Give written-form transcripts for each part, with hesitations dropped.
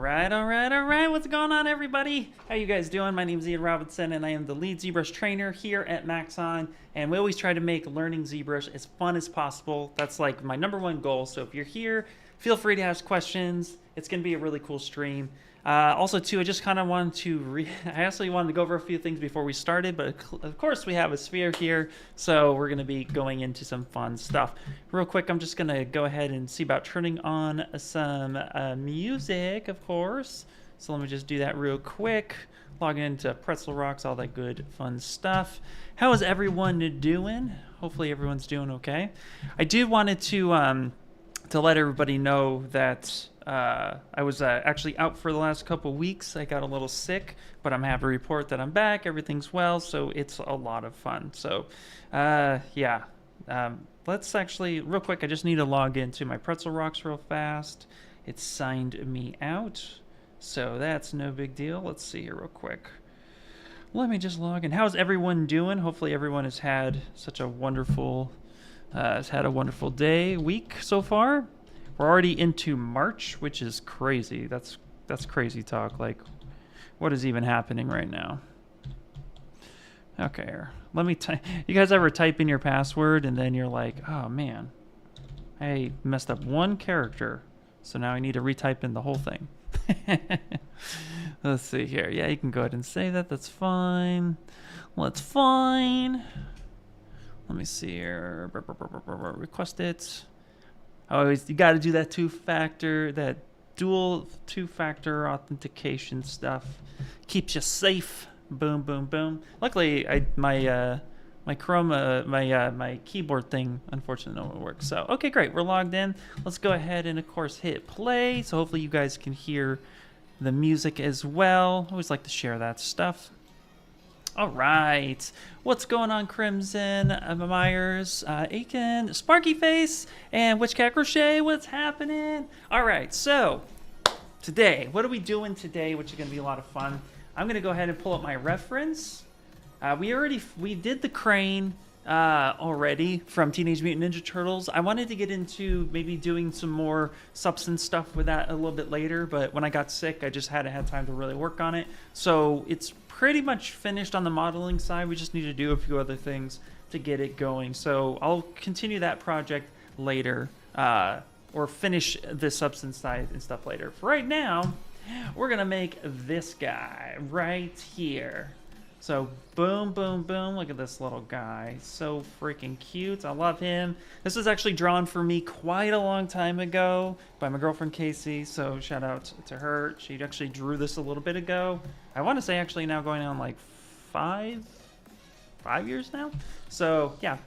All right. What's going on, everybody? How you guys doing? My name is Ian Robinson, and I am the lead ZBrush trainer here at Maxon. And we always try to make learning ZBrush as fun as possible. That's like my #1 goal. So if you're here, feel free to ask questions. It's going to be a really cool stream. Also, too, I just kind of wanted to I actually wanted to go over a few things before we started, but of course we have a sphere here, so we're going to be going into some fun stuff. Real quick, I'm just going to go ahead and see about turning on some music, of course. So let me just do that real quick. Log into Pretzel Rocks, all that good fun stuff. How is everyone doing? Hopefully everyone's doing okay. I did wanted to let everybody know that I was actually out for the last couple weeks. I got a little sick, but I'm happy to report that I'm back. Everything's well, so it's a lot of fun. So, yeah. Let's actually, real quick, I just need to log into my Pretzel Rocks real fast. It signed me out, so that's no big deal. Let's see here real quick. Let me just log in. How's everyone doing? Hopefully everyone has had such a wonderful day, week so far. We're already into March, which is crazy. That's crazy talk. Like, what is even happening right now? Okay, let me type. You guys ever type in your password and then you're like, oh man, I messed up one character, so now I need to retype in the whole thing. Let's see here. Yeah, you can go ahead and say that. That's fine. Well, it's fine. Let me see here. Request it. Always, you got to do that dual two-factor authentication stuff. Keeps you safe. Boom, boom, boom. Luckily, my keyboard thing, unfortunately, no one works. So, okay, great. We're logged in. Let's go ahead and, of course, hit play. So hopefully you guys can hear the music as well. I always like to share that stuff. All right, what's going on, Crimson, Myers, Aiken, Sparky Face, and Witch Cat Crochet? What's happening? All right, so today, what are we doing today, which is going to be a lot of fun? I'm going to go ahead and pull up my reference. We did the crane already from Teenage Mutant Ninja Turtles. I wanted to get into maybe doing some more substance stuff with that a little bit later, but when I got sick, I just hadn't had time to really work on it. So it's pretty much finished on the modeling side. We just need to do a few other things to get it going. So I'll continue that project later, or finish the substance side and stuff later. For right now, we're gonna make this guy right here. So boom, boom, boom. Look at this little guy. So freaking cute. I love him. This was actually drawn for me quite a long time ago by my girlfriend Casey. So shout out to her. She actually drew this a little bit ago. I want to say actually now going on like five years now. So yeah,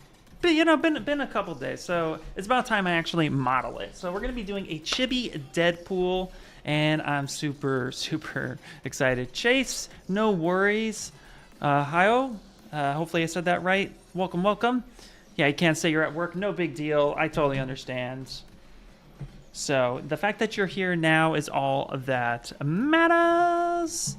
but you know, been a couple days. So it's about time I actually model it. So we're gonna be doing a Chibi Deadpool, and I'm super excited. Chase, no worries. Hio, hopefully I said that right. Welcome. Yeah, you can't say you're at work. No big deal. I totally understand. So the fact that you're here now is all that matters.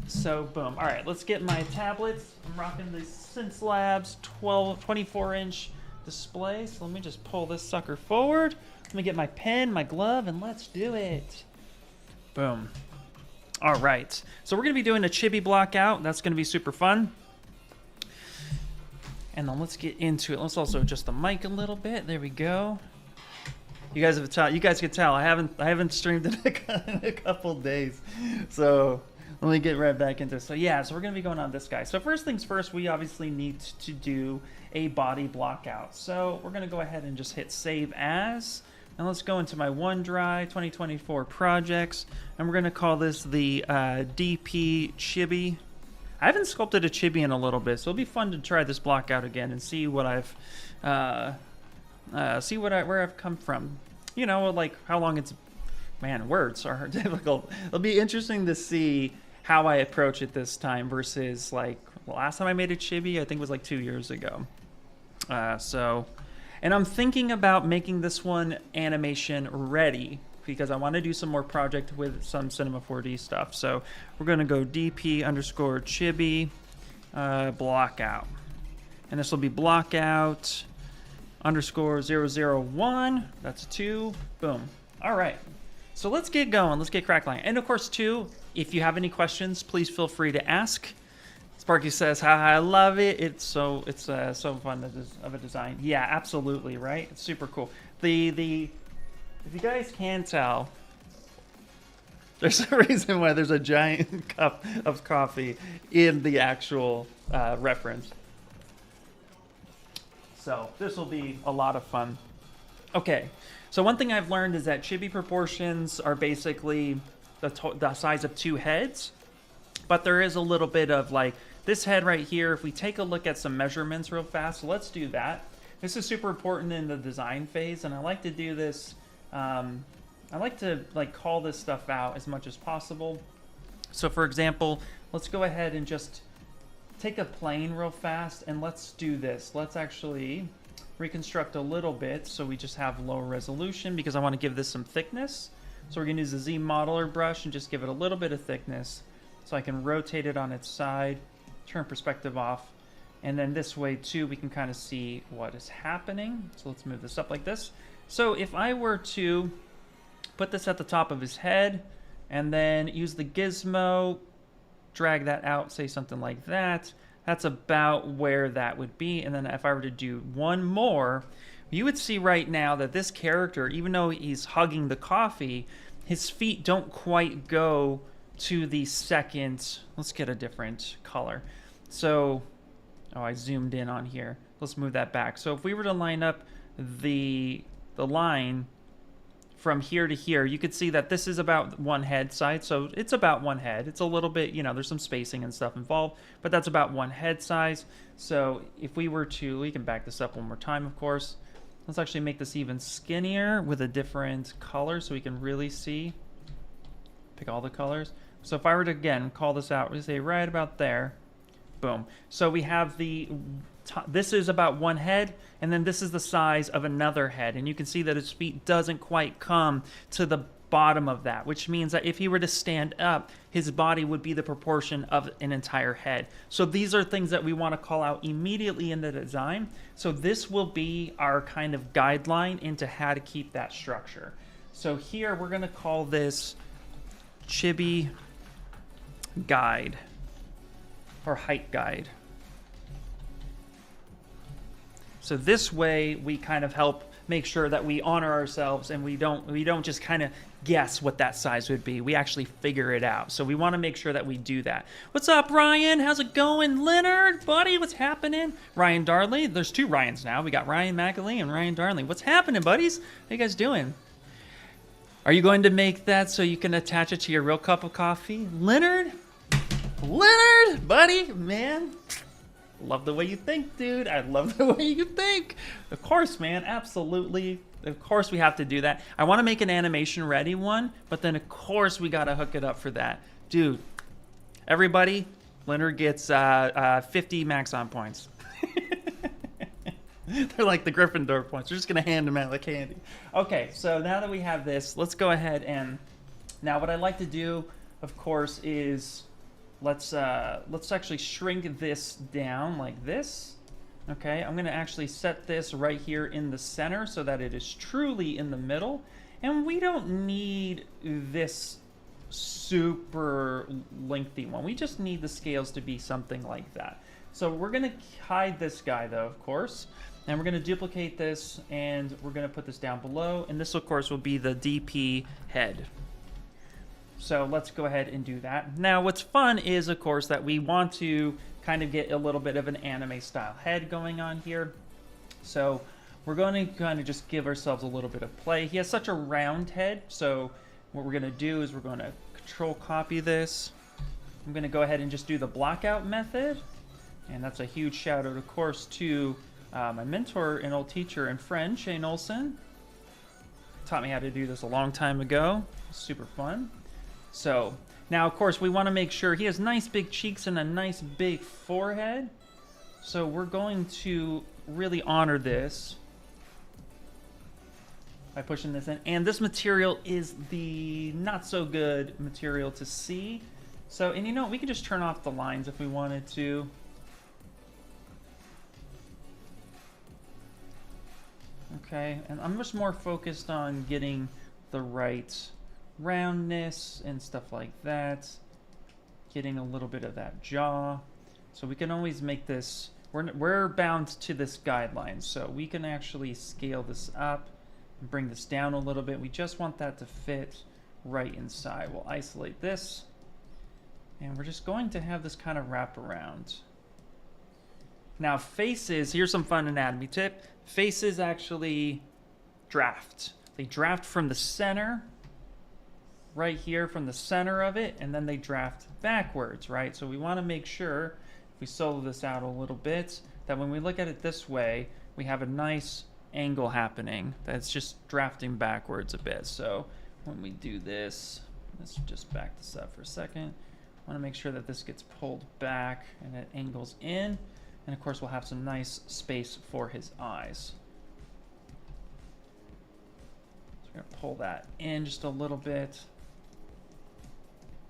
So boom. All right, let's get my tablets. I'm rocking the Sense Labs 24-inch display. So let me just pull this sucker forward. Let me get my pen, my glove, and let's do it. Boom. All right, so we're going to be doing a chibi block out. That's going to be super fun. And then let's get into it. Let's also adjust the mic a little bit. There we go. You guys can tell I haven't streamed in a couple days. So let me get right back into it. So yeah, so we're going to be going on this guy. So first things first, we obviously need to do a body block out. So we're going to go ahead and just hit save as. And let's go into my OneDrive 2024 projects, and we're going to call this the DP Chibi. I haven't sculpted a chibi in a little bit, so it'll be fun to try this block out again and see what where I've come from. You know, like how long it's. Man, words are difficult. It'll be interesting to see how I approach it this time versus like the last time I made a chibi. I think it was like 2 years ago. And I'm thinking about making this one animation ready because I want to do some more project with some Cinema 4D stuff. So we're going to go DP_Chibi block out. And this will be block out _001. That's 2. Boom. All right. So let's get going. Let's get crackling. And of course, too, if you have any questions, please feel free to ask. Sparky says, "Haha, I love it. It's so fun of a design." Yeah, absolutely, right? It's super cool. If you guys can tell, there's a reason why there's a giant cup of coffee in the actual reference. So this will be a lot of fun. Okay, so one thing I've learned is that chibi proportions are basically the size of two heads, but there is a little bit of like this head right here. If we take a look at some measurements real fast, so let's do that. This is super important in the design phase, and I like to do this. I like to call this stuff out as much as possible. So for example, let's go ahead and just take a plane real fast, and let's do this. Let's actually reconstruct a little bit so we just have low resolution, because I want to give this some thickness. So we're going to use the Z modeler brush and just give it a little bit of thickness so I can rotate it on its side, turn perspective off, and then this way too we can kind of see what is happening. So let's move this up like this. So if I were to put this at the top of his head and then use the gizmo, drag that out, say something like that, that's about where that would be. And then if I were to do one more, you would see right now that this character, even though he's hugging the coffee, his feet don't quite go to the second. Let's get a different color. So, oh, I zoomed in on here. Let's move that back. So if we were to line up the line from here to here, you could see that this is about one head size. So it's about one head. It's a little bit, there's some spacing and stuff involved, but that's about one head size. So if we were to, we can back this up one more time, of course. Let's actually make this even skinnier with a different color so we can really see. Pick all the colors. So if I were to, again, call this out, we say right about there. Boom. So we have this is about one head, and then this is the size of another head. And you can see that his feet doesn't quite come to the bottom of that, which means that if he were to stand up, his body would be the proportion of an entire head. So these are things that we want to call out immediately in the design. So this will be our kind of guideline into how to keep that structure. So here we're going to call this Chibi Guide or Height Guide. So this way we kind of help make sure that we honor ourselves and we don't just kind of guess what that size would be. We actually figure it out. So we want to make sure that we do that. What's up, Ryan? How's it going? Leonard, buddy, what's happening? Ryan Darley. There's two Ryans now. We got Ryan McAlee and Ryan Darley. What's happening, buddies? How you guys doing? Are you going to make that so you can attach it to your real cup of coffee? Leonard, buddy, man. Love the way you think, dude. I love the way you think. Of course, man, absolutely. Of course we have to do that. I want to make an animation ready one, but then of course we got to hook it up for that. Dude, everybody, Leonard gets 50 Maxon points. They're like the Gryffindor points. We're just going to hand them out like candy. Okay, so now that we have this, let's go ahead and... Now what I like to do, of course, is... Let's actually shrink this down like this. Okay, I'm going to actually set this right here in the center so that it is truly in the middle. And we don't need this super lengthy one. We just need the scales to be something like that. So we're going to hide this guy though, of course. And we're going to duplicate this and we're going to put this down below. And this, of course, will be the DP head. So let's go ahead and do that. Now, what's fun is, of course, that we want to kind of get a little bit of an anime style head going on here. So we're going to kind of just give ourselves a little bit of play. He has such a round head. So what we're going to do is we're going to control copy this. I'm going to go ahead and just do the blockout method. And that's a huge shout out, of course, to my mentor and old teacher and friend, Shane Olson. Taught me how to do this a long time ago. Super fun. So now, of course, we want to make sure he has nice big cheeks and a nice big forehead. So we're going to really honor this by pushing this in. And this material is the not so good material to see. So, and you know, we could just turn off the lines if we wanted to. Okay, and I'm just more focused on getting the right roundness and stuff like that. Getting a little bit of that jaw. So we can always make this, we're bound to this guideline, so we can actually scale this up and bring this down a little bit. We just want that to fit right inside. We'll isolate this, and we're just going to have this kind of wrap around. Now faces, here's some fun anatomy tip. Faces actually draft. They draft from the center, right here from the center of it, and then they draft backwards, right? So we want to make sure, if we solo this out a little bit, that when we look at it this way, we have a nice angle happening that's just drafting backwards a bit. So when we do this, let's just back this up for a second. I want to make sure that this gets pulled back and it angles in. And of course, we'll have some nice space for his eyes. So we're going to pull that in just a little bit.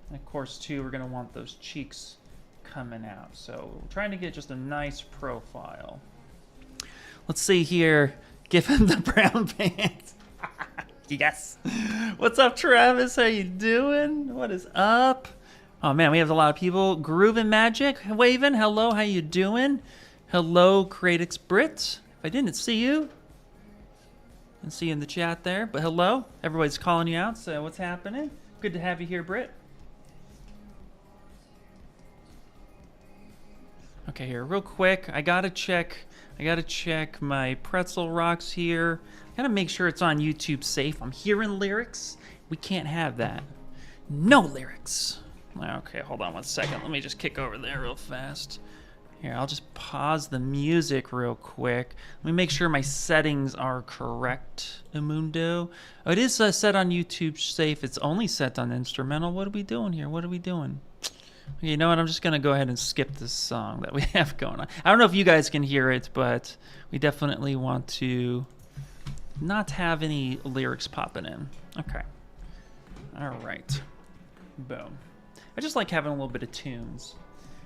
And of course, too, we're going to want those cheeks coming out. So we're trying to get just a nice profile. Let's see here. Give him the brown pants. Yes. What's up, Travis? How you doing? What is up? Oh man, we have a lot of people. Groovin' Magic, waving. Hello, how you doing? Hello, Cradix Brit. If I didn't see you, I didn't see you in the chat there, but hello. Everybody's calling you out, so what's happening? Good to have you here, Brit. Okay, here, real quick. I gotta check my pretzel rocks here. I gotta make sure it's on YouTube safe. I'm hearing lyrics. We can't have that. No lyrics. Okay, hold on one second. Let me just kick over there real fast. Here, I'll just pause the music real quick. Let me make sure my settings are correct, Amundo. Oh, it is set on YouTube safe. It's only set on instrumental. What are we doing here? What are we doing? Okay, you know what? I'm just going to go ahead and skip this song that we have going on. I don't know if you guys can hear it, but we definitely want to not have any lyrics popping in. Okay. All right. Boom. I just like having a little bit of tunes.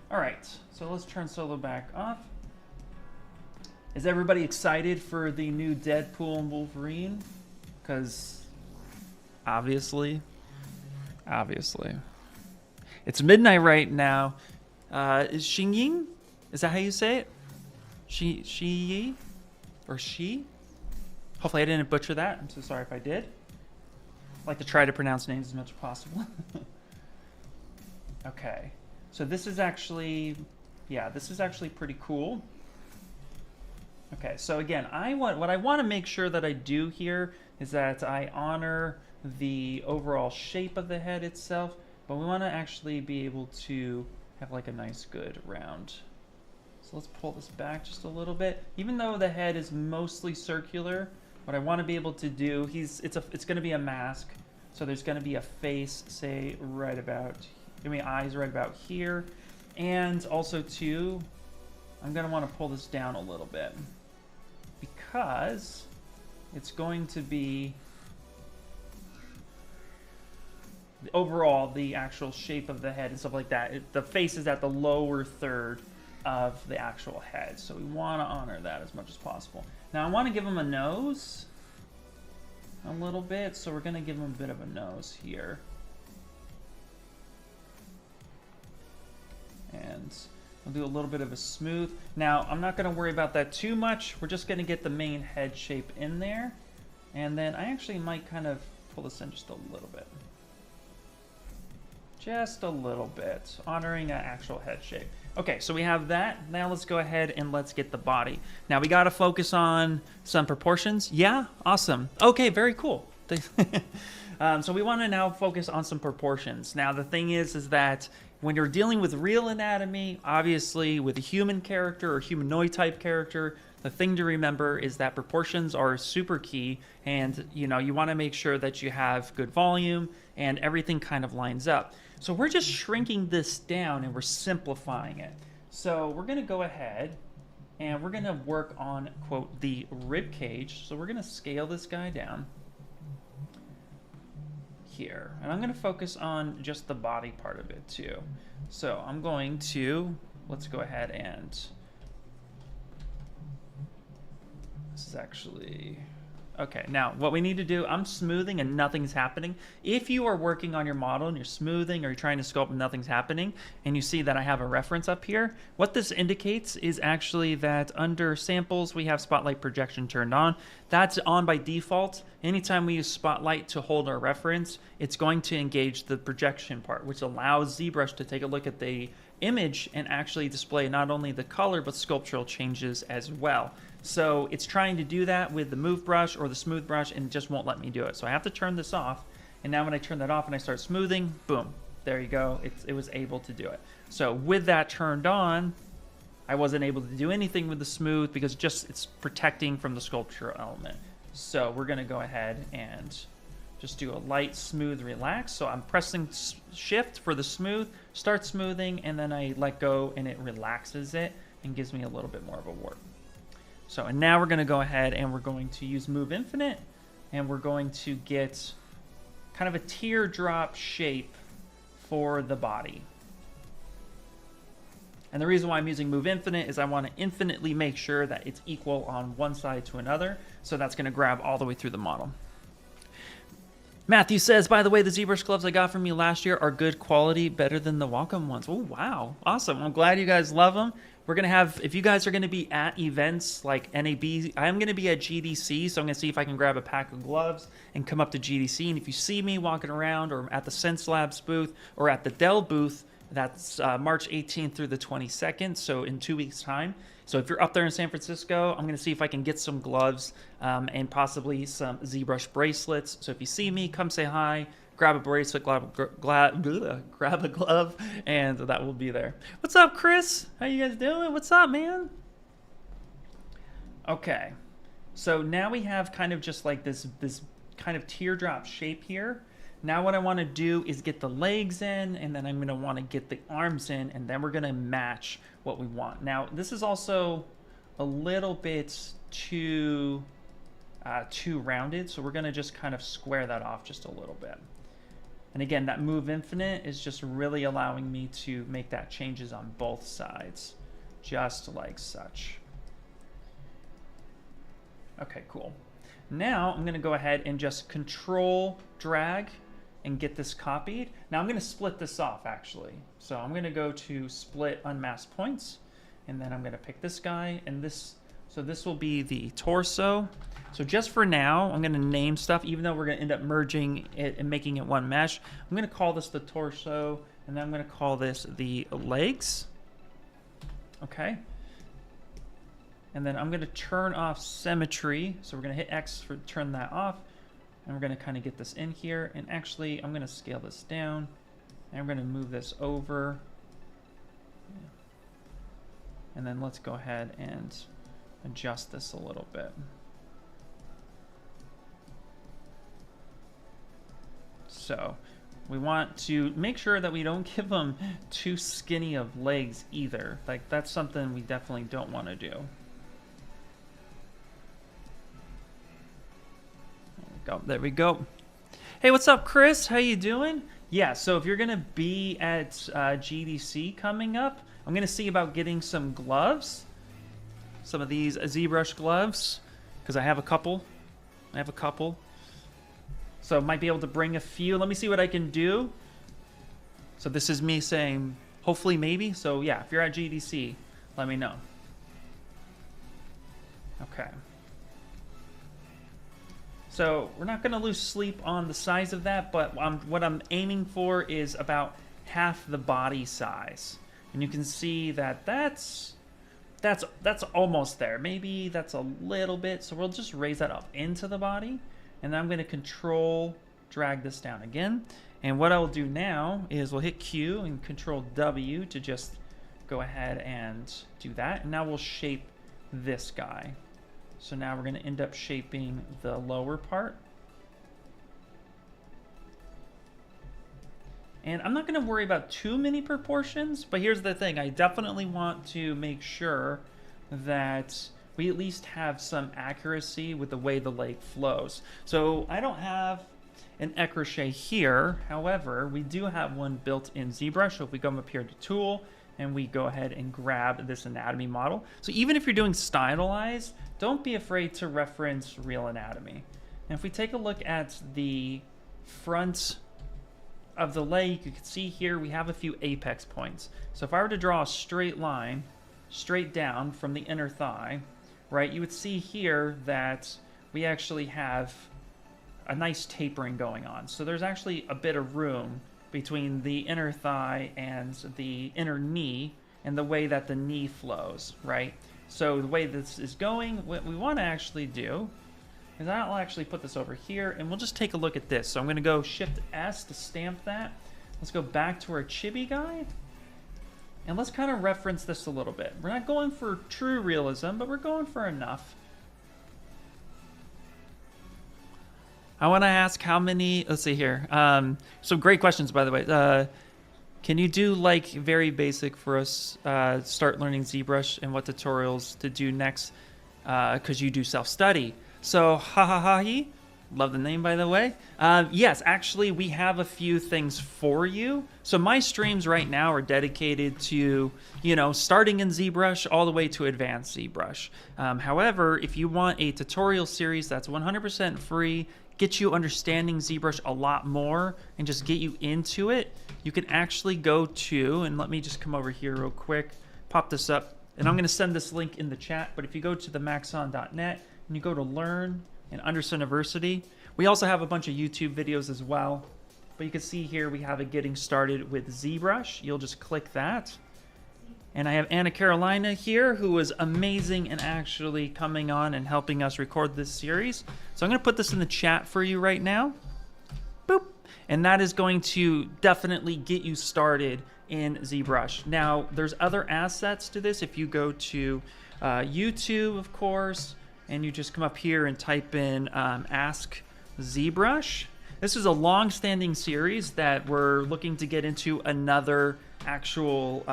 All right, so let's turn solo back off. Is everybody excited for the new Deadpool and Wolverine? Because obviously. It's midnight right now. Is Xingying? Is that how you say it? Shi or she? Hopefully I didn't butcher that. I'm so sorry if I did. I like to try to pronounce names as much as possible. Okay, so this is actually, yeah, this is actually pretty cool. Okay, so again, what I want to make sure that I do here is that I honor the overall shape of the head itself, but we want to actually be able to have like a nice good round. So let's pull this back just a little bit. Even though the head is mostly circular, what I want to be able to do, it's going to be a mask, so there's going to be a face, say, right about here. Give me eyes right about here. And also too, I'm gonna want to pull this down a little bit because it's going to be overall the actual shape of the head and stuff like that. The face is at the lower third of the actual head, so we want to honor that as much as possible. Now I want to give him a nose a little bit, so we're going to give him a bit of a nose here. And we'll do a little bit of a smooth. Now, I'm not going to worry about that too much. We're just going to get the main head shape in there. And then I actually might kind of pull this in just a little bit. Just a little bit, honoring an actual head shape. Okay, so we have that. Now let's go ahead and let's get the body. Now we got to focus on some proportions. Yeah, awesome. Okay, very cool. So we want to now focus on some proportions. Now the thing is that when you're dealing with real anatomy, obviously with a human character or humanoid type character, the thing to remember is that proportions are super key, and you want to make sure that you have good volume and everything kind of lines up. So we're just shrinking this down and we're simplifying it. So we're going to go ahead and we're going to work on, quote, the rib cage. So we're going to scale this guy down here, and I'm going to focus on just the body part of it too. So I'm going to, let's go ahead and, this is actually, Okay, now what we need to do, I'm smoothing and nothing's happening. If you are working on your model and you're smoothing or you're trying to sculpt and nothing's happening, and you see that I have a reference up here, what this indicates is actually that under samples, we have spotlight projection turned on. That's on by default. Anytime we use spotlight to hold our reference, it's going to engage the projection part, which allows ZBrush to take a look at the image and actually display not only the color, but sculptural changes as well. So it's trying to do that with the move brush or the smooth brush and it just won't let me do it. So I have to turn this off. And now when I turn that off and I start smoothing, boom, there you go. It was able to do it. So with that turned on, I wasn't able to do anything with the smooth because it's protecting from the sculptural element. So we're going to go ahead and just do a light, smooth, relax. So I'm pressing shift for the smooth, start smoothing, and then I let go and it relaxes it and gives me a little bit more of a warp. So, and now we're going to go ahead and we're going to use Move Infinite, and we're going to get kind of a teardrop shape for the body. And the reason why I'm using Move Infinite is I want to infinitely make sure that it's equal on one side to another. So that's going to grab all the way through the model. Matthew says, by the way, the ZBrush gloves I got from you last year are good quality, better than the Wacom ones. Oh, wow. Awesome. I'm glad you guys love them. We're going to have, if you guys are going to be at events like NAB, I'm going to be at GDC, so I'm going to see if I can grab a pack of gloves and come up to GDC. And if you see me walking around or at the Sense Labs booth or at the Dell booth, that's March 18th through the 22nd, so in 2 weeks' time. So if you're up there in San Francisco, I'm going to see if I can get some gloves and possibly some ZBrush bracelets. So if you see me, come say hi, grab a bracelet, grab a glove, and that will be there. What's up, Chris? How you guys doing? What's up, man? Okay, so now we have kind of just like this kind of teardrop shape here. Now what I want to do is get the legs in, and then I'm going to want to get the arms in, and then we're going to match what we want. Now, this is also a little bit too rounded, so we're going to just kind of square that off just a little bit. And again, that Move Infinite is just really allowing me to make that changes on both sides, just like such. Okay, cool. Now I'm going to go ahead and just Control drag and get this copied. Now I'm going to split this off actually. So I'm going to go to split unmasked points, and then I'm going to pick this guy and this. So this will be the torso. So just for now, I'm going to name stuff, even though we're going to end up merging it and making it one mesh. I'm going to call this the torso, and then I'm going to call this the legs. Okay. And then I'm going to turn off symmetry. So we're going to hit X for turn that off. And we're going to kind of get this in here. And actually, I'm going to scale this down. And I'm going to move this over. And then let's go ahead and adjust this a little bit. So we want to make sure that we don't give them too skinny of legs either. Like that's something we definitely don't want to do. There we go. Hey, what's up, Chris? How you doing? Yeah, so if you're going to be at GDC coming up, I'm going to see about getting some gloves. Some of these ZBrush gloves, because I have a couple. So I might be able to bring a few. Let me see what I can do. So this is me saying, hopefully, maybe. So yeah, if you're at GDC, let me know. Okay. So we're not going to lose sleep on the size of that, but what I'm aiming for is about half the body size. And you can see that that's almost there. Maybe that's a little bit. So we'll just raise that up into the body. And then I'm going to Control drag this down again. And what I'll do now is we'll hit Q and Control W to just go ahead and do that. And now we'll shape this guy. So now we're going to end up shaping the lower part. And I'm not going to worry about too many proportions, but here's the thing. I definitely want to make sure that we at least have some accuracy with the way the leg flows. So I don't have an écrochet here. However, we do have one built in ZBrush. So if we come up here to Tool and we go ahead and grab this anatomy model. So even if you're doing stylized, don't be afraid to reference real anatomy. And if we take a look at the front of the leg, you can see here we have a few apex points. So if I were to draw a straight line straight down from the inner thigh, right, you would see here that we actually have a nice tapering going on. So there's actually a bit of room between the inner thigh and the inner knee and the way that the knee flows, right? So the way this is going, what we want to actually do is I'll actually put this over here and we'll just take a look at this. So I'm going to go Shift S to stamp that. Let's go back to our chibi guy and let's kind of reference this a little bit. We're not going for true realism, but we're going for enough. I want to ask how many, let's see here. Some great questions, by the way. Can you do like very basic for us, start learning ZBrush and what tutorials to do next? Because you do self-study. So, love the name, by the way. Yes, actually, we have a few things for you. So my streams right now are dedicated to, you know, starting in ZBrush all the way to advanced ZBrush. However, if you want a tutorial series that's 100% free, get you understanding ZBrush a lot more, and just get you into it, you can actually go to, and let me just come over here real quick, pop this up, and I'm going to send this link in the chat, but if you go to the maxon.net, and you go to Learn and Unders University. We also have a bunch of YouTube videos as well. But you can see here we have a Getting Started with ZBrush. You'll just click that. And I have Anna Carolina here, who was amazing and actually coming on and helping us record this series. So I'm going to put this in the chat for you right now. Boop. And that is going to definitely get you started in ZBrush. Now, there's other assets to this. If you go to YouTube, of course, and you just come up here and type in Ask ZBrush. This is a long-standing series that we're looking to get into another actual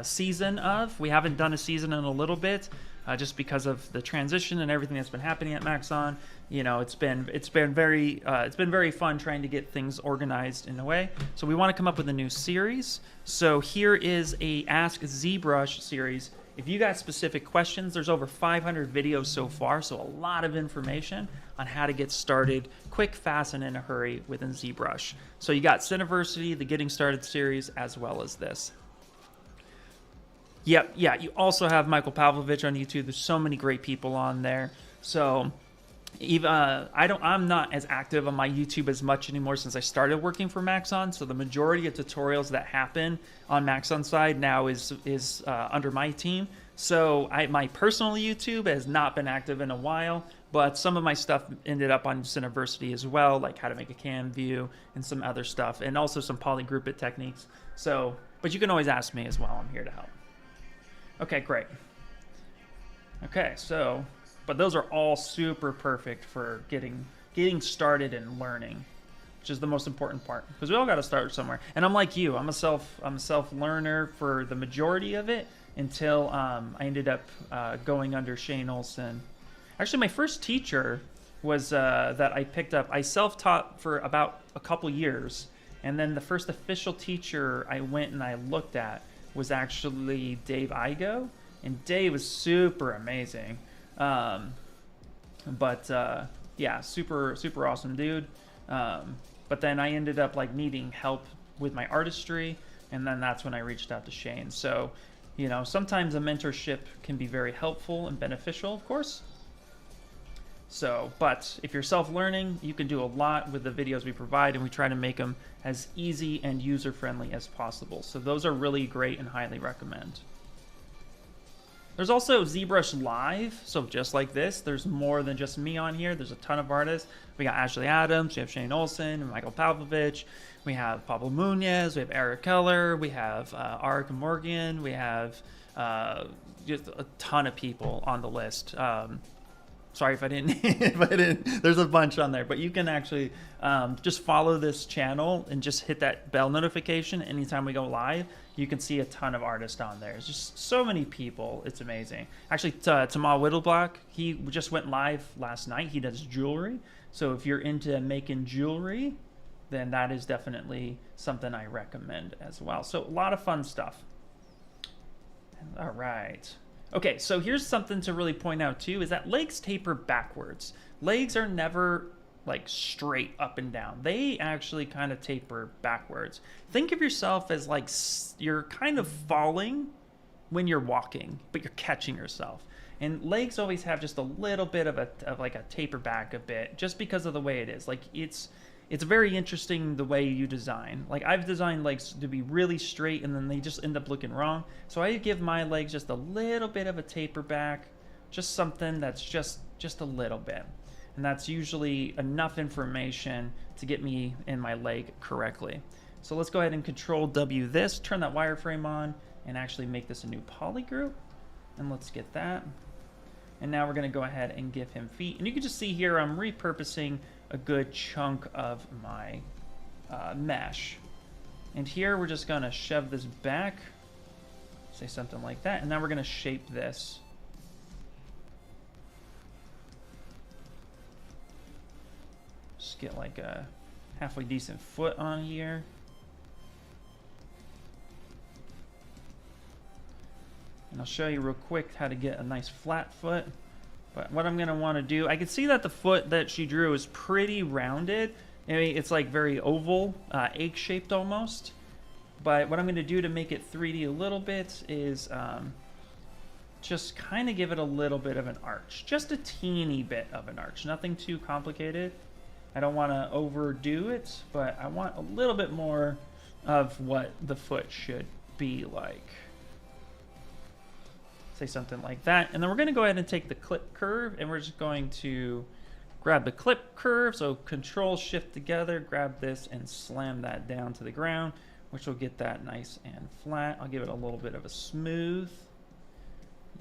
season of. We haven't done a season in a little bit, just because of the transition and everything that's been happening at Maxon. You know, it's been very fun trying to get things organized in a way. So we want to come up with a new series. So here is a Ask ZBrush series. If you got specific questions, there's over 500 videos so far, so a lot of information on how to get started quick, fast, and in a hurry within ZBrush. So you got Cineversity, the Getting Started series, as well as this. Yep, yeah, you also have Michael Pavlovich on YouTube. There's so many great people on there. So even I'm not as active on my YouTube as much anymore since I started working for Maxon. So the majority of tutorials that happen on Maxon side now is under my team. So my personal YouTube has not been active in a while, but some of my stuff ended up on Cineversity as well, like how to make a cam view and some other stuff, and also some PolyGroup it techniques. So, but you can always ask me as well. I'm here to help. Okay, great. Okay, so. But those are all super perfect for getting started and learning, which is the most important part, because we all got to start somewhere. And I'm like you, I'm a self learner for the majority of it until I ended up going under Shane Olson. Actually, my first teacher was that I picked up. I self-taught for about a couple years, and then the first official teacher I went and I looked at was actually Dave Igo, and Dave was super amazing. Yeah, super awesome dude. But then I ended up like needing help with my artistry, and then that's when I reached out to Shane. So, you know, sometimes a mentorship can be very helpful and beneficial, of course. So, but if you're self-learning, you can do a lot with the videos we provide, and we try to make them as easy and user-friendly as possible. So those are really great and highly recommend. There's also ZBrush Live, so just like this, there's more than just me on here. There's a ton of artists. We got Ashley Adams, we have Shane Olson, Michael Pavlovich, we have Pablo Munoz, we have Eric Keller, we have Arik Morgan, we have just a ton of people on the list. Sorry if I didn't, there's a bunch on there, but you can actually just follow this channel and just hit that bell notification anytime we go live. You can see a ton of artists on there. There's just so many people. It's amazing. Actually, Tamal Whittleblock, he just went live last night. He does jewelry. So if you're into making jewelry, then that is definitely something I recommend as well. So a lot of fun stuff. All right. Okay, so here's something to really point out too, is that legs taper backwards. Legs are never like straight up and down. They actually kind of taper backwards. Think of yourself as like you're kind of falling when you're walking, but you're catching yourself. And legs always have just a little bit of like a taper back a bit, just because of the way it is. Like it's very interesting the way you design. Like I've designed legs to be really straight and then they just end up looking wrong. So I give my legs just a little bit of a taper back, just something that's just a little bit. And that's usually enough information to get me in my leg correctly. So let's go ahead and Control W this, turn that wireframe on, and actually make this a new polygroup. And let's get that. And now we're going to go ahead and give him feet. And you can just see here I'm repurposing a good chunk of my mesh. And here we're just going to shove this back, say something like that. And now we're going to shape this. Just get like a halfway decent foot on here. And I'll show you real quick how to get a nice flat foot. But what I'm going to want to do, I can see that the foot that she drew is pretty rounded. I mean, it's like very oval, egg-shaped almost. But what I'm going to do to make it 3D a little bit is just kind of give it a little bit of an arch. Just a teeny bit of an arch. Nothing too complicated. I don't want to overdo it, but I want a little bit more of what the foot should be like. Say something like that. And then we're going to go ahead and take the clip curve, and we're just going to grab the clip curve. So Control Shift together, grab this and slam that down to the ground, which will get that nice and flat. I'll give it a little bit of a smooth.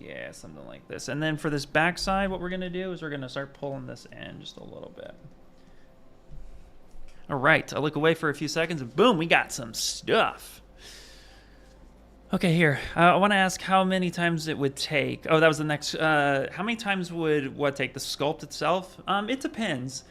Yeah, something like this. And then for this backside, what we're going to do is we're going to start pulling this in just a little bit. All right, I look away for a few seconds and boom, we got some stuff. Okay, here. I want to ask how many times it would take. Oh, that was the next. How many times would what take? The sculpt itself? It depends.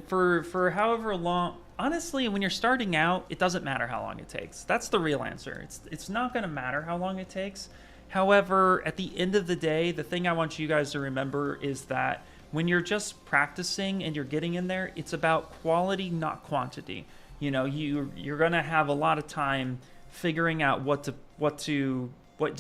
For however long. Honestly, when you're starting out, it doesn't matter how long it takes. That's the real answer. It's not going to matter how long it takes. However, at the end of the day, the thing I want you guys to remember is that when you're just practicing and you're getting in there, it's about quality, not quantity. You know, you're going to have a lot of time figuring out what to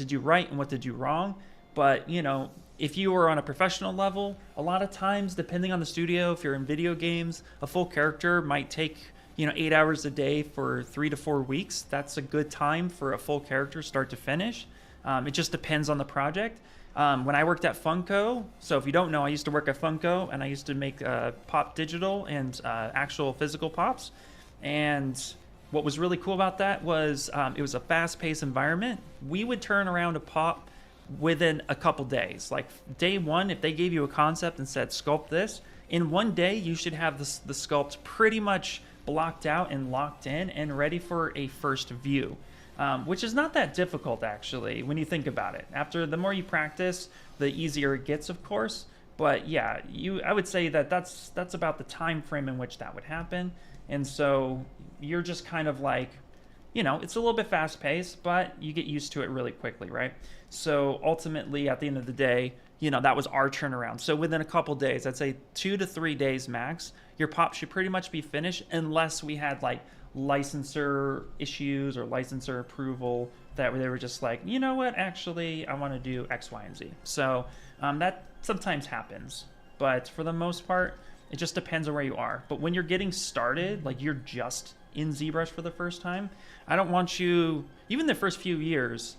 do right and what to do wrong. But you know, if you were on a professional level, a lot of times, depending on the studio, if you're in video games, a full character might take 8 hours a day for 3 to 4 weeks. That's a good time for a full character start to finish. It just depends on the project. When I worked at Funko, so if you don't know, I used to work at Funko and I used to make pop digital and actual physical pops. And what was really cool about that was it was a fast-paced environment. We would turn around a pop within a couple days. Like day one, if they gave you a concept and said, sculpt this, in one day you should have the sculpt pretty much blocked out and locked in and ready for a first view, which is not that difficult actually when you think about it. After the more you practice, the easier it gets, of course. But yeah, I would say that that's about the time frame in which that would happen. And so you're just kind of like, it's a little bit fast paced, but you get used to it really quickly, right? So ultimately, at the end of the day, that was our turnaround. So within a couple days, I'd say 2 to 3 days max, your pop should pretty much be finished, unless we had like licensor issues or licensor approval that they were just like, you know what, actually, I want to do X, Y, and Z. So that sometimes happens, but for the most part, it just depends on where you are. But when you're getting started, like you're just in ZBrush for the first time, I don't want you, even the first few years,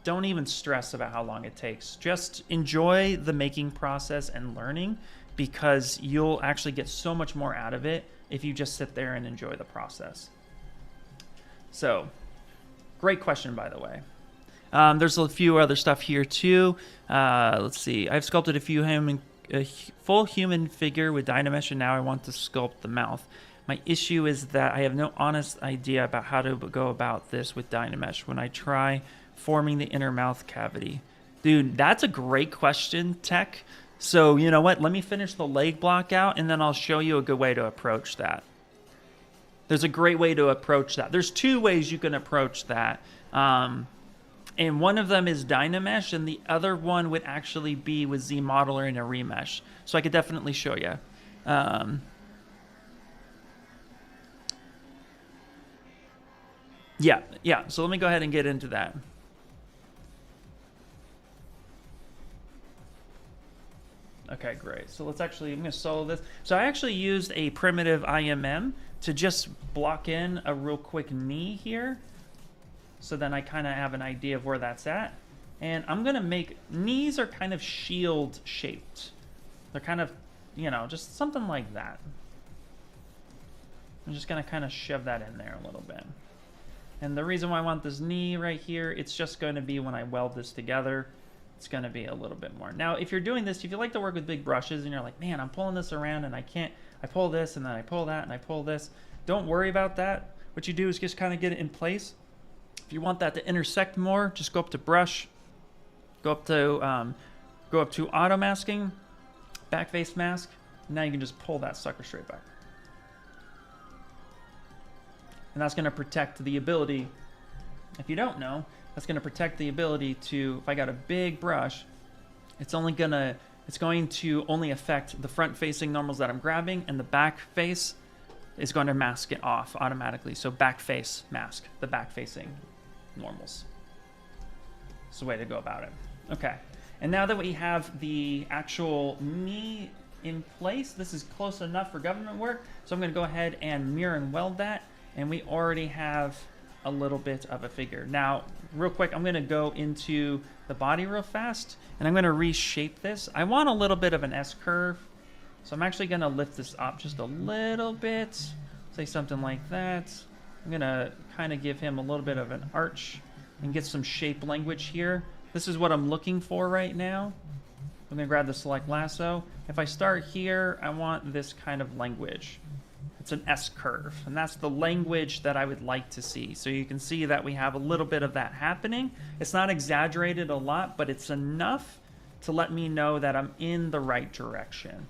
don't even stress about how long it takes. Just enjoy the making process and learning, because you'll actually get so much more out of it if you just sit there and enjoy the process. So, great question, by the way. There's a few other stuff here too. Let's see. I've sculpted a full human figure with DynaMesh, and now I want to sculpt the mouth. My issue is that I have no honest idea about how to go about this with DynaMesh when I try forming the inner mouth cavity. Dude, that's a great question, Tech. So you know what? Let me finish the leg block out, and then I'll show you a good way to approach that. There's a great way to approach that. There's 2 ways you can approach that. And one of them is DynaMesh, and the other one would actually be with ZModeler and a Remesh. So I could definitely show you. Yeah. So let me go ahead and get into that. Okay, great. So let's actually, I'm going to solo this. So I actually used a primitive IMM to just block in a real quick knee here. So then I kind of have an idea of where that's at. And I'm going to make, knees are kind of shield shaped. They're kind of, you know, just something like that. I'm just going to kind of shove that in there a little bit. And the reason why I want this knee right here, it's just going to be when I weld this together, it's going to be a little bit more. Now, if you're doing this, if you like to work with big brushes and you're like, man, I'm pulling this around and I can't, I pull this and then I pull that and I pull this, don't worry about that. What you do is just kind of get it in place. If you want that to intersect more, just go up to brush, go up to auto masking, back face mask, and now you can just pull that sucker straight back. And that's going to protect the ability, if you don't know, that's going to protect the ability to, if I got a big brush, it's going to only affect the front facing normals that I'm grabbing, and the back face is going to mask it off automatically. So back face mask, the back facing normals. It's the way to go about it. Okay, and now that we have the actual knee in place, this is close enough for government work, so I'm going to go ahead and mirror and weld that, and we already have a little bit of a figure. Now, real quick, I'm going to go into the body real fast, and I'm going to reshape this. I want a little bit of an S-curve, so I'm actually going to lift this up just a little bit, say something like that. I'm going to kind of give him a little bit of an arch and get some shape language here. This is what I'm looking for right now. I'm going to grab the select lasso. If I start here, I want this kind of language. It's an S-curve, and that's the language that I would like to see. So you can see that we have a little bit of that happening. It's not exaggerated a lot, but it's enough to let me know that I'm in the right direction.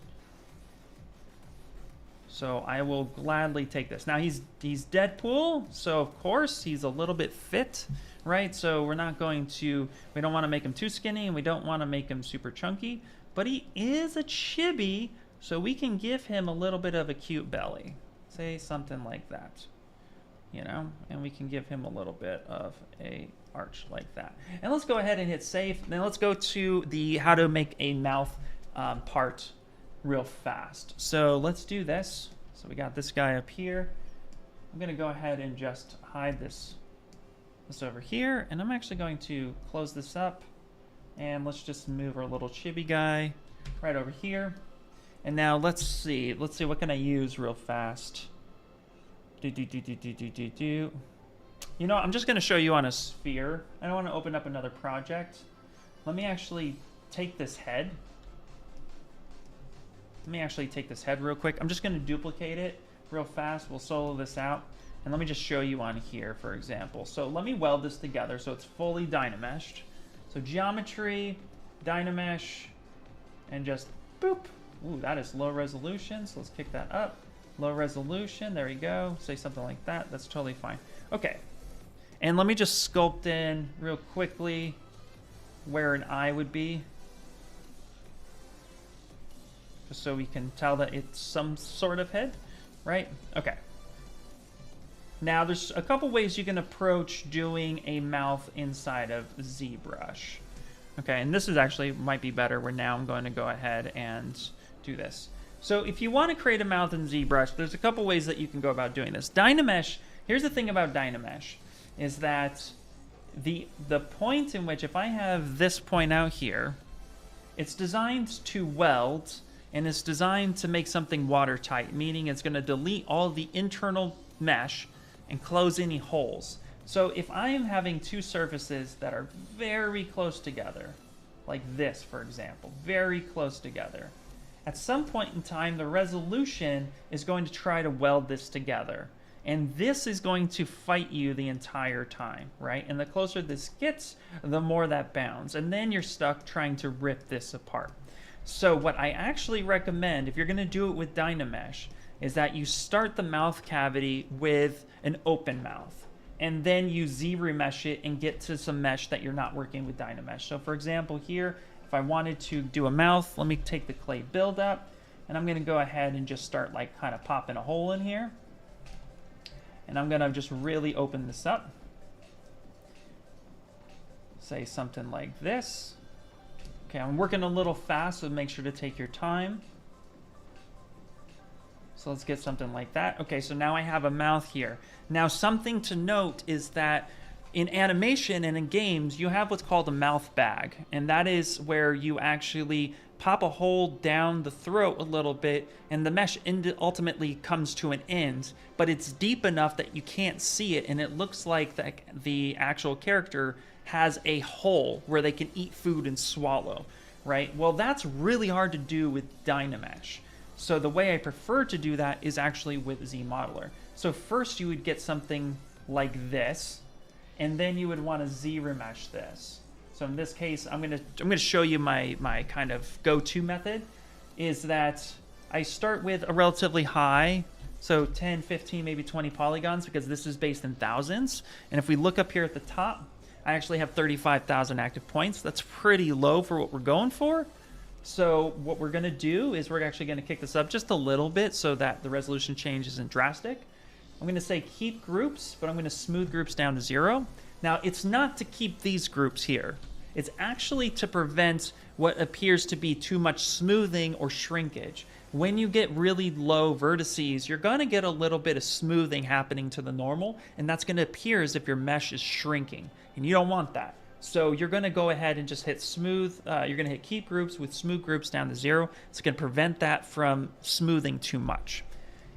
So I will gladly take this. Now he's Deadpool, so of course he's a little bit fit, right? So we don't want to make him too skinny, and we don't want to make him super chunky, but he is a chibi, so we can give him a little bit of a cute belly. Say something like that, you know, and we can give him a little bit of a arch like that. And let's go ahead and hit save. Now let's go to the how to make a mouth part real fast. So let's do this. So we got this guy up here. I'm going to go ahead and just hide this over here, and I'm actually going to close this up, and let's just move our little chibi guy right over here. And now let's see what can I use real fast. You know, I'm just going to show you on a sphere. I don't want to open up another project. Let me actually take this head. Real quick. I'm just going to duplicate it real fast. We'll solo this out. And let me just show you on here, for example. So let me weld this together so it's fully DynaMeshed. So geometry, DynaMesh, and just boop. Ooh, that is low resolution, so let's kick that up. Low resolution, there we go. Say something like that, that's totally fine. Okay, and let me just sculpt in real quickly where an eye would be. Just so we can tell that it's some sort of head, right? Okay. Now, there's a couple ways you can approach doing a mouth inside of ZBrush. Okay, and this is actually might be better where now I'm going to go ahead and do this. So if you want to create a mouth in ZBrush, there's a couple ways that you can go about doing this. DynaMesh, here's the thing about DynaMesh, is that the point in which, if I have this point out here, it's designed to weld, and it's designed to make something watertight, meaning it's going to delete all the internal mesh and close any holes. So if I am having two surfaces that are very close together, like this, for example, very close together, at some point in time, the resolution is going to try to weld this together. And this is going to fight you the entire time, right? And the closer this gets, the more that bounds. And then you're stuck trying to rip this apart. So what I actually recommend, if you're going to do it with DynaMesh, is that you start the mouth cavity with an open mouth. and then you ZRemesh it and get to some mesh that you're not working with DynaMesh. So for example here, if I wanted to do a mouth, let me take the clay buildup, and I'm gonna go ahead and just start like kind of popping a hole in here. And I'm gonna just really open this up. Say something like this. Okay, I'm working a little fast, so make sure to take your time. So let's get something like that. Okay, so now I have a mouth here. Now something to note is that in animation and in games, you have what's called a mouth bag. And that is where you actually pop a hole down the throat a little bit, and the mesh ultimately comes to an end, but it's deep enough that you can't see it, and it looks like the actual character has a hole where they can eat food and swallow, right? Well, that's really hard to do with DynaMesh. So the way I prefer to do that is actually with ZModeler. So first you would get something like this, and then you would want to ZRemesh this. So in this case, I'm gonna show you my kind of go-to method, is that I start with a relatively high, so 10, 15, maybe 20 polygons, because this is based in thousands. And if we look up here at the top, I actually have 35,000 active points. That's pretty low for what we're going for. So what we're going to do is we're actually going to kick this up just a little bit so that the resolution change isn't drastic. I'm going to say keep groups, but I'm going to smooth groups down to 0. Now, it's not to keep these groups here. It's actually to prevent what appears to be too much smoothing or shrinkage. When you get really low vertices, you're going to get a little bit of smoothing happening to the normal, and that's going to appear as if your mesh is shrinking, and you don't want that. So you're going to go ahead and just hit smooth. You're going to hit keep groups with smooth groups down to 0. It's going to prevent that from smoothing too much.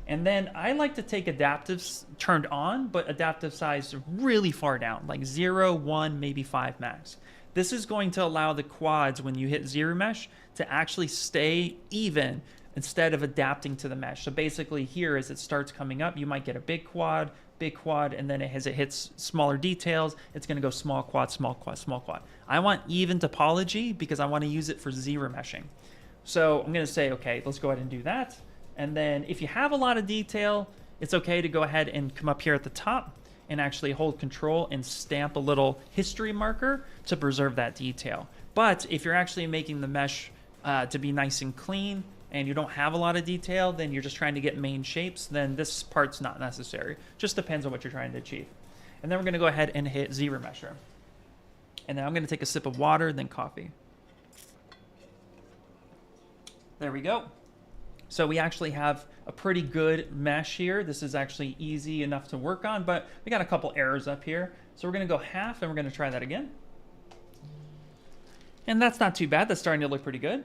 And then I like to take adaptives turned on, but adaptive size really far down, like 0, 1, maybe 5 max. This is going to allow the quads, when you hit ZRemesh, to actually stay even instead of adapting to the mesh. So basically here, as it starts coming up, you might get a big quad, and then as it hits smaller details, it's going to go small quad, small quad, small quad. I want even topology because I want to use it for Z-remeshing. So I'm going to say, okay, let's go ahead and do that. And then if you have a lot of detail, it's okay to go ahead and come up here at the top and actually hold Control and stamp a little history marker to preserve that detail. But if you're actually making the mesh to be nice and clean, and you don't have a lot of detail, then you're just trying to get main shapes, then this part's not necessary. Just depends on what you're trying to achieve. And then we're going to go ahead and hit ZRemesher. And then I'm going to take a sip of water, then coffee. There we go. So we actually have a pretty good mesh here. This is actually easy enough to work on, but we got a couple errors up here. So we're going to go half, and we're going to try that again. And that's not too bad. That's starting to look pretty good.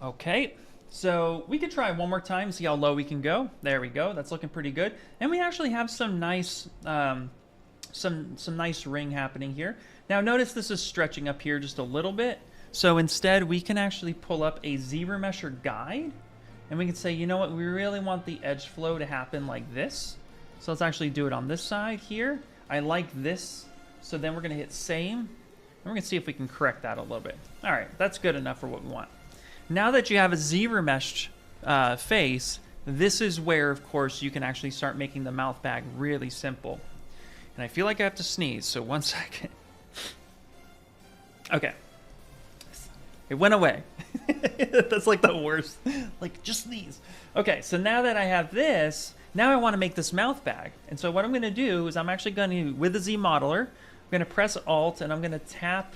Okay, so we could try one more time, see how low we can go. There we go. That's looking pretty good. And we actually have some nice nice ring happening here. Now notice this is stretching up here just a little bit. So instead, we can actually pull up a ZRemesher guide, and we can say, you know what, we really want the edge flow to happen like this. So let's actually do it on this side here. I like this. So then we're going to hit same, and we're going to see if we can correct that a little bit. All right, that's good enough for what we want. Now that you have a Z-remeshed face, this is where, of course, you can actually start making the mouth bag really simple. And I feel like I have to sneeze, so 1 second. Okay. It went away. That's like the worst. Like, just sneeze. Okay, so now that I have this, now I want to make this mouth bag. And so what I'm going to do is I'm actually going to, with the ZModeler, I'm going to press Alt, and I'm going to tap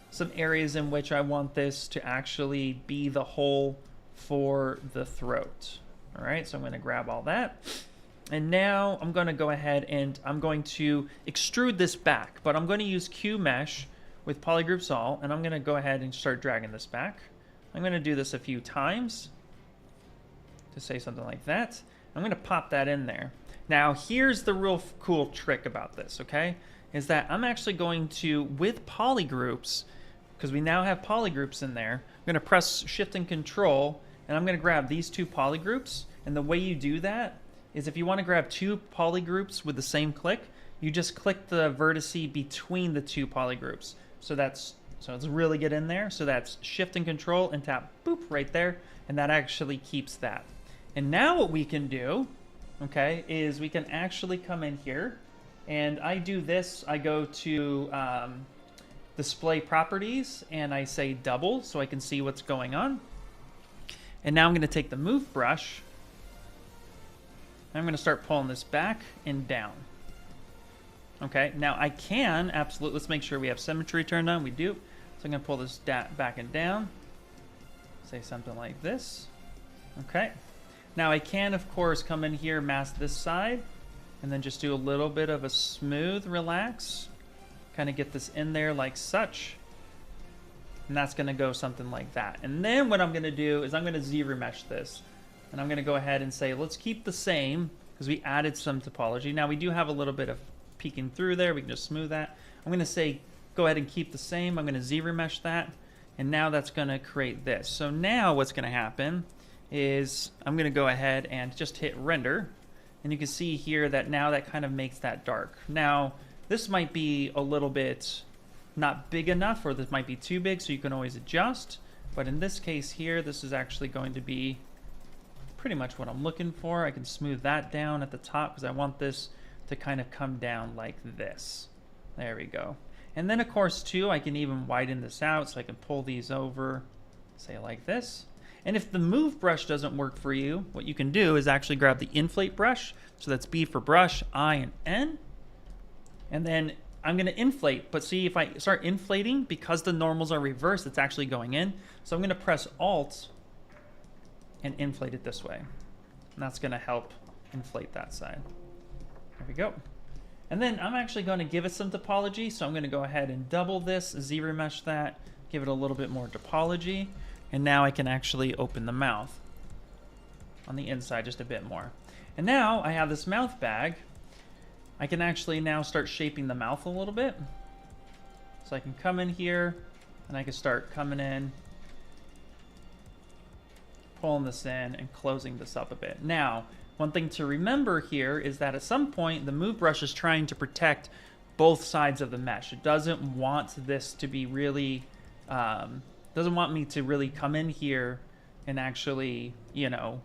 some areas in which I want this to actually be the hole for the throat. All right, so I'm going to grab all that. And now I'm going to go ahead and I'm going to extrude this back, but I'm going to use QMesh with PolyGroup Sol, and I'm going to go ahead and start dragging this back. I'm going to do this a few times to say something like that. I'm going to pop that in there. Now, here's the real cool trick about this, okay? Is that I'm actually going to, with polygroups, because we now have polygroups in there, I'm going to press Shift and Control, and I'm going to grab these 2 polygroups. And the way you do that is if you want to grab 2 polygroups with the same click, you just click the vertice between the 2 polygroups. So let's really get in there. So that's Shift and Control and tap boop right there, and that actually keeps that. And now what we can do okay, is we can actually come in here, and I do this. I go to display properties, and I say double so I can see what's going on. And now I'm going to take the move brush. I'm going to start pulling this back and down. Okay, now I can absolutely, let's make sure we have symmetry turned on. We do. So I'm going to pull this back and down. Say something like this. Okay. Now I can, of course, come in here, mask this side, and then just do a little bit of a smooth relax. Kind of get this in there like such. And that's going to go something like that. And then what I'm going to do is I'm going to ZRemesh this. And I'm going to go ahead and say, let's keep the same, because we added some topology. Now we do have a little bit of peeking through there. We can just smooth that. I'm going to say, go ahead and keep the same. I'm going to ZRemesh that. And now that's going to create this. So now what's going to happen is I'm going to go ahead and just hit render. And you can see here that now that kind of makes that dark. Now, this might be a little bit not big enough, or this might be too big, so you can always adjust. But in this case here, this is actually going to be pretty much what I'm looking for. I can smooth that down at the top because I want this to kind of come down like this. There we go. And then of course too, I can even widen this out, so I can pull these over, say like this. And if the move brush doesn't work for you, what you can do is actually grab the inflate brush. So that's B for brush, I and N. And then I'm going to inflate, but see if I start inflating, because the normals are reversed, it's actually going in. So I'm going to press Alt and inflate it this way. And that's going to help inflate that side. There we go. And then I'm actually going to give it some topology. So I'm going to go ahead and double this, ZRemesh that, give it a little bit more topology. And now I can actually open the mouth on the inside just a bit more. And now I have this mouth bag. I can actually now start shaping the mouth a little bit. So I can come in here and I can start coming in, pulling this in and closing this up a bit. Now, one thing to remember here is that at some point the move brush is trying to protect both sides of the mesh. It doesn't want this to be really, doesn't want me to really come in here and actually, you know,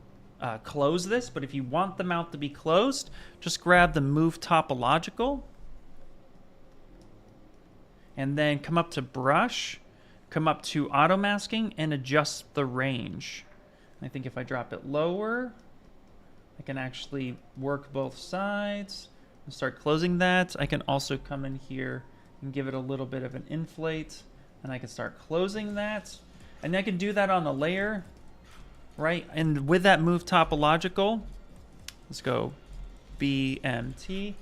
close this. But if you want the mouth to be closed, just grab the move topological and then come up to brush, come up to auto masking and adjust the range. I think if I drop it lower, I can actually work both sides and start closing that. I can also come in here and give it a little bit of an inflate, and I can start closing that. And I can do that on a layer, right? And with that move topological, let's go BMT.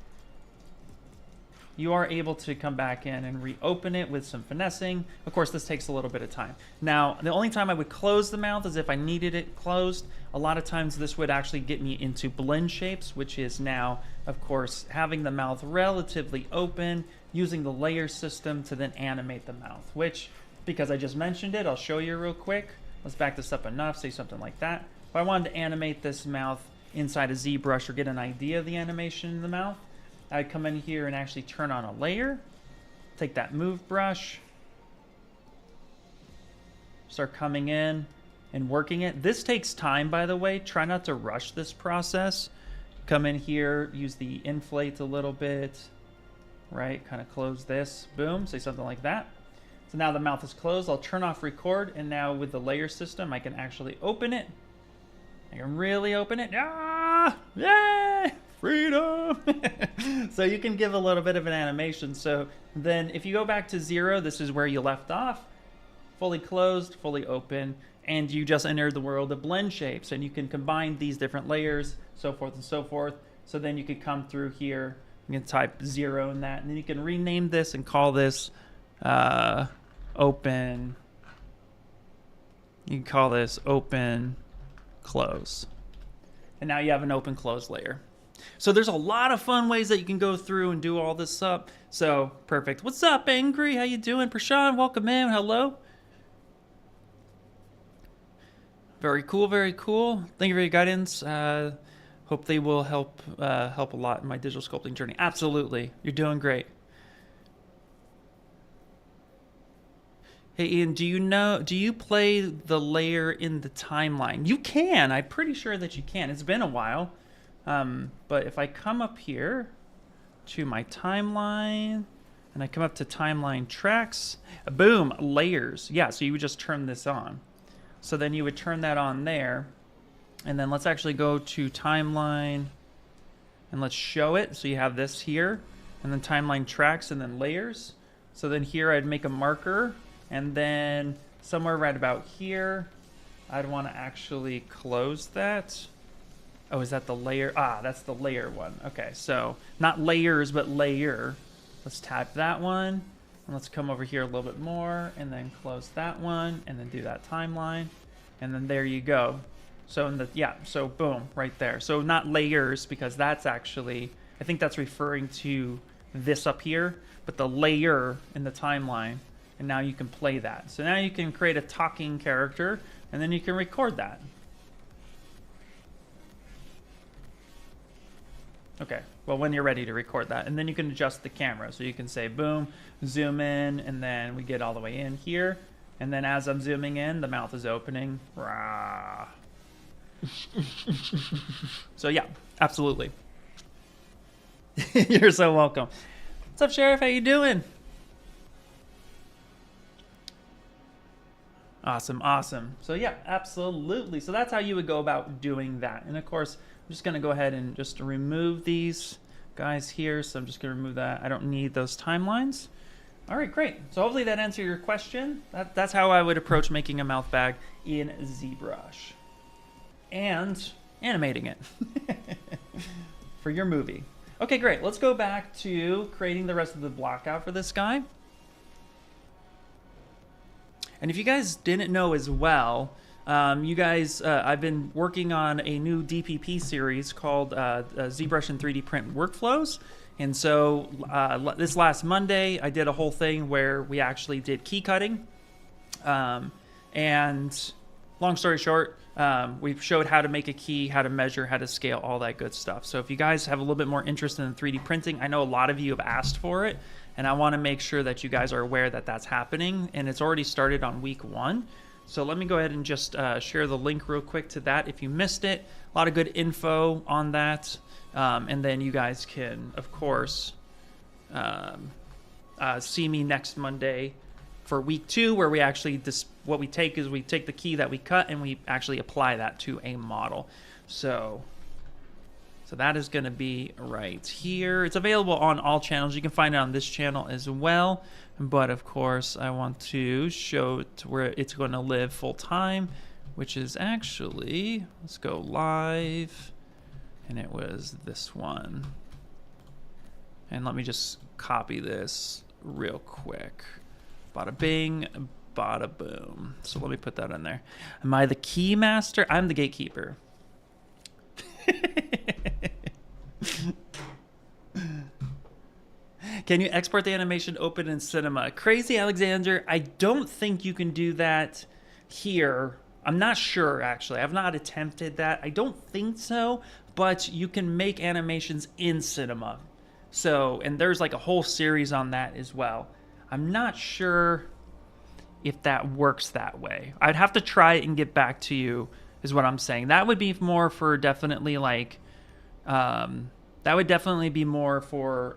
You are able to come back in and reopen it with some finessing. Of course, this takes a little bit of time. Now, the only time I would close the mouth is if I needed it closed. A lot of times this would actually get me into blend shapes, which is now, of course, having the mouth relatively open, using the layer system to then animate the mouth, which, because I just mentioned it, I'll show you real quick. Let's back this up enough, say something like that. If I wanted to animate this mouth inside a ZBrush or get an idea of the animation in the mouth, I'd come in here and actually turn on a layer, take that move brush, start coming in and working it. This takes time, by the way. Try not to rush this process. Come in here, use the inflate a little bit, right? Kind of close this, boom, say something like that. So now the mouth is closed. I'll turn off record, and now with the layer system, I can actually open it. I can really open it. Ah, yay! Freedom! So you can give a little bit of an animation. So then if you go back to 0, this is where you left off. Fully closed, fully open, and you just entered the world of blend shapes. And you can combine these different layers, so forth and so forth. So then you could come through here, you can type 0 in that, and then you can rename this and call this open. You can call this open close. And now you have an open close layer. So there's a lot of fun ways that you can go through and do all this up. So perfect. What's up, Angry? How you doing? Prashant, welcome in. Hello. Very cool, very cool. Thank you for your guidance. Hope they will help a lot in my digital sculpting journey. Absolutely. You're doing great. Hey Ian, do you play the layer in the timeline? You can. I'm pretty sure that you can. It's been a while. But if I come up here to my timeline, and I come up to timeline tracks, boom, layers. Yeah, so you would just turn this on. So then you would turn that on there. And then let's actually go to timeline and let's show it. So you have this here, and then timeline tracks, and then layers. So then here I'd make a marker, and then somewhere right about here, I'd want to actually close that. Oh, is that the layer? Ah, that's the layer one. Okay, so not layers, but layer. Let's type that one, and let's come over here a little bit more, and then close that one, and then do that timeline, and then there you go. So in the, yeah, so boom, right there. So not layers, because that's actually, I think that's referring to this up here, but the layer in the timeline, and now you can play that. So now you can create a talking character, and then you can record that. Okay, well, when you're ready to record that, and then you can adjust the camera. So you can say, boom, zoom in, and then we get all the way in here. And then as I'm zooming in, the mouth is opening. Rah. So yeah, absolutely. You're so welcome. What's up, Sheriff? How you doing? Awesome, awesome. So yeah, absolutely. So that's how you would go about doing that. And of course, I'm just going to go ahead and just remove these guys here. So I'm just going to remove that. I don't need those timelines. All right, great. So hopefully that answered your question. That's how I would approach making a mouth bag in ZBrush. And animating it for your movie. Okay, great. Let's go back to creating the rest of the block out for this guy. And if you guys didn't know as well, you guys, I've been working on a new DPP series called ZBrush and 3D Print Workflows. And so this last Monday, I did a whole thing where we actually did key cutting. And long story short, we showed how to make a key, how to measure, how to scale, all that good stuff. So if you guys have a little bit more interest in 3D printing, I know a lot of you have asked for it, and I want to make sure that you guys are aware that that's happening, and it's already started on week 1. So let me go ahead and just share the link real quick to that if you missed it. A lot of good info on that, and then you guys can, of course, see me next Monday for week 2, where we actually, what we take is we take the key that we cut and we actually apply that to a model. So that is going to be right here. It's available on all channels. You can find it on this channel as well. But of course, I want to show it to where it's going to live full time, which is actually, let's go live. And it was this one. And let me just copy this real quick. Bada bing, bada boom. So let me put that in there. Am I the key master? I'm the gatekeeper. Can you export the animation open in Cinema? Crazy Alexander, I don't think you can do that here. I'm not sure, actually. I've not attempted that. I don't think so, but you can make animations in Cinema. So, and there's like a whole series on that as well. I'm not sure if that works that way. I'd have to try it and get back to you, is what I'm saying. That would be more for definitely like, that would definitely be more for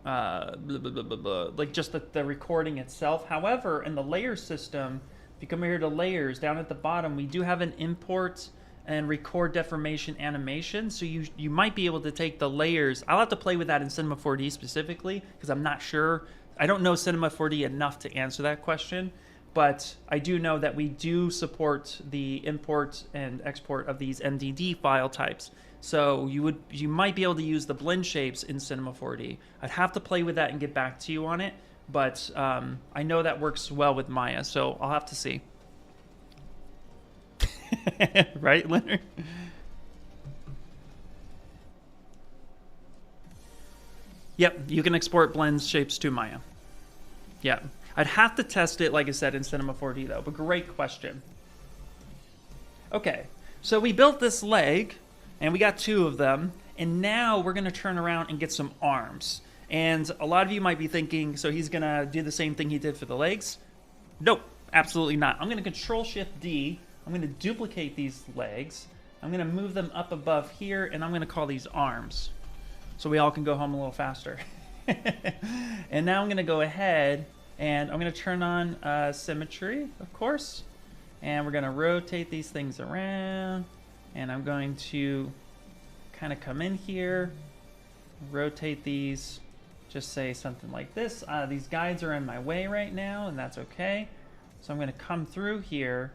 like just the recording itself. However, in the layer system, if you come here to layers, down at the bottom, we do have an import and record deformation animation. So you might be able to take the layers. I'll have to play with that in Cinema 4D specifically, because I'm not sure. I don't know Cinema 4D enough to answer that question, but I do know that we do support the import and export of these MDD file types. So you might be able to use the blend shapes in Cinema 4D. I'd have to play with that and get back to you on it, but I know that works well with Maya, so I'll have to see. Right, Leonard? Yep, you can export blend shapes to Maya. Yeah, I'd have to test it, like I said, in Cinema 4D though, but great question. Okay, so we built this leg, and we got 2 of them, and now we're gonna turn around and get some arms. And a lot of you might be thinking, so he's gonna do the same thing he did for the legs? Nope, absolutely not. I'm gonna Control-Shift-D, I'm gonna duplicate these legs, I'm going to move them up above here, and I'm going to call these arms so we all can go home a little faster. And now I'm going to go ahead and I'm going to turn on symmetry, of course, and we're going to rotate these things around, and I'm going to kind of come in here, rotate these, just say something like this. These guides are in my way right now, and that's okay. So I'm going to come through here,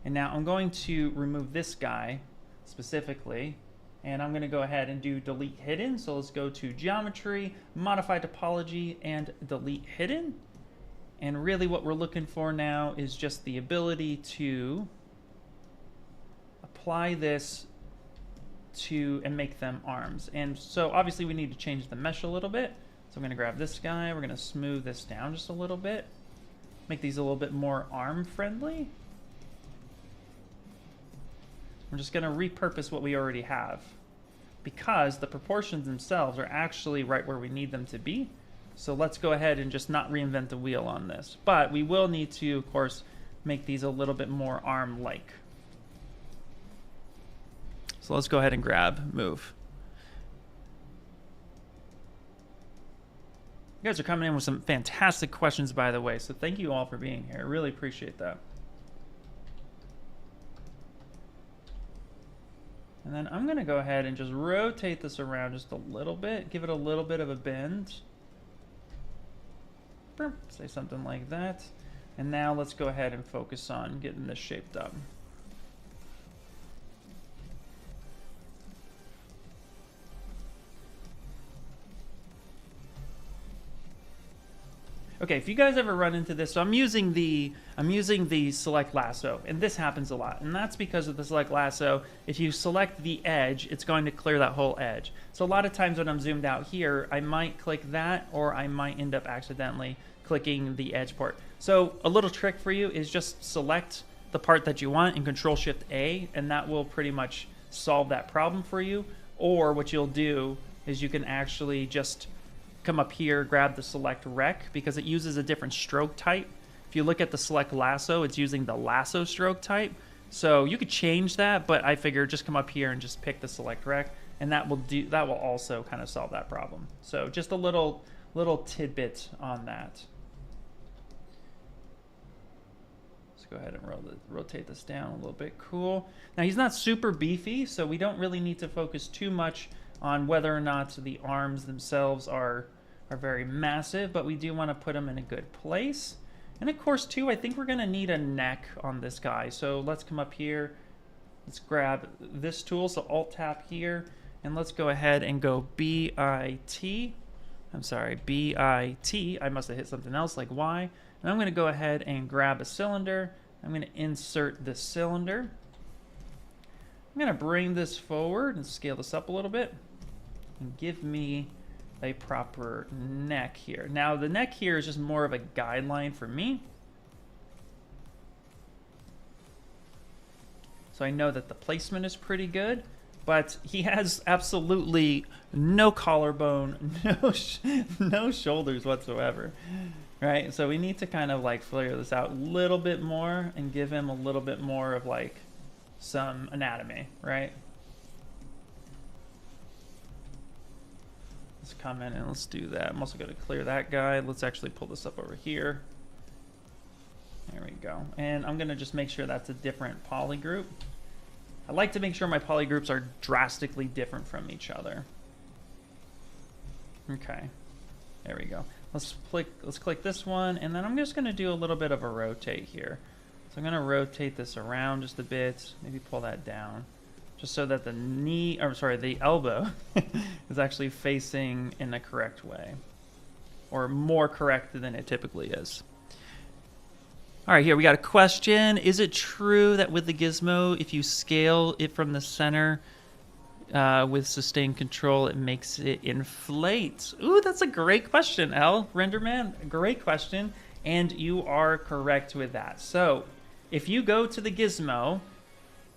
and now I'm going to remove this guy specifically, and I'm going to go ahead and do delete hidden. So let's go to geometry, modify topology, and delete hidden. And really what we're looking for now is just the ability to apply this to and make them arms. And so obviously we need to change the mesh a little bit. So I'm going to grab this guy, we're going to smooth this down just a little bit, make these a little bit more arm friendly. We're just going to repurpose what we already have because the proportions themselves are actually right where we need them to be. So let's go ahead and just not reinvent the wheel on this. But we will need to, of course, make these a little bit more arm-like. So let's go ahead and grab move. You guys are coming in with some fantastic questions, by the way, so thank you all for being here. I really appreciate that. And then I'm going to go ahead and just rotate this around just a little bit, give it a little bit of a bend. Say something like that. And now let's go ahead and focus on getting this shaped up. Okay, if you guys ever run into this, so I'm using the select lasso, and this happens a lot, and that's because of the select lasso. If you select the edge, it's going to clear that whole edge. So a lot of times when I'm zoomed out here, I might click that, or I might end up accidentally clicking the edge part. So a little trick for you is just select the part that you want and Control-Shift-A, and that will pretty much solve that problem for you. Or what you'll do is you can actually just come up here, grab the select rec, because it uses a different stroke type. If you look at the select lasso, it's using the lasso stroke type. So you could change that, but I figure just come up here and just pick the select rec, and that will also kind of solve that problem. So just a little tidbit on that. Let's go ahead and rotate this down a little bit. Cool. Now he's not super beefy, so we don't really need to focus too much on whether or not the arms themselves are very massive, but we do want to put them in a good place. And of course, too, I think we're going to need a neck on this guy. So let's come up here. Let's grab this tool. So Alt-Tap here, and let's go ahead and go B-I-T. I'm sorry, B-I-T. I must have hit something else like Y. And I'm going to go ahead and grab a cylinder. I'm going to insert the cylinder. I'm going to bring this forward and scale this up a little bit and give me a proper neck here. Now the neck here is just more of a guideline for me. So I know that the placement is pretty good, but he has absolutely no collarbone, no shoulders whatsoever, right? So we need to kind of like flare this out a little bit more and give him a little bit more of like some anatomy, right? Let's come in and let's do that. I'm also going to clear that guy. Let's actually pull this up over here. There we go. And I'm going to just make sure that's a different poly group. I like to make sure my poly groups are drastically different from each other. Okay, there we go. Let's click this one, and then I'm just going to do a little bit of a rotate here. So I'm going to rotate this around just a bit, maybe pull that down, just so that the elbow is actually facing in the correct way, or more correct than it typically is. All right, here we got a question. Is it true that with the Gizmo, if you scale it from the center with sustained control, it makes it inflate? Ooh, that's a great question, L. Renderman. Great question, and you are correct with that. So if you go to the Gizmo,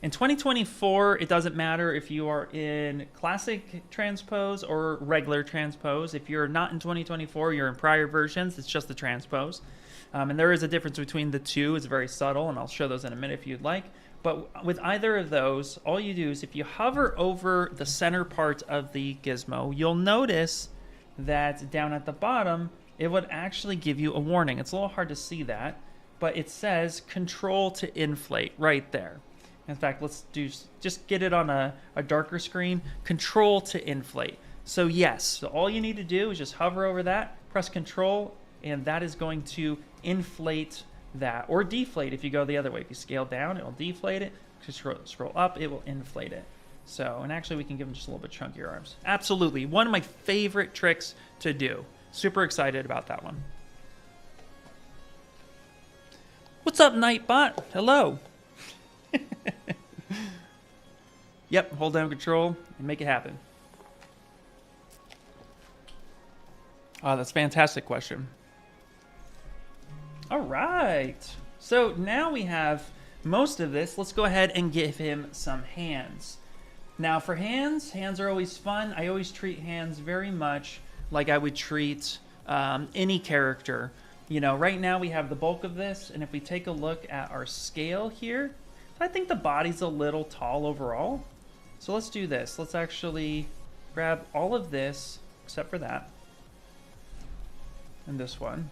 in 2024, it doesn't matter if you are in classic transpose or regular transpose. If you're not in 2024, you're in prior versions, it's just the transpose. And there is a difference between the two. It's very subtle, and I'll show those in a minute if you'd like. But with either of those, all you do is if you hover over the center part of the gizmo, you'll notice that down at the bottom, it would actually give you a warning. It's a little hard to see that, but it says control to inflate right there. In fact, let's just get it on a darker screen, control to inflate. So yes, so all you need to do is just hover over that, press control, and that is going to inflate that, or deflate if you go the other way. If you scale down, it will deflate it. Scroll up, it will inflate it. So, and actually we can give them just a little bit chunkier arms. Absolutely, one of my favorite tricks to do. Super excited about that one. What's up, Nightbot? Hello. Yep, hold down control and make it happen. Oh, that's a fantastic question. All right, so now we have most of this. Let's go ahead and give him some hands. Now for hands are always fun. I always treat hands very much like I would treat any character. You know, right now we have the bulk of this, and if we take a look at our scale here, I think the body's a little tall overall. So let's do this. Let's actually grab all of this, except for that, and this one.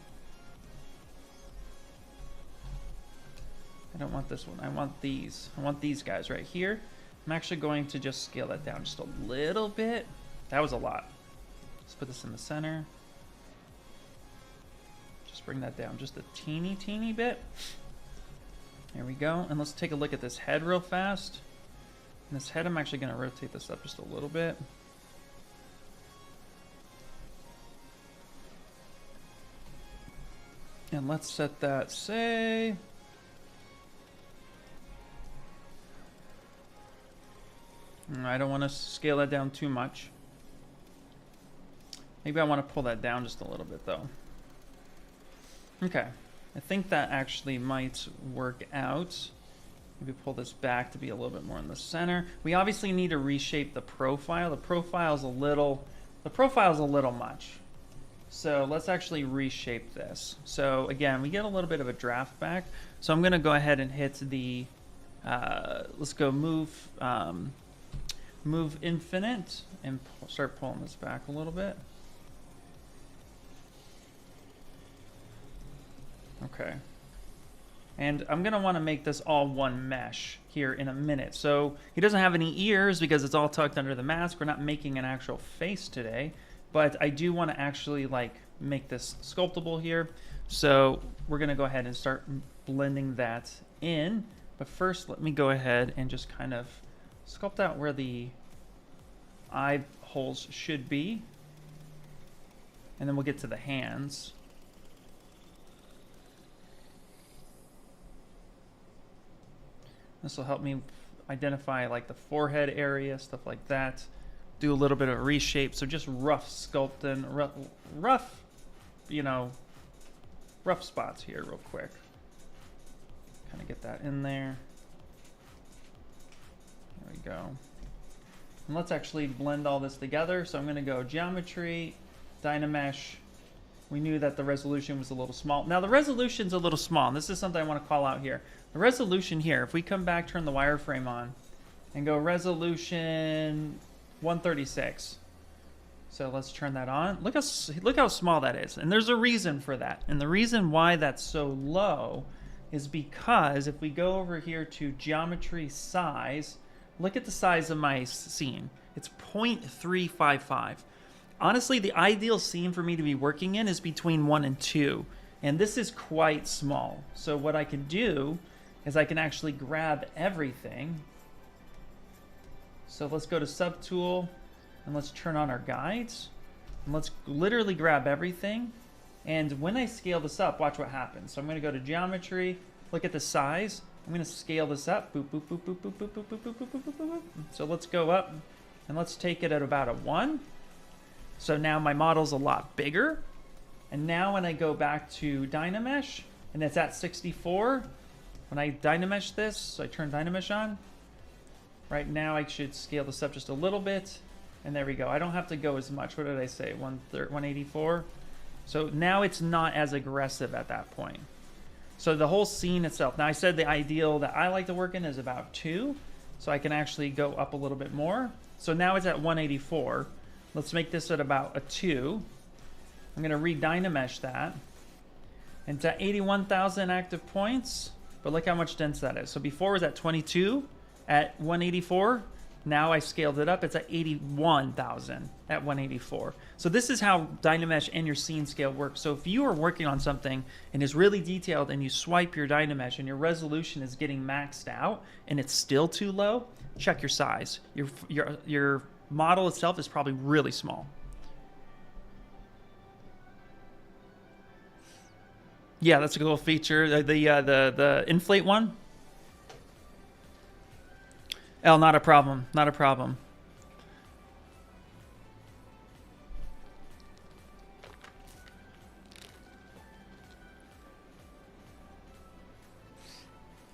I don't want this one. I want these. I want these guys right here. I'm actually going to just scale that down just a little bit. That was a lot. Let's put this in the center. Just bring that down just a teeny bit. There we go. And let's take a look at this head real fast. And this head, I'm actually going to rotate this up just a little bit. And let's set that, say... I don't want to scale that down too much. Maybe I want to pull that down just a little bit though. Okay, I think that actually might work out. Maybe pull this back to be a little bit more in the center. We obviously need to reshape the profile. The profile's a little much. So let's actually reshape this. So again, we get a little bit of a draft back. So I'm going to go ahead and hit the, let's go move infinite and start pulling this back a little bit. Okay. And I'm going to want to make this all one mesh here in a minute. So he doesn't have any ears because it's all tucked under the mask. We're not making an actual face today, but I do want to actually like make this sculptable here. So we're going to go ahead and start blending that in. But first, let me go ahead and just kind of sculpt out where the eye holes should be. And then we'll get to the hands. This will help me identify like the forehead area, stuff like that. Do a little bit of a reshape. So just rough sculpting, rough, you know, rough spots here real quick. Kind of get that in there. There we go. And let's actually blend all this together. So I'm going to go geometry, DynaMesh. We knew that the resolution was a little small. Now the resolution's a little small. And this is something I want to call out here. The resolution here, if we come back, turn the wireframe on, and go resolution 136. So let's turn that on. Look how small that is. And there's a reason for that. And the reason why that's so low is because if we go over here to geometry size, look at the size of my scene. It's 0.355. Honestly, the ideal scene for me to be working in is between 1 and 2. And this is quite small. So what I can do is I can actually grab everything. So let's go to Subtool and let's turn on our guides. And let's literally grab everything. And when I scale this up, watch what happens. So I'm going to go to Geometry, look at the size. I'm going to scale this up. Boop, boop, boop, boop, boop, boop, boop, boop, boop, boop, boop, boop, boop. So let's go up and let's take it at about a 1. So now my model's a lot bigger. And now when I go back to DynaMesh and it's at 64, when I DynaMesh this, so I turn DynaMesh on, right now I should scale this up just a little bit. And there we go. I don't have to go as much. What did I say? 184? So now it's not as aggressive at that point. So the whole scene itself. Now I said the ideal that I like to work in is about 2. So I can actually go up a little bit more. So now it's at 184. Let's make this at about a 2. I'm going to re-DynaMesh that. And it's at 81,000 active points. But look how much dense that is. So before it was at 22 at 184. Now I scaled it up. It's at 81,000 at 184. So this is how DynaMesh and your scene scale works. So if you are working on something and it's really detailed and you swipe your DynaMesh and your resolution is getting maxed out and it's still too low, check your size. Your model itself is probably really small. Yeah, that's a cool feature. The inflate one. Oh, not a problem. Not a problem.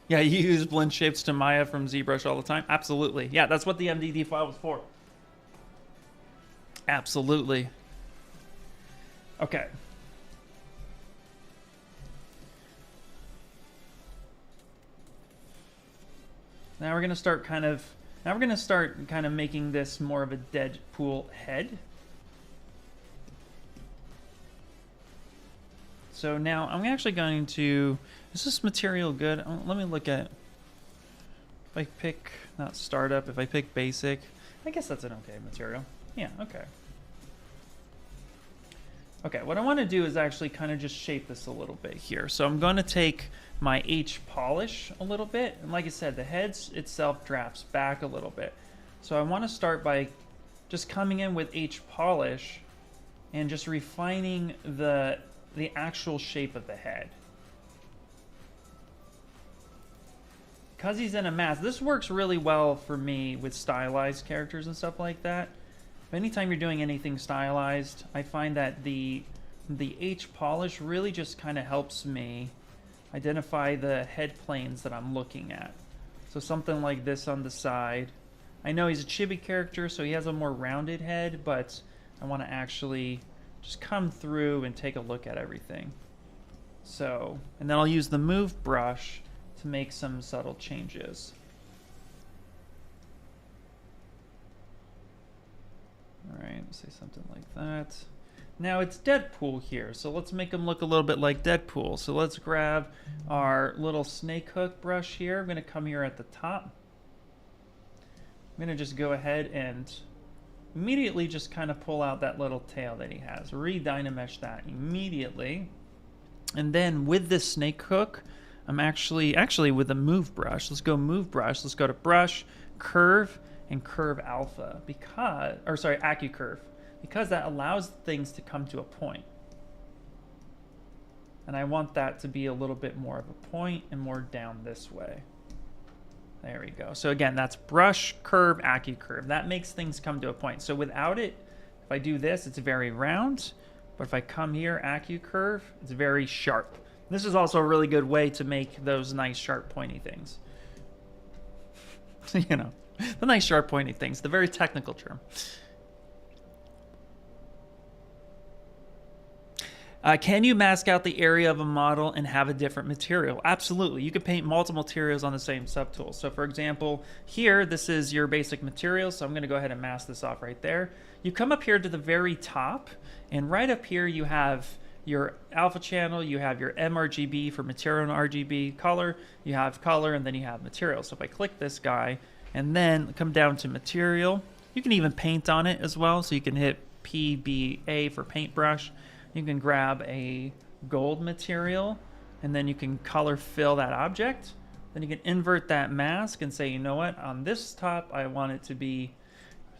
Yeah, you use blend shapes to Maya from ZBrush all the time? Absolutely. Yeah, that's what the MDD file was for. Absolutely. Okay. Now we're going to start kind of making this more of a Deadpool head. So now I'm actually going to, is this material good? Let me look at, if I pick, not startup, if I pick basic, I guess that's an okay material. Yeah, okay. Okay, what I want to do is actually kind of just shape this a little bit here. So I'm going to take my H polish a little bit. And like I said, the heads itself drafts back a little bit. So I want to start by just coming in with H polish and just refining the actual shape of the head. Because he's in a mask, this works really well for me with stylized characters and stuff like that. But anytime you're doing anything stylized, I find that the H polish really just kind of helps me identify the head planes that I'm looking at. So something like this on the side. I know he's a chibi character, so he has a more rounded head, but I want to actually just come through and take a look at everything. So, and then I'll use the move brush to make some subtle changes. All right, say something like that. Now it's Deadpool here, so let's make him look a little bit like Deadpool. So let's grab our little snake hook brush here. I'm going to come here at the top. I'm going to just go ahead and immediately just kind of pull out that little tail that he has. Re-DynaMesh that immediately. And then with this snake hook, I'm actually with the move brush. Let's go move brush. Let's go to brush, curve, and curve alpha AccuCurve, because that allows things to come to a point. And I want that to be a little bit more of a point and more down this way. There we go. So again, that's brush, curve, AccuCurve. That makes things come to a point. So without it, if I do this, it's very round. But if I come here, AccuCurve, it's very sharp. This is also a really good way to make those nice, sharp, pointy things. You know, the nice, sharp, pointy things, the very technical term. Can you mask out the area of a model and have a different material? Absolutely. You could paint multiple materials on the same subtool. So for example, here, this is your basic material. So I'm going to go ahead and mask this off right there. You come up here to the very top, and right up here you have your alpha channel, you have your mRGB for material and RGB, color, you have color, and then you have material. So if I click this guy and then come down to material, you can even paint on it as well. So you can hit PBA for paintbrush. You can grab a gold material and then you can color fill that object. Then you can invert that mask and say, you know what, on this top, I want it to be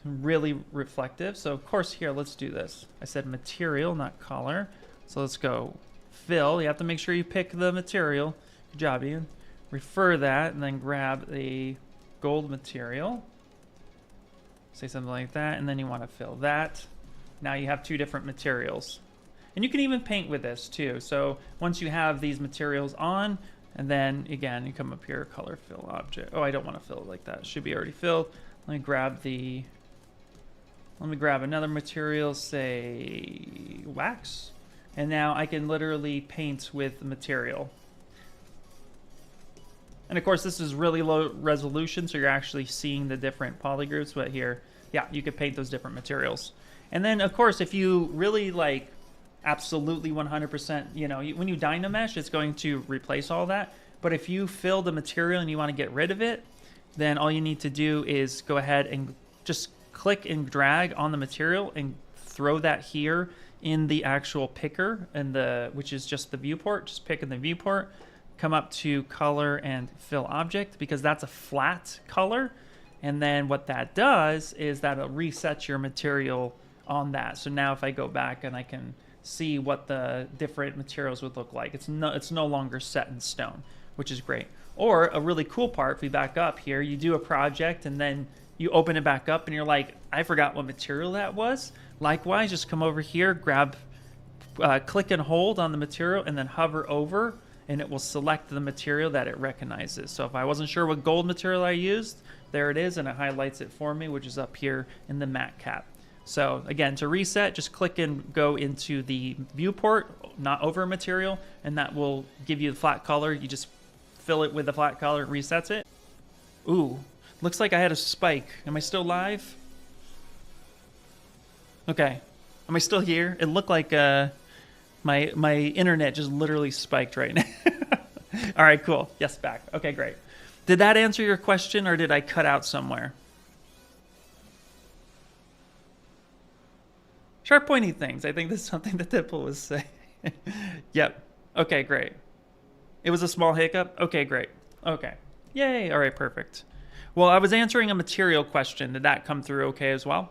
really reflective. So of course here, let's do this. I said material, not color. So let's go fill. You have to make sure you pick the material. Good job, Ian. Refer that and then grab a gold material. Say something like that. And then you want to fill that. Now you have two different materials. And you can even paint with this too. So once you have these materials on, and then again, you come up here, color fill object. Oh, I don't want to fill it like that. It should be already filled. Let me grab another material, say wax. And now I can literally paint with the material. And of course, this is really low resolution, so you're actually seeing the different polygroups. But here, yeah, you could paint those different materials. And then, of course, if you really like absolutely 100%, you know, when you DynaMesh, it's going to replace all that. But if you fill the material and you want to get rid of it, then all you need to do is go ahead and just click and drag on the material and throw that here in the actual picker, and which is just the viewport. Just pick in the viewport, come up to color and fill object, because that's a flat color. And then what that does is that it'll reset your material on that. So now if I go back and I can see what the different materials would look like, it's no longer set in stone, which is great. Or a really cool part, if we back up here, you do a project and then you open it back up and you're like, I forgot what material that was. Likewise, just come over here, grab, click and hold on the material and then hover over, and it will select the material that it recognizes. So if I wasn't sure what gold material I used, there it is, and it highlights it for me, which is up here in the matte cap. So again, to reset, just click and go into the viewport, not over material, and that will give you the flat color. You just fill it with the flat color, it resets it. Ooh, looks like I had a spike. Am I still live? Okay, am I still here? It looked like my internet just literally spiked right now. All right, cool. Yes, back. Okay, great. Did that answer your question, or did I cut out somewhere? Sharp pointy things. I think this is something that Deadpool was saying. Yep. Okay, great. It was a small hiccup? Okay, great. Okay. Yay. All right, perfect. Well, I was answering a material question. Did that come through okay as well?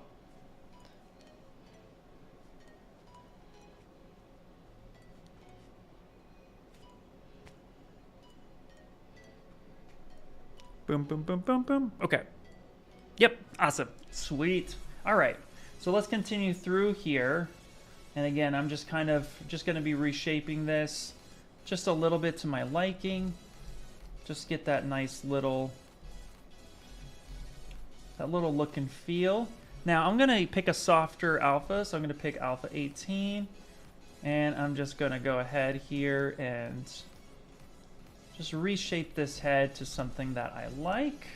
Boom, boom, boom, boom, boom. Okay. Yep. Awesome. Sweet. All right. So let's continue through here. And again, I'm just going to be reshaping this just a little bit to my liking. Just get that nice little, look and feel. Now I'm going to pick a softer alpha. So I'm going to pick alpha 18. And I'm just going to go ahead here and just reshape this head to something that I like.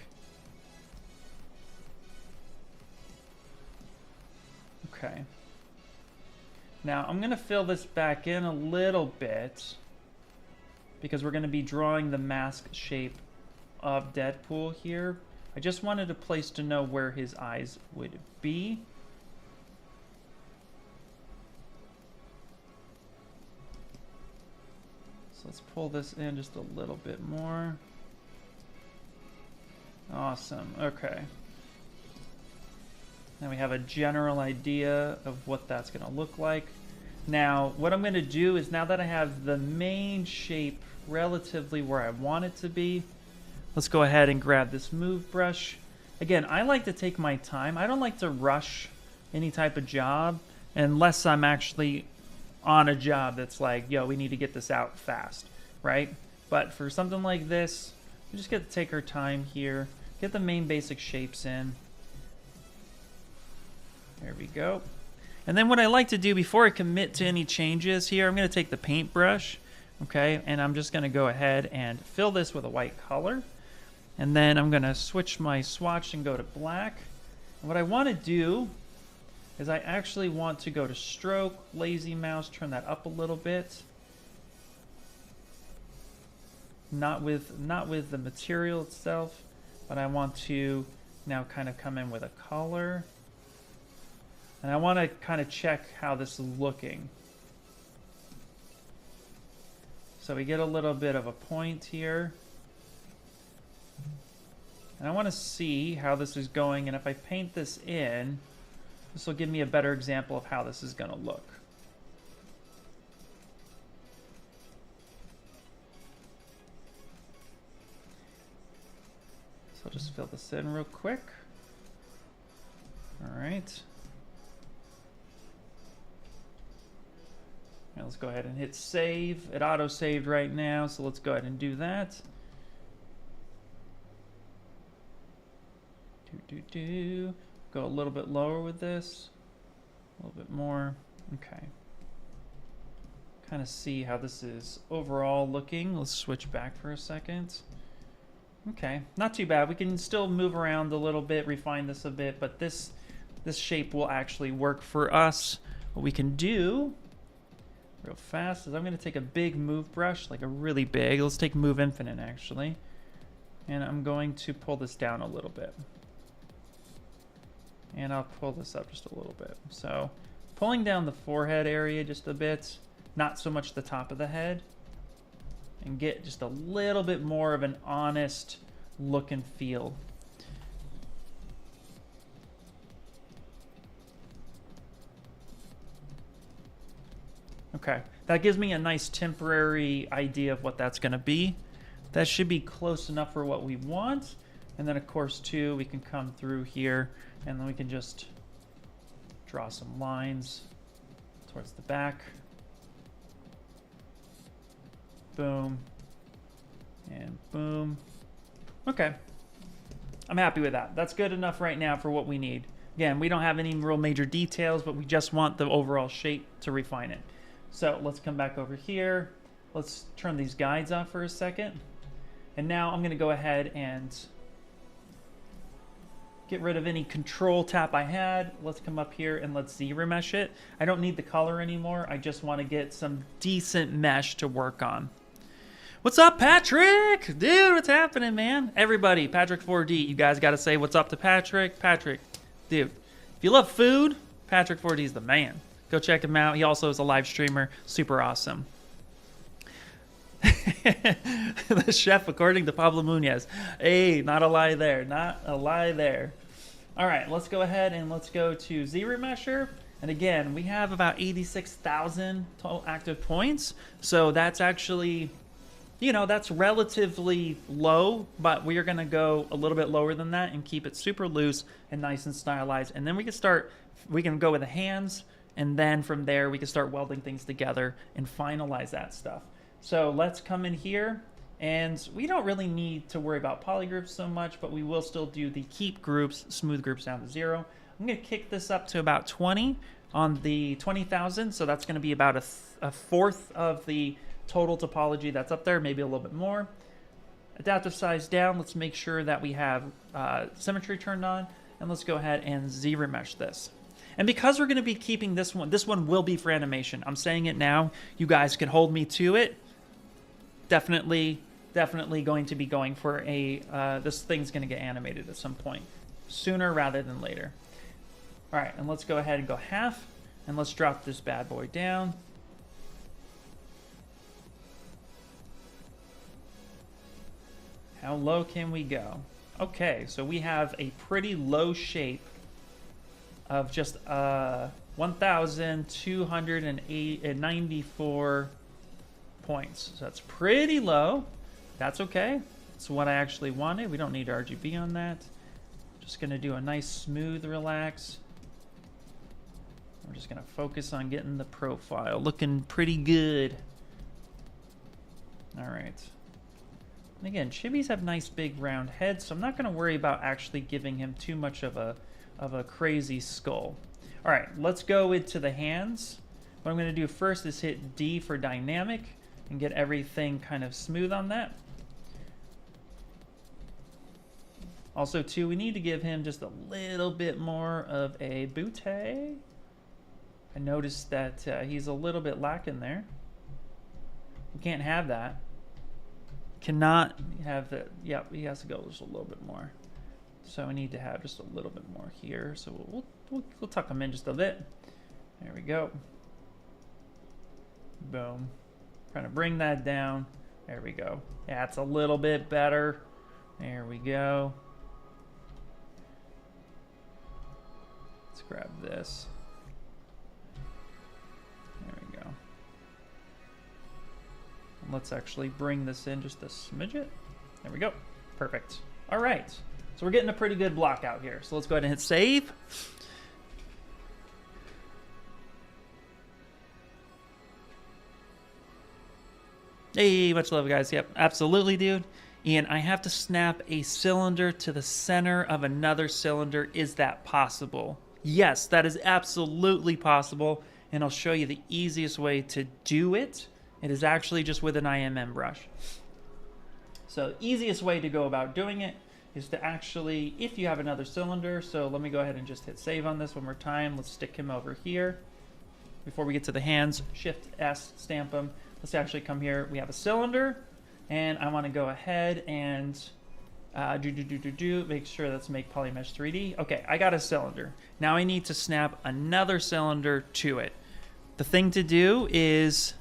Okay. Now I'm going to fill this back in a little bit because we're going to be drawing the mask shape of Deadpool here. I just wanted a place to know where his eyes would be. So let's pull this in just a little bit more. Awesome. Okay. Now we have a general idea of what that's going to look like. Now, what I'm going to do is, now that I have the main shape relatively where I want it to be, let's go ahead and grab this move brush. Again, I like to take my time. I don't like to rush any type of job unless I'm actually on a job that's like, yo, we need to get this out fast, right? But for something like this, we just get to take our time here, get the main basic shapes in. There we go. And then what I like to do before I commit to any changes here, I'm going to take the paintbrush, okay, and I'm just going to go ahead and fill this with a white color. And then I'm going to switch my swatch and go to black. And what I want to do is I actually want to go to stroke, lazy mouse, turn that up a little bit. Not with the material itself, but I want to now kind of come in with a color. And I want to kind of check how this is looking. So we get a little bit of a point here. And I want to see how this is going. And if I paint this in, this will give me a better example of how this is going to look. So I'll just fill this in real quick. All right. Now let's go ahead and hit save. It auto-saved right now, so let's go ahead and do that. Go a little bit lower with this. A little bit more. Okay. Kind of see how this is overall looking. Let's switch back for a second. Okay, not too bad. We can still move around a little bit, refine this a bit, but this shape will actually work for us. What we can do real fast is I'm going to take a big move brush, like a really big. Let's take Move Infinite actually. And I'm going to pull this down a little bit. And I'll pull this up just a little bit. So pulling down the forehead area just a bit, not so much the top of the head, and get just a little bit more of an honest look and feel. Okay, that gives me a nice temporary idea of what that's going to be. That should be close enough for what we want. And then of course too, we can come through here and then we can just draw some lines towards the back. Boom. And boom. Okay. I'm happy with that. That's good enough right now for what we need. Again, we don't have any real major details, but we just want the overall shape to refine it. So let's come back over here. Let's turn these guides off for a second. And now I'm going to go ahead and get rid of any control tap I had. Let's come up here and let's ZRemesh it. I don't need the color anymore. I just want to get some decent mesh to work on. What's up, Patrick? Dude, what's happening, man? Everybody, Patrick 4D, you guys got to say what's up to Patrick. Patrick, dude, if you love food, Patrick 4D is the man. Go check him out. He also is a live streamer. Super awesome. The chef, according to Pablo Munoz. Hey, not a lie there. Not a lie there. All right, let's go ahead and let's go to ZRemesher. And again, we have about 86,000 total active points. So that's actually, you know, that's relatively low, but we are going to go a little bit lower than that and keep it super loose and nice and stylized. And then we can go with the hands. And then from there, we can start welding things together and finalize that stuff. So let's come in here, and we don't really need to worry about polygroups so much, but we will still do the keep groups, smooth groups down to 0. I'm going to kick this up to about 20 on the 20,000. So that's going to be about a fourth of the total topology that's up there, maybe a little bit more. Adaptive size down. Let's make sure that we have symmetry turned on, and let's go ahead and ZRemesh this. And because we're going to be keeping this one will be for animation. I'm saying it now. You guys can hold me to it. Definitely going to be going for a, this thing's going to get animated at some point. Sooner rather than later. All right, and let's go ahead and go half. And let's drop this bad boy down. How low can we go? Okay, so we have a pretty low shape of just 1,294 points. So that's pretty low. That's okay. That's what I actually wanted. We don't need RGB on that. Just gonna do a nice smooth relax. We're just gonna focus on getting the profile looking pretty good. All right. And again, chibis have nice big round heads, so I'm not gonna worry about actually giving him too much of a crazy skull. All right, let's go into the hands. What I'm going to do first is hit D for dynamic and get everything kind of smooth on that. Also, too, we need to give him just a little bit more of a bootay. I noticed that he's a little bit lacking there. We can't have that. Cannot have that. Yep, he has to go just a little bit more. So we need to have just a little bit more here. So we'll tuck them in just a bit. There we go. Boom. Trying to bring that down. There we go. Yeah, it's a little bit better. There we go. Let's grab this. There we go. And let's actually bring this in just a smidget. There we go. Perfect. All right. So we're getting a pretty good block out here. So let's go ahead and hit save. Hey, much love, guys. Yep, absolutely, dude. And I have to snap a cylinder to the center of another cylinder. Is that possible? Yes, that is absolutely possible. And I'll show you the easiest way to do it. It is actually just with an IMM brush. So easiest way to go about doing it is to actually, if you have another cylinder, so let me go ahead and just hit save on this one more time. Let's stick him over here. Before we get to the hands, Shift S, stamp them. Let's actually come here. We have a cylinder, and I want to go ahead and make sure that's make Polymesh 3D. Okay, I got a cylinder. Now I need to snap another cylinder to it. The thing to do is,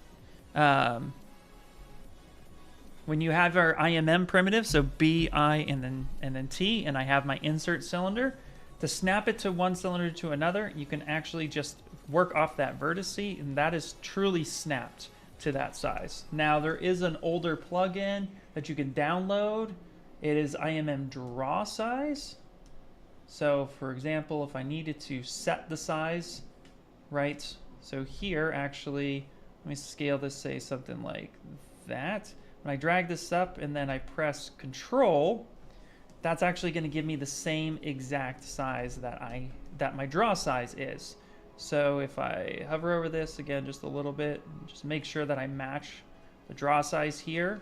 when you have our IMM primitive, so B, I, and then T, and I have my insert cylinder, to snap it to one cylinder to another, you can actually just work off that vertice, and that is truly snapped to that size. Now there is an older plugin that you can download. It is IMM draw size. So for example, if I needed to set the size, right? So here actually, let me scale this, say something like that. When I drag this up and then I press Control, that's actually going to give me the same exact size that my draw size is. So if I hover over this again just a little bit, just make sure that I match the draw size here.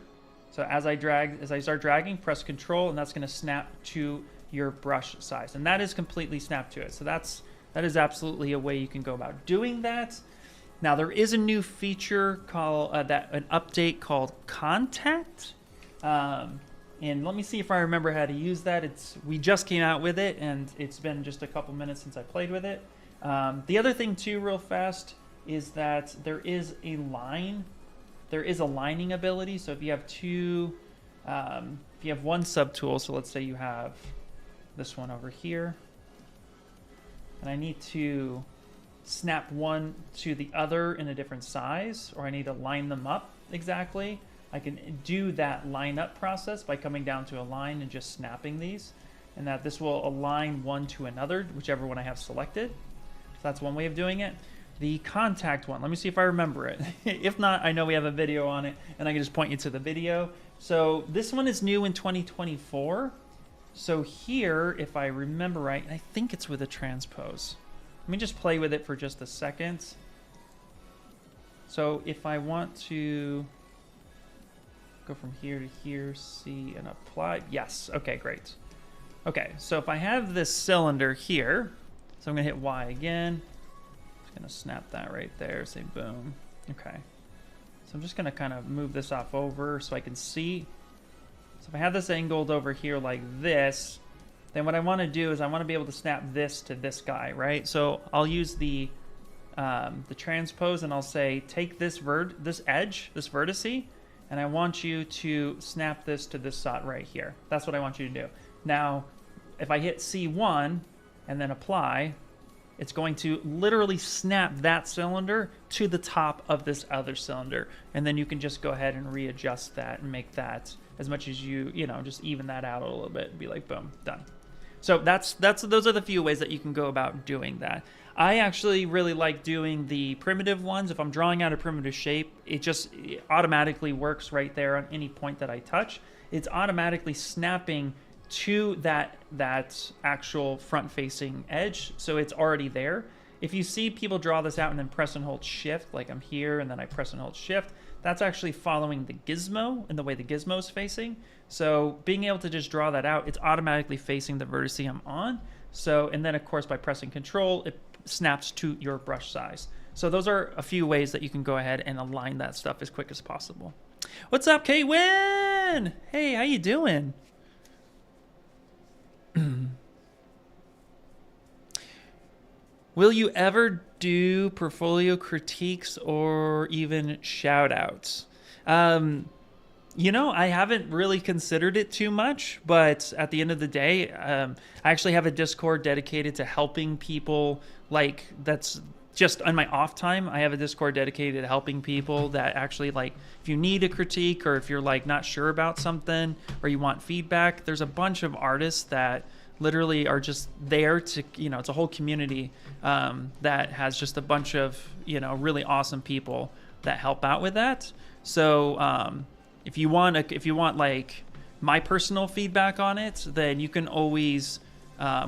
So as I start dragging, press Control, and that's going to snap to your brush size, and that is completely snapped to it. So that is absolutely a way you can go about doing that. Now there is a new feature called an update called Contact, and let me see if I remember how to use that. We just came out with it, and it's been just a couple minutes since I played with it. The other thing too, real fast, is that there is a lining ability. So if you have if you have one subtool, so let's say you have this one over here, and I need to snap one to the other in a different size, or I need to line them up exactly, I can do that line up process by coming down to a line and just snapping these, and that this will align one to another, whichever one I have selected. So that's one way of doing it. The contact one, let me see if I remember it. If not, I know we have a video on it, and I can just point you to the video. So this one is new in 2024. So here, if I remember right, I think it's with a transpose. Let me just play with it for just a second. So if I want to go from here to here, see, and apply. Yes, okay, great. Okay, so if I have this cylinder here, so I'm gonna hit Y again. Gonna snap that right there, say boom. Okay, so I'm just gonna kind of move this off over so I can see. So if I have this angled over here like this, then what I want to do is I want to be able to snap this to this guy, right? So I'll use the transpose, and I'll say take this edge, this vertice, and I want you to snap this to this dot right here. That's what I want you to do. Now, if I hit C1 and then apply, it's going to literally snap that cylinder to the top of this other cylinder. And then you can just go ahead and readjust that and make that as much as you know, just even that out a little bit and be like, boom, done. So those are the few ways that you can go about doing that. I actually really like doing the primitive ones. If I'm drawing out a primitive shape, it automatically works right there on any point that I touch. It's automatically snapping to that actual front-facing edge, so it's already there. If you see people draw this out and then press and hold Shift, like I'm here and then I press and hold Shift, that's actually following the gizmo and the way the gizmo is facing. So being able to just draw that out, it's automatically facing the vertice I'm on. So, and then of course by pressing Control, it snaps to your brush size. So those are a few ways that you can go ahead and align that stuff as quick as possible. What's up, K-Win? Hey, how you doing? Will you ever do portfolio critiques or even shout outs? You know, I haven't really considered it too much, but at the end of the day, I actually have a Discord dedicated to helping people. Like, that's just on my off time. I have a Discord dedicated to helping people that actually, like, if you need a critique or if you're like not sure about something or you want feedback, there's a bunch of artists that literally are just there to, you know, it's a whole community that has just a bunch of, you know, really awesome people that help out with that. So if you want like my personal feedback on it, then you can always,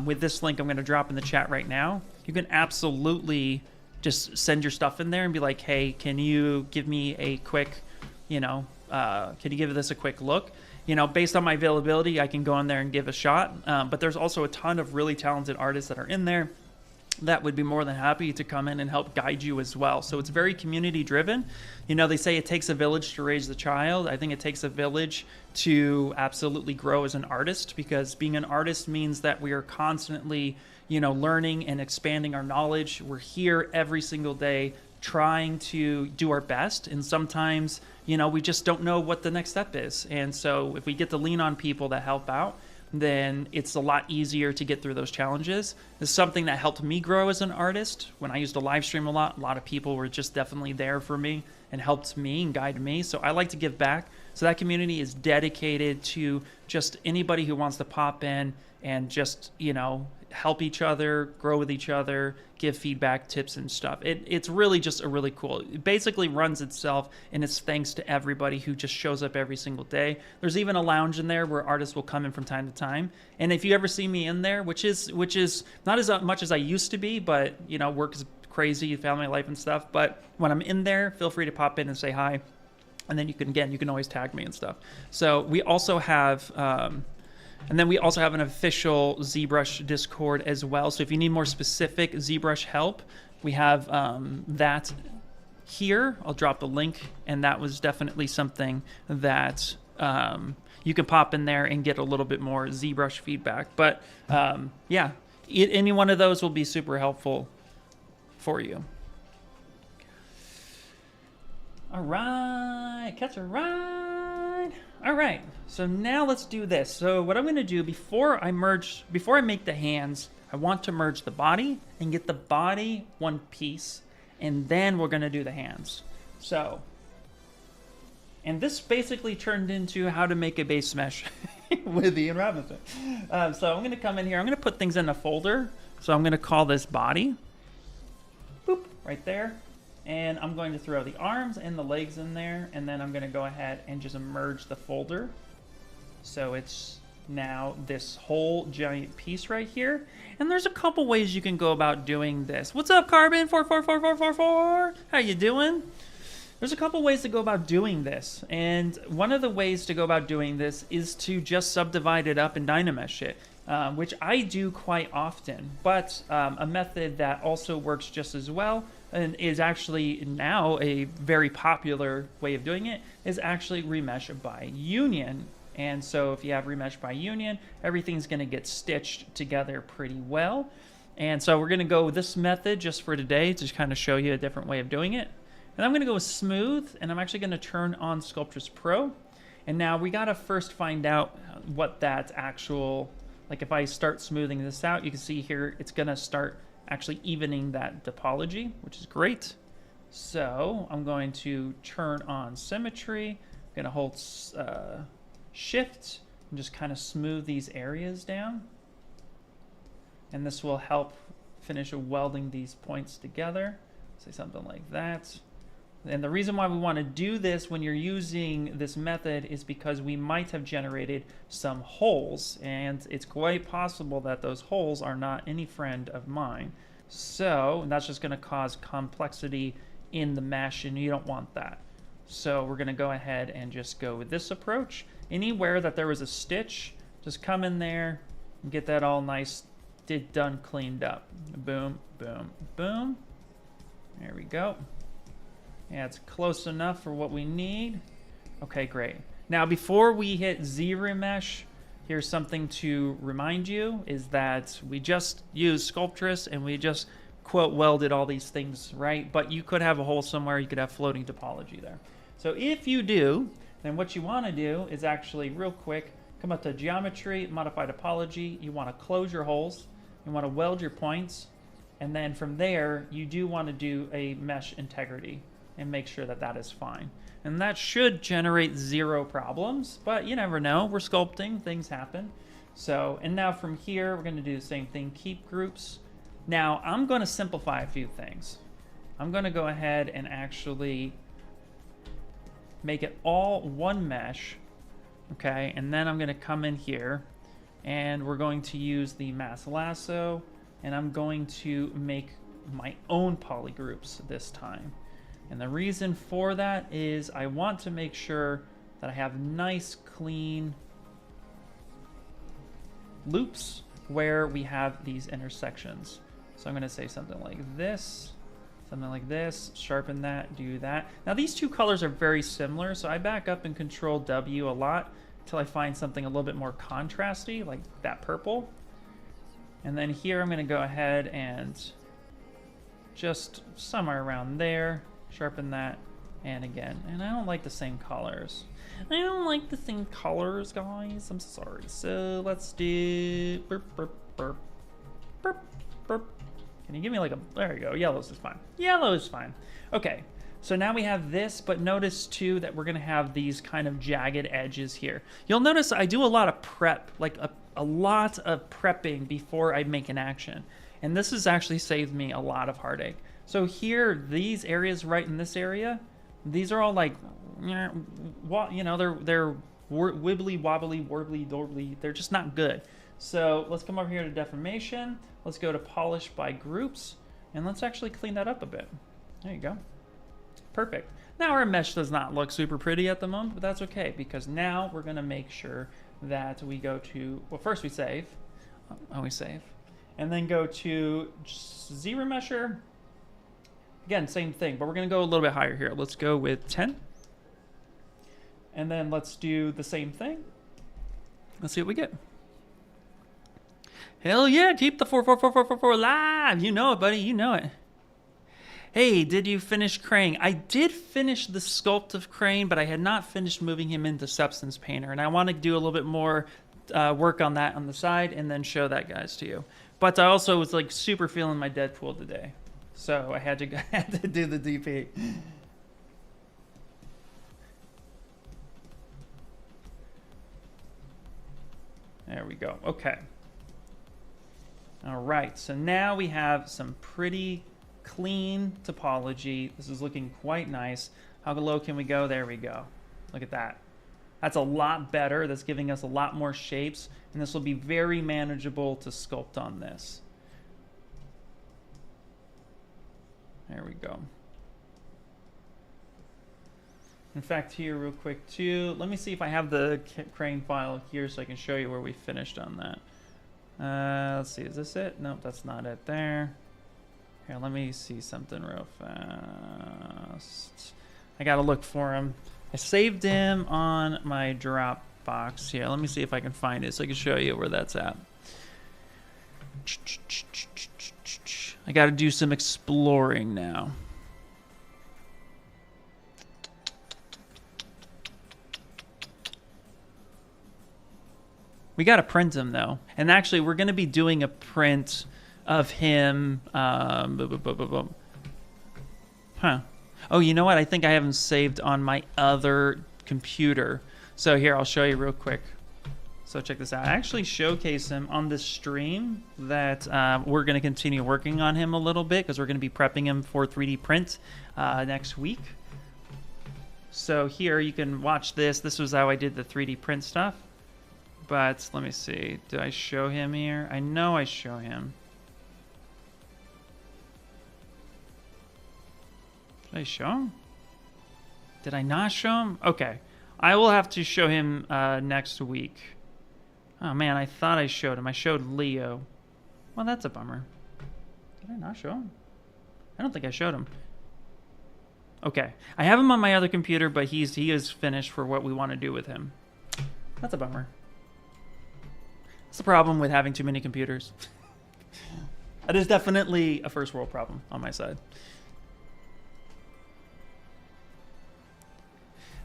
with this link I'm going to drop in the chat right now, you can absolutely just send your stuff in there and be like, hey, can you give me a quick, you know, can you give this a quick look? you know, based on my availability, I can go in there and give a shot. But there's also a ton of really talented artists that are in there that would be more than happy to come in and help guide you as well. So it's very community driven. You know, they say it takes a village to raise the child. I think it takes a village to absolutely grow as an artist, because being an artist means that we are constantly, you know, learning and expanding our knowledge. We're here every single day trying to do our best, and sometimes, you know, we just don't know what the next step is. And so if we get to lean on people that help out, then it's a lot easier to get through those challenges. It's something that helped me grow as an artist. When I used to live stream a lot of people were just definitely there for me and helped me and guided me. So I like to give back. So that community is dedicated to just anybody who wants to pop in and just, you know, help each other, grow with each other, give feedback, tips and stuff. It's really just a really cool, it basically runs itself, and it's thanks to everybody who just shows up every single day. There's even a lounge in there where artists will come in from time to time. And if you ever see me in there, which is not as much as I used to be, but you know, work is crazy, family life and stuff. But when I'm in there, feel free to pop in and say hi. And then you can always tag me and stuff. So we also have, and then we also have an official ZBrush Discord as well. So if you need more specific ZBrush help, we have that here. I'll drop the link, and that was definitely something that you can pop in there and get a little bit more ZBrush feedback. But yeah, any one of those will be super helpful for you. All right, catch a ride. All right, so now let's do this. So what I'm gonna do before I make the hands, I want to merge the body and get the body one piece, and then we're gonna do the hands. So, and this basically turned into how to make a base mesh with Ian Robinson. So I'm gonna come in here, I'm gonna put things in a folder. So I'm gonna call this body, boop, right there. And I'm going to throw the arms and the legs in there, and then I'm going to go ahead and just merge the folder. So it's now this whole giant piece right here. And there's a couple ways you can go about doing this. What's up, Carbon 44444? How you doing? There's a couple ways to go about doing this. And one of the ways to go about doing this is to just subdivide it up and DynaMesh it. Which I do quite often, but a method that also works just as well and is actually now a very popular way of doing it is actually Remesh by union. And so if you have Remesh by union, everything's going to get stitched together pretty well. And so we're going to go with this method just for today to kind of show you a different way of doing it. And I'm going to go with smooth, and I'm actually going to turn on Sculptris Pro. And now we got to first find out what that actual, like if I start smoothing this out, you can see here it's going to start actually evening that topology, which is great. So I'm going to turn on symmetry. I'm going to hold shift and just kind of smooth these areas down. And this will help finish welding these points together. Say something like that. And the reason why we want to do this when you're using this method is because we might have generated some holes, and it's quite possible that those holes are not any friend of mine. So that's just going to cause complexity in the mesh, and you don't want that. So we're going to go ahead and just go with this approach. Anywhere that there was a stitch, just come in there and get that all nice, done, cleaned up. Boom, boom, boom. There we go. Yeah, it's close enough for what we need. Okay, great. Now, before we hit ZRemesh, here's something to remind you, is that we just used Sculptris and we just, quote, welded all these things, right? But you could have a hole somewhere, you could have floating topology there. So if you do, then what you want to do is actually, real quick, come up to Geometry, Modify Topology. You want to close your holes. You want to weld your points. And then from there, you do want to do a mesh integrity and make sure that that is fine. And that should generate 0 problems, but you never know. We're sculpting, things happen. So, and now from here, we're going to do the same thing, keep groups. Now, I'm going to simplify a few things. I'm going to go ahead and actually make it all one mesh, okay? And then I'm going to come in here, and we're going to use the mass lasso, and I'm going to make my own polygroups this time. And the reason for that is I want to make sure that I have nice, clean loops where we have these intersections. So I'm going to say something like this, sharpen that, do that. Now these two colors are very similar, so I back up and Control W a lot until I find something a little bit more contrasty, like that purple. And then here I'm going to go ahead and just somewhere around there, sharpen that, and again. And I don't like the same colors. I don't like the same colors, guys. I'm sorry. So let's do burp, burp, burp, burp, burp. Can you give me like a, there you go. Yellows is fine. Yellow is fine. Okay. So now we have this, but notice too that we're going to have these kind of jagged edges here. You'll notice I do a lot of prep, like a lot of prepping before I make an action. And this has actually saved me a lot of heartache. So here, these areas right in this area, these are all like, you know, they're wibbly wobbly, warbly dorbly. They're just not good. So let's come over here to deformation. Let's go to polish by groups, and let's actually clean that up a bit. There you go. Perfect. Now our mesh does not look super pretty at the moment, but that's okay because now we're going to make sure that we go to, well, first we save. Always save. And then go to ZRemesher. Again, same thing, but we're going to go a little bit higher here. Let's go with 10. And then let's do the same thing. Let's see what we get. Hell yeah, keep the 44444 alive. You know it, buddy. You know it. Hey, did you finish Crane? I did finish the sculpt of Crane, but I had not finished moving him into Substance Painter. And I want to do a little bit more work on that on the side and then show that, guys, to you. But I also was like super feeling my Deadpool today. So I had to do the DP. There we go. Okay. All right. So now we have some pretty clean topology. This is looking quite nice. How low can we go? There we go. Look at that. That's a lot better. That's giving us a lot more shapes. And this will be very manageable to sculpt on this. There we go. In fact, here real quick too, let me see if I have the Crane file here so I can show you where we finished on that. Let's see, is this it? Nope, that's not it there. Here, let me see something real fast. I gotta look for him. I saved him on my Dropbox here. Let me see if I can find it so I can show you where that's at. I gotta do some exploring now. We gotta print him though. And actually we're gonna be doing a print of him. Huh. Oh, you know what? I think I have him saved on my other computer. So here, I'll show you real quick. So check this out. I actually showcase him on this stream that we're going to continue working on him a little bit because we're going to be prepping him for 3D print next week. So here you can watch this. This was how I did the 3D print stuff. But let me see. Did I show him here? I know I show him. Did I show him? Did I not show him? Okay. I will have to show him next week. Oh man, I thought I showed him. I showed Leo. Well, that's a bummer. Did I not show him? I don't think I showed him. Okay. I have him on my other computer, but he is finished for what we want to do with him. That's a bummer. That's the problem with having too many computers. That is definitely a first world problem on my side.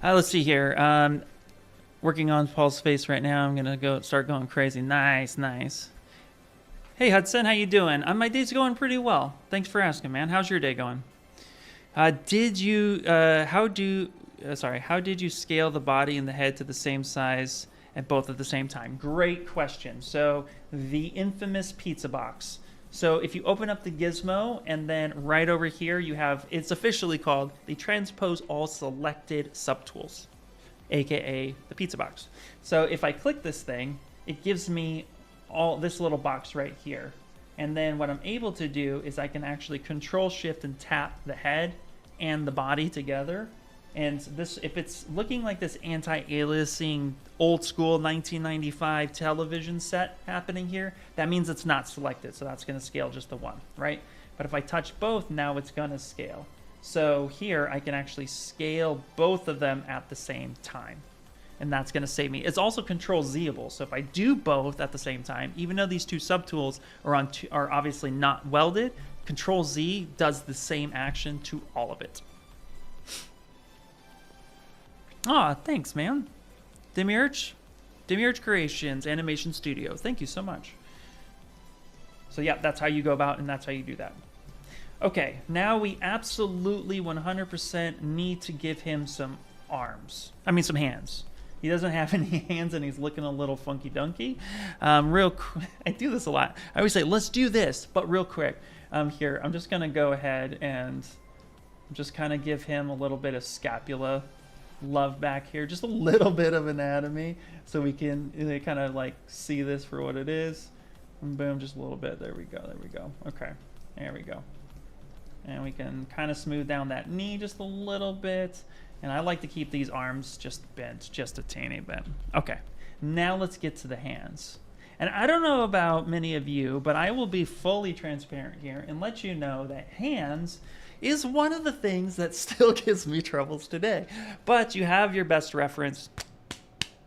Let's see here. Working on Paul's face right now. I'm gonna start going crazy. Nice, nice. Hey Hudson, how you doing? My day's going pretty well. Thanks for asking, man. How's your day going? How did you scale the body and the head to the same size at both at the same time? Great question. So the infamous pizza box. So if you open up the Gizmo and then right over here you have, it's officially called the Transpose All Selected Subtools, aka the pizza box. So if I click this thing, it gives me all this little box right here. And then what I'm able to do is I can actually Control Shift and tap the head and the body together. And this, if it's looking like this anti-aliasing old school 1995 television set happening here, that means it's not selected. So that's going to scale just the one, right? But if I touch both, now it's going to scale. So here I can actually scale both of them at the same time. And that's going to save me. It's also Control-Z-able. So if I do both at the same time, even though these two subtools are obviously not welded, Control-Z does the same action to all of it. Aw, thanks, man. Demiurge Creations, Animation Studio. Thank you so much. So yeah, that's how you go about, and that's how you do that. Okay, now we absolutely 100% need to give him some arms. I mean, some hands. He doesn't have any hands, and he's looking a little funky dunky. I do this a lot. I always say, let's do this, but real quick. Here, I'm just gonna go ahead and just kind of give him a little bit of scapula love back here, just a little bit of anatomy, so we can kind of like see this for what it is. And boom, just a little bit. There we go. There we go. Okay, there we go. And we can kind of smooth down that knee just a little bit. And I like to keep these arms just bent just a teeny bit. Okay, now let's get to the hands. And I don't know about many of you, but I will be fully transparent here and let you know that hands is one of the things that still gives me troubles today. But you have your best reference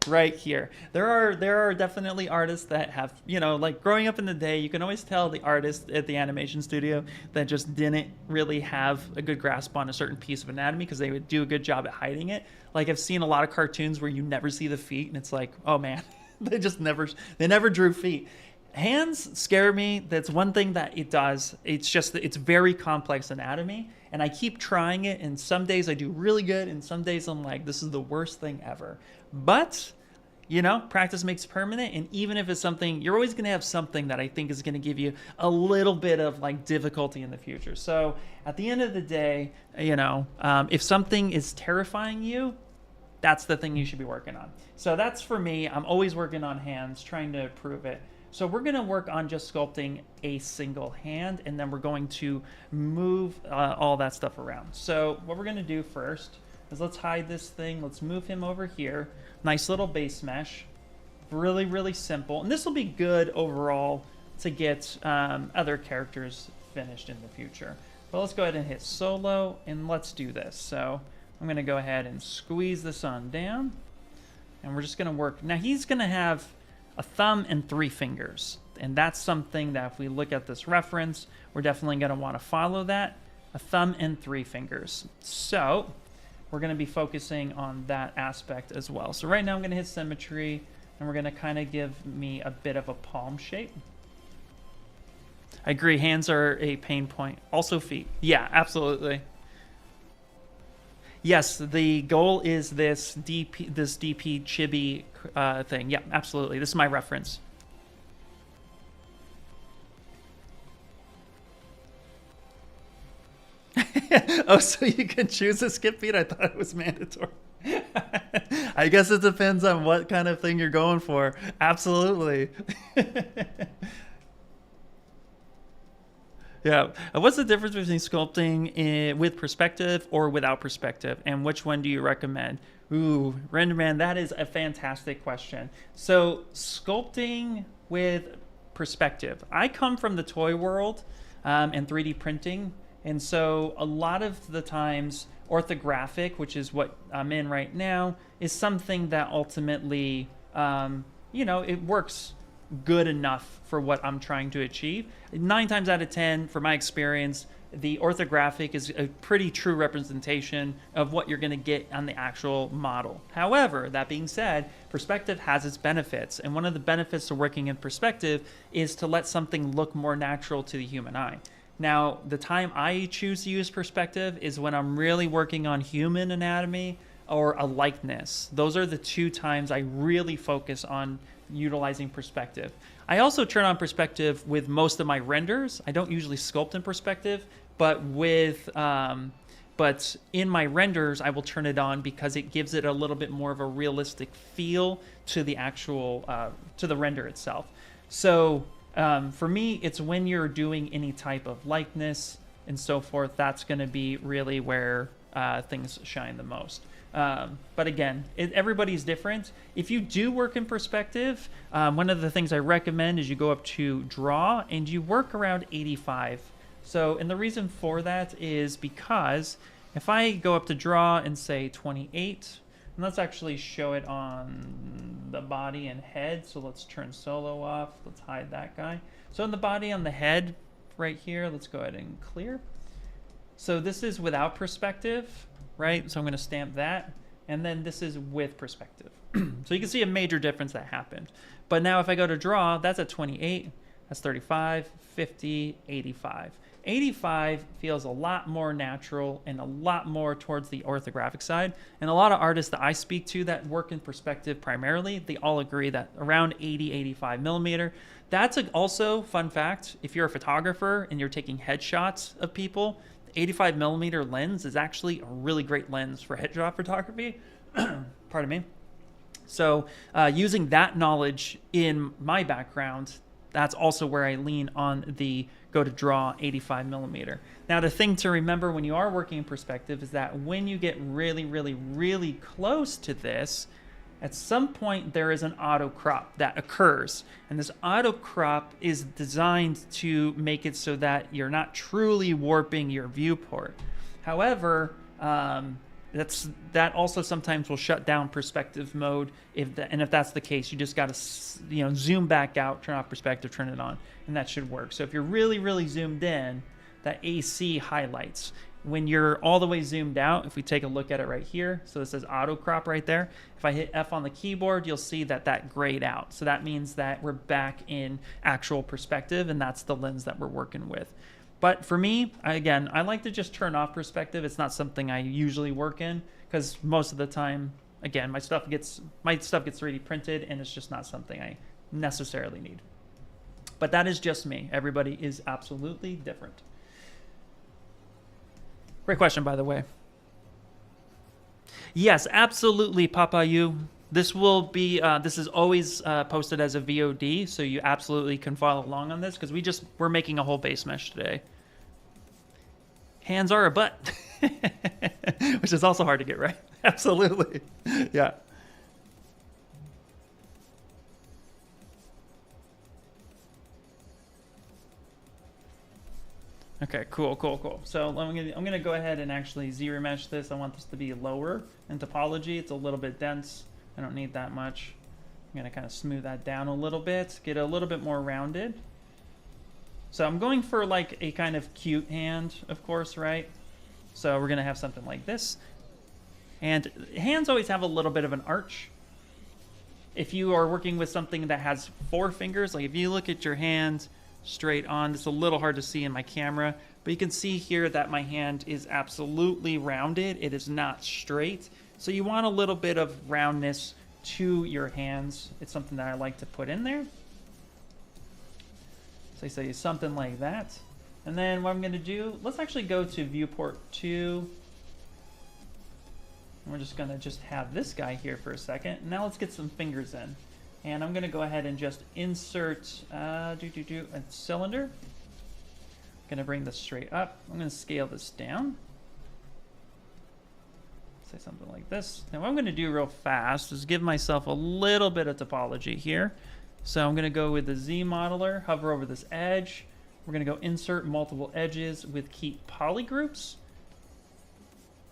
right here. There are definitely artists that have, you know, like growing up in the day, you can always tell the artist at the animation studio that just didn't really have a good grasp on a certain piece of anatomy because they would do a good job at hiding it. Like I've seen a lot of cartoons where you never see the feet and it's like, oh man, they never drew feet. Hands scare me. That's one thing that it does. It's just that it's very complex anatomy, and I keep trying it, and some days I do really good, and some days I'm like, this is the worst thing ever. But, you know, practice makes permanent, and even if it's something, you're always going to have something that I think is going to give you a little bit of like difficulty in the future. So at the end of the day, you know, if something is terrifying you, that's the thing you should be working on. So that's for me. I'm always working on hands, trying to improve it. So we're going to work on just sculpting a single hand, and then we're going to move all that stuff around. So what we're going to do first is let's hide this thing. Let's move him over here. Nice little base mesh. Really, really simple. And this will be good overall to get other characters finished in the future. But let's go ahead and hit solo, and let's do this. So I'm going to go ahead and squeeze this on down, and we're just going to work. Now he's going to have a thumb and 3 fingers. And that's something that if we look at this reference, we're definitely going to want to follow that. A thumb and 3 fingers. So we're going to be focusing on that aspect as well. So right now I'm going to hit symmetry, and we're going to kind of give me a bit of a palm shape. I agree, hands are a pain point. Also feet. Yeah, absolutely. Yes, the goal is this DP Chibi thing. Yeah, absolutely. This is my reference. Oh, so you can choose a skip beat? I thought it was mandatory. I guess it depends on what kind of thing you're going for. Absolutely. Yeah. What's the difference between sculpting with perspective or without perspective? And which one do you recommend? Ooh, RenderMan, that is a fantastic question. So sculpting with perspective. I come from the toy world and 3D printing. And so a lot of the times orthographic, which is what I'm in right now, is something that ultimately, you know, it works good enough for what I'm trying to achieve. 9 times out of 10, from my experience, the orthographic is a pretty true representation of what you're going to get on the actual model. However, that being said, perspective has its benefits, and one of the benefits of working in perspective is to let something look more natural to the human eye. Now, the time I choose to use perspective is when I'm really working on human anatomy or a likeness. Those are the 2 times I really focus on utilizing perspective. I also turn on perspective with most of my renders. I don't usually sculpt in perspective, but but in my renders, I will turn it on because it gives it a little bit more of a realistic feel to the actual, to the render itself. So for me, it's when you're doing any type of likeness and so forth, that's going to be really where things shine the most. But again, everybody's different. If you do work in perspective, one of the things I recommend is you go up to draw and you work around 85. So, and the reason for that is because if I go up to draw and say 28, and let's actually show it on the body and head. So let's turn solo off. Let's hide that guy. So in the body on the head right here, let's go ahead and clear. So this is without perspective, right? So I'm going to stamp that. And then this is with perspective. So you can see a major difference that happened. But now if I go to draw, that's at 28, that's 35, 50, 85. 85 feels a lot more natural and a lot more towards the orthographic side. And a lot of artists that I speak to that work in perspective primarily, they all agree that around 80, 85 millimeter. That's also, fun fact, if you're a photographer and you're taking headshots of people, the 85 millimeter lens is actually a really great lens for headshot photography. Pardon me. So using that knowledge in my background, that's also where I lean on the go to draw 85 millimeter. Now, the thing to remember when you are working in perspective is that when you get really, really, really close to this, at some point there is an auto crop that occurs. And this auto crop is designed to make it so that you're not truly warping your viewport. However, that also sometimes will shut down perspective mode. If that's the case, you just got to zoom back out, turn off perspective, turn it on, and that should work. So if you're really, really zoomed in, that AC highlights. When you're all the way zoomed out, if we take a look at it right here, so it says auto crop right there. If I hit F on the keyboard, you'll see that grayed out. So that means that we're back in actual perspective, and that's the lens that we're working with. But for me, again, I like to just turn off perspective. It's not something I usually work in because most of the time, again, my stuff gets 3D printed and it's just not something I necessarily need. But that is just me. Everybody is absolutely different. Great question, by the way. Yes, absolutely, Papa You. This will be, this is always posted as a VOD, so you absolutely can follow along on this because we're making a whole base mesh today. Hands are a butt, which is also hard to get right. Absolutely, yeah. Okay, cool. So I'm gonna go ahead and actually ZRemesh this. I want this to be lower in topology. It's a little bit dense. I don't need that much. I'm gonna kind of smooth that down a little bit, get a little bit more rounded. So I'm going for like a kind of cute hand, of course, right? So we're gonna have something like this. And hands always have a little bit of an arch. If you are working with something that has 4 fingers, like if you look at your hand straight on, it's a little hard to see in my camera, but you can see here that my hand is absolutely rounded. It is not straight. So you want a little bit of roundness to your hands. It's something that I like to put in there. So I say something like that. And then what I'm going to do, let's actually go to viewport 2. And we're just going to have this guy here for a second. Now let's get some fingers in. And I'm going to go ahead and just insert a cylinder. I'm going to bring this straight up. I'm going to scale this down. Say something like this. Now what I'm going to do real fast is give myself a little bit of topology here. So I'm going to go with the Z modeler, hover over this edge. We're going to go insert multiple edges with keep polygroups.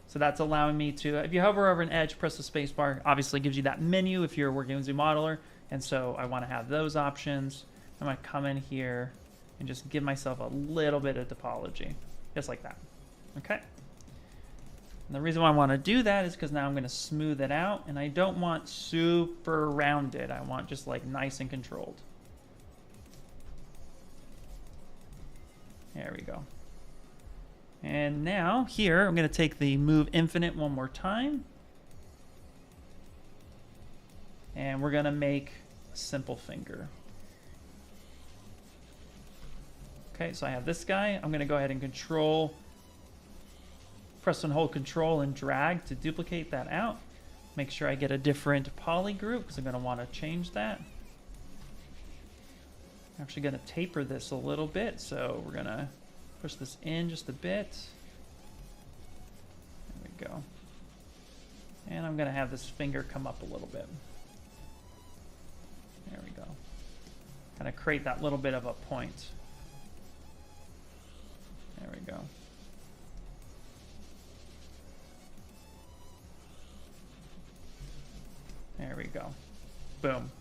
So that's allowing me to, if you hover over an edge, press the space bar, obviously gives you that menu if you're working with Z modeler. And so I want to have those options. I'm going to come in here and just give myself a little bit of topology, just like that. Okay. And the reason why I want to do that is because now I'm going to smooth it out, and I don't want super rounded. I want just like nice and controlled. There we go. And now here, I'm going to take the move infinite one more time. And we're going to make a simple finger. Okay, so I have this guy. I'm going to go ahead and press and hold control and drag to duplicate that out. Make sure I get a different poly group because I'm going to want to change that. I'm actually going to taper this a little bit, so we're going to push this in just a bit. There we go. And I'm going to have this finger come up a little bit. There we go. Kind of create that little bit of a point. There we go. There we go. Boom.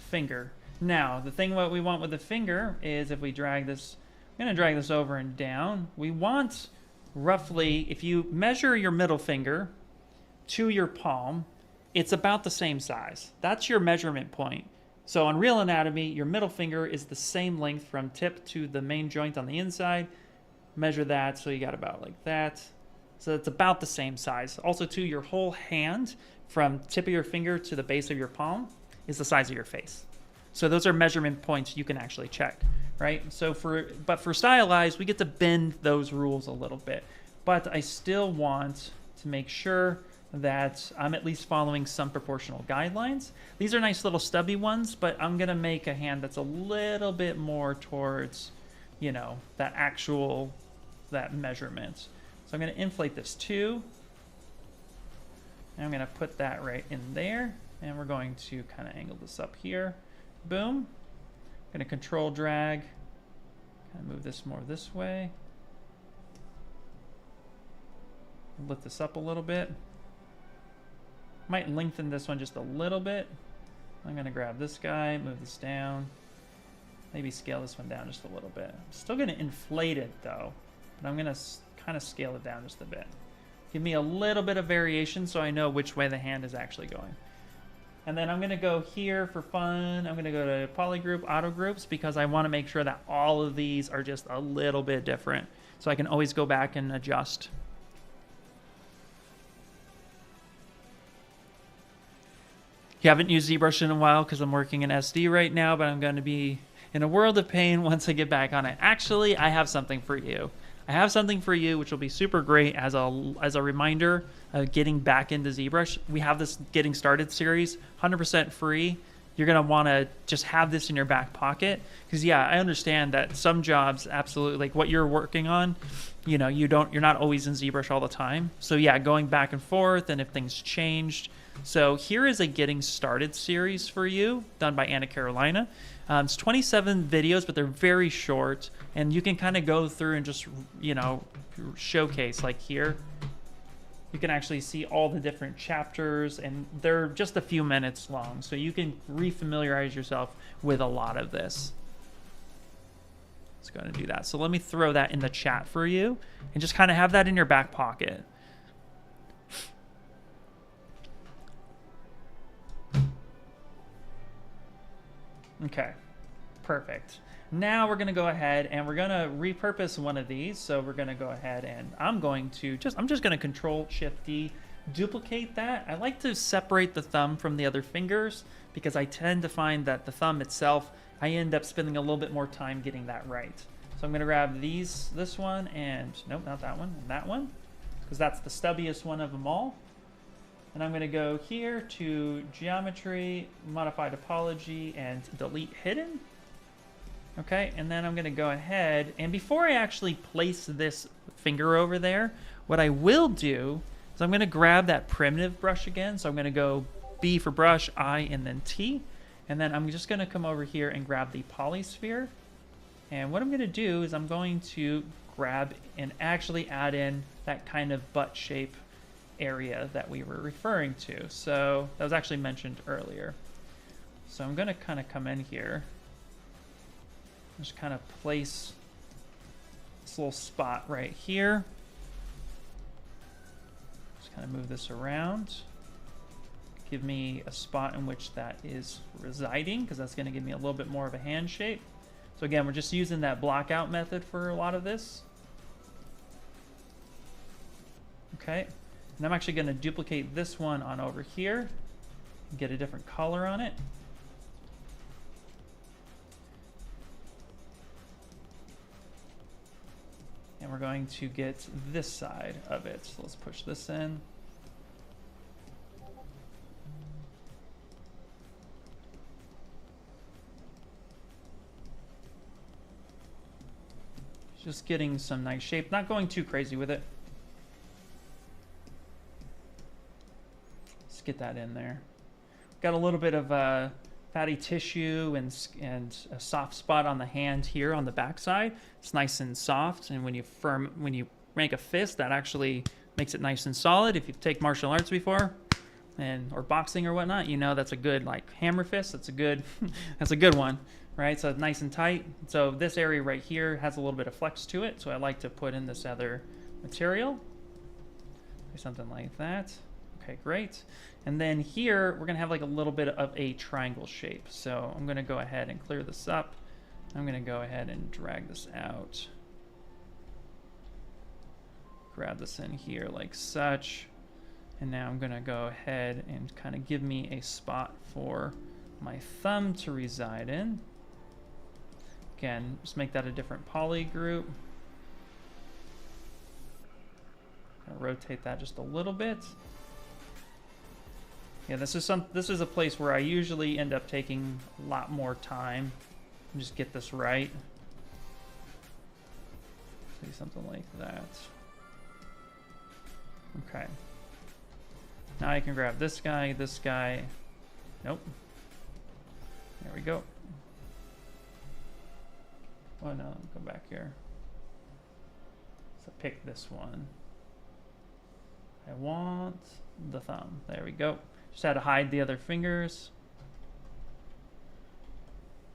Finger. Now, the thing what we want with the finger is if we drag this, I'm going to drag this over and down. We want roughly, if you measure your middle finger to your palm, it's about the same size. That's your measurement point. So on Real Anatomy, your middle finger is the same length from tip to the main joint on the inside. Measure that, so you got about like that. So it's about the same size. Also, too, your whole hand from tip of your finger to the base of your palm is the size of your face. So those are measurement points you can actually check, right? So but for stylized, we get to bend those rules a little bit. But I still want to make sure that I'm at least following some proportional guidelines. These are nice little stubby ones, but I'm gonna make a hand that's a little bit more towards, you know, that measurement. So I'm gonna inflate this too. And I'm gonna put that right in there. And we're going to kind of angle this up here. Boom. I'm gonna control drag, kind of move this more this way. Lift this up a little bit. Might lengthen this one just a little bit. I'm gonna grab this guy, move this down. Maybe scale this one down just a little bit. I'm still gonna inflate it though, but I'm gonna kind of scale it down just a bit. Give me a little bit of variation so I know which way the hand is actually going. And then I'm gonna go here for fun. I'm gonna go to PolyGroup, Auto Groups, because I wanna make sure that all of these are just a little bit different. So I can always go back and adjust. You haven't used ZBrush in a while because I'm working in SD right now, but I'm going to be in a world of pain once I get back on it. Actually, I have something for you. I have something for you which will be super great as a reminder of getting back into ZBrush. We have this Getting Started series, 100% free. You're going to want to just have this in your back pocket because, yeah, I understand that some jobs, absolutely, like what you're working on, you know, you're not always in ZBrush all the time. So, yeah, going back and forth and if things changed. So here is a Getting Started series for you done by Anna Carolina. It's 27 videos, but they're very short. And you can kind of go through and just, you know, showcase like here. You can actually see all the different chapters and they're just a few minutes long. So you can refamiliarize yourself with a lot of this. Let's go ahead and do that. So let me throw that in the chat for you and just kind of have that in your back pocket. Okay, perfect. Now we're going to go ahead and we're going to repurpose one of these. So we're going to go ahead and I'm just going to Control-Shift-D, duplicate that. I like to separate the thumb from the other fingers because I tend to find that the thumb itself, I end up spending a little bit more time getting that right. So I'm going to grab this one and, nope, not that one, and that one, because that's the stubbiest one of them all. And I'm going to go here to Geometry, Modify Topology, and Delete Hidden. Okay, and then I'm going to go ahead, and before I actually place this finger over there, what I will do is I'm going to grab that primitive brush again. So I'm going to go B for brush, I, and then T. And then I'm just going to come over here and grab the polysphere. And what I'm going to do is I'm going to grab and actually add in that kind of butt shape area that we were referring to. So that was actually mentioned earlier. So I'm going to kind of come in here, just kind of place this little spot right here. Just kind of move this around. Give me a spot in which that is residing because that's going to give me a little bit more of a hand shape. So again, we're just using that block out method for a lot of this. Okay. And I'm actually going to duplicate this one on over here and get a different color on it. And we're going to get this side of it. So let's push this in. Just getting some nice shape, not going too crazy with it. get that in there. Got a little bit of fatty tissue and a soft spot on the hand here on the backside. It's nice and soft, and when you make a fist, that actually makes it nice and solid. If you take martial arts before, or boxing or whatnot, you know that's a good like hammer fist. That's a good that's a good one, right? So it's nice and tight. So this area right here has a little bit of flex to it, so I like to put in this other material, something like that. Okay, great. And then here we're gonna have like a little bit of a triangle shape. So I'm gonna go ahead and clear this up. I'm gonna go ahead and drag this out. Grab this in here like such. And now I'm gonna go ahead and kind of give me a spot for my thumb to reside in. Again, just make that a different poly group. Rotate that just a little bit. Yeah, this is a place where I usually end up taking a lot more time and just get this right. See, something like that. Okay. Now I can grab this guy, this guy. Nope. There we go. Oh no, go back here. So pick this one. I want the thumb. There we go. Just had to hide the other fingers.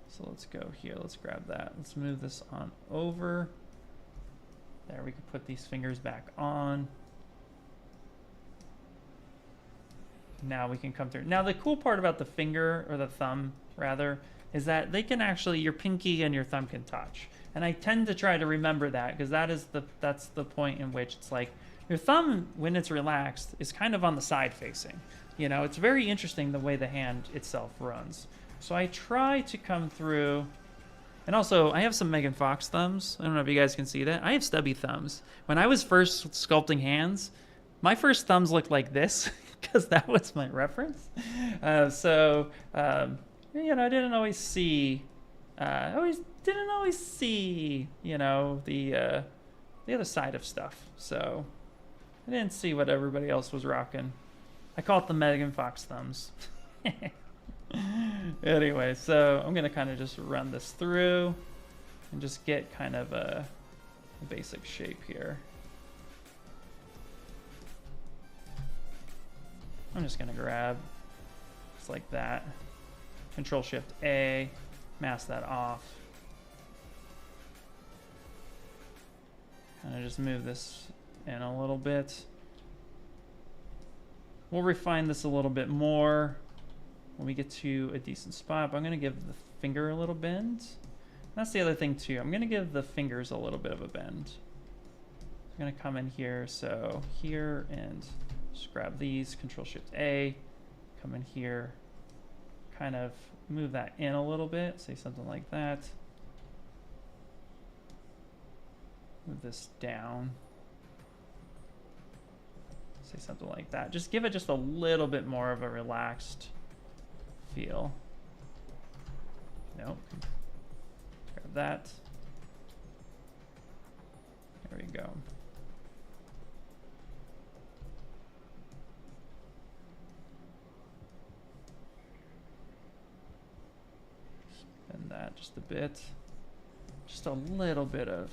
So let's go here. Let's grab that. Let's move this on over. There, we can put these fingers back on. Now we can come through. Now the cool part about the finger, or the thumb rather, is that they can actually, your pinky and your thumb can touch. And I tend to try to remember that, because that's the point in which it's like, your thumb, when it's relaxed, is kind of on the side facing. You know, it's very interesting the way the hand itself runs. So I try to come through, and also I have some Megan Fox thumbs. I don't know if you guys can see that. I have stubby thumbs. When I was first sculpting hands, my first thumbs looked like this, because that was my reference. You know, I didn't always see, you know, the other side of stuff. So I didn't see what everybody else was rocking. I call it the Megan Fox thumbs. Anyway, so I'm gonna kind of just run this through and just get kind of a basic shape here. I'm just gonna grab just like that. Control Shift A, mask that off. Kind of just move this in a little bit. We'll refine this a little bit more when we get to a decent spot, but I'm going to give the finger a little bend. That's the other thing too. I'm going to give the fingers a little bit of a bend. I'm going to come in here, so here, and just grab these, Control Shift A, come in here, kind of move that in a little bit, say something like that. Move this down. Say something like that. Just give it just a little bit more of a relaxed feel. Nope. Grab that. There we go. Spin that just a bit. Just a little bit of.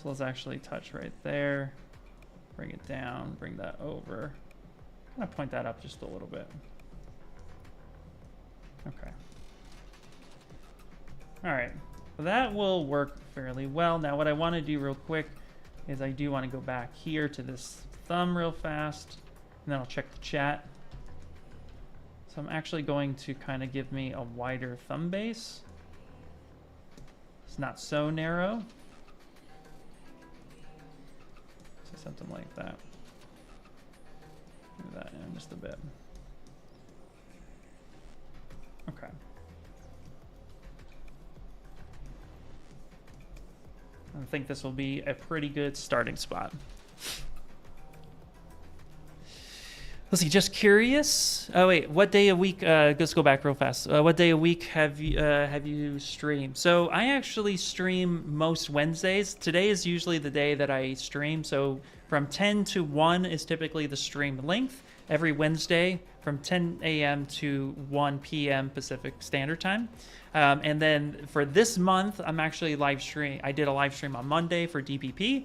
So let's actually touch right there, bring it down, bring that over, kind of point that up just a little bit. Okay. All right, well, that will work fairly well. Now what I want to do real quick is I do want to go back here to this thumb real fast, and then I'll check the chat. So I'm actually going to kind of give me a wider thumb base. It's not so narrow. Something like that. Move that in just a bit. Okay. I think this will be a pretty good starting spot. Let's see, just curious. Oh wait, what day a week? Let's go back real fast. What day a week have you streamed? So I actually stream most Wednesdays. Today is usually the day that I stream. So from 10 to 1 is typically the stream length. Every Wednesday from 10 a.m. to 1 p.m. Pacific Standard Time. And then for this month, I'm actually live stream. I did a live stream on Monday for DPP,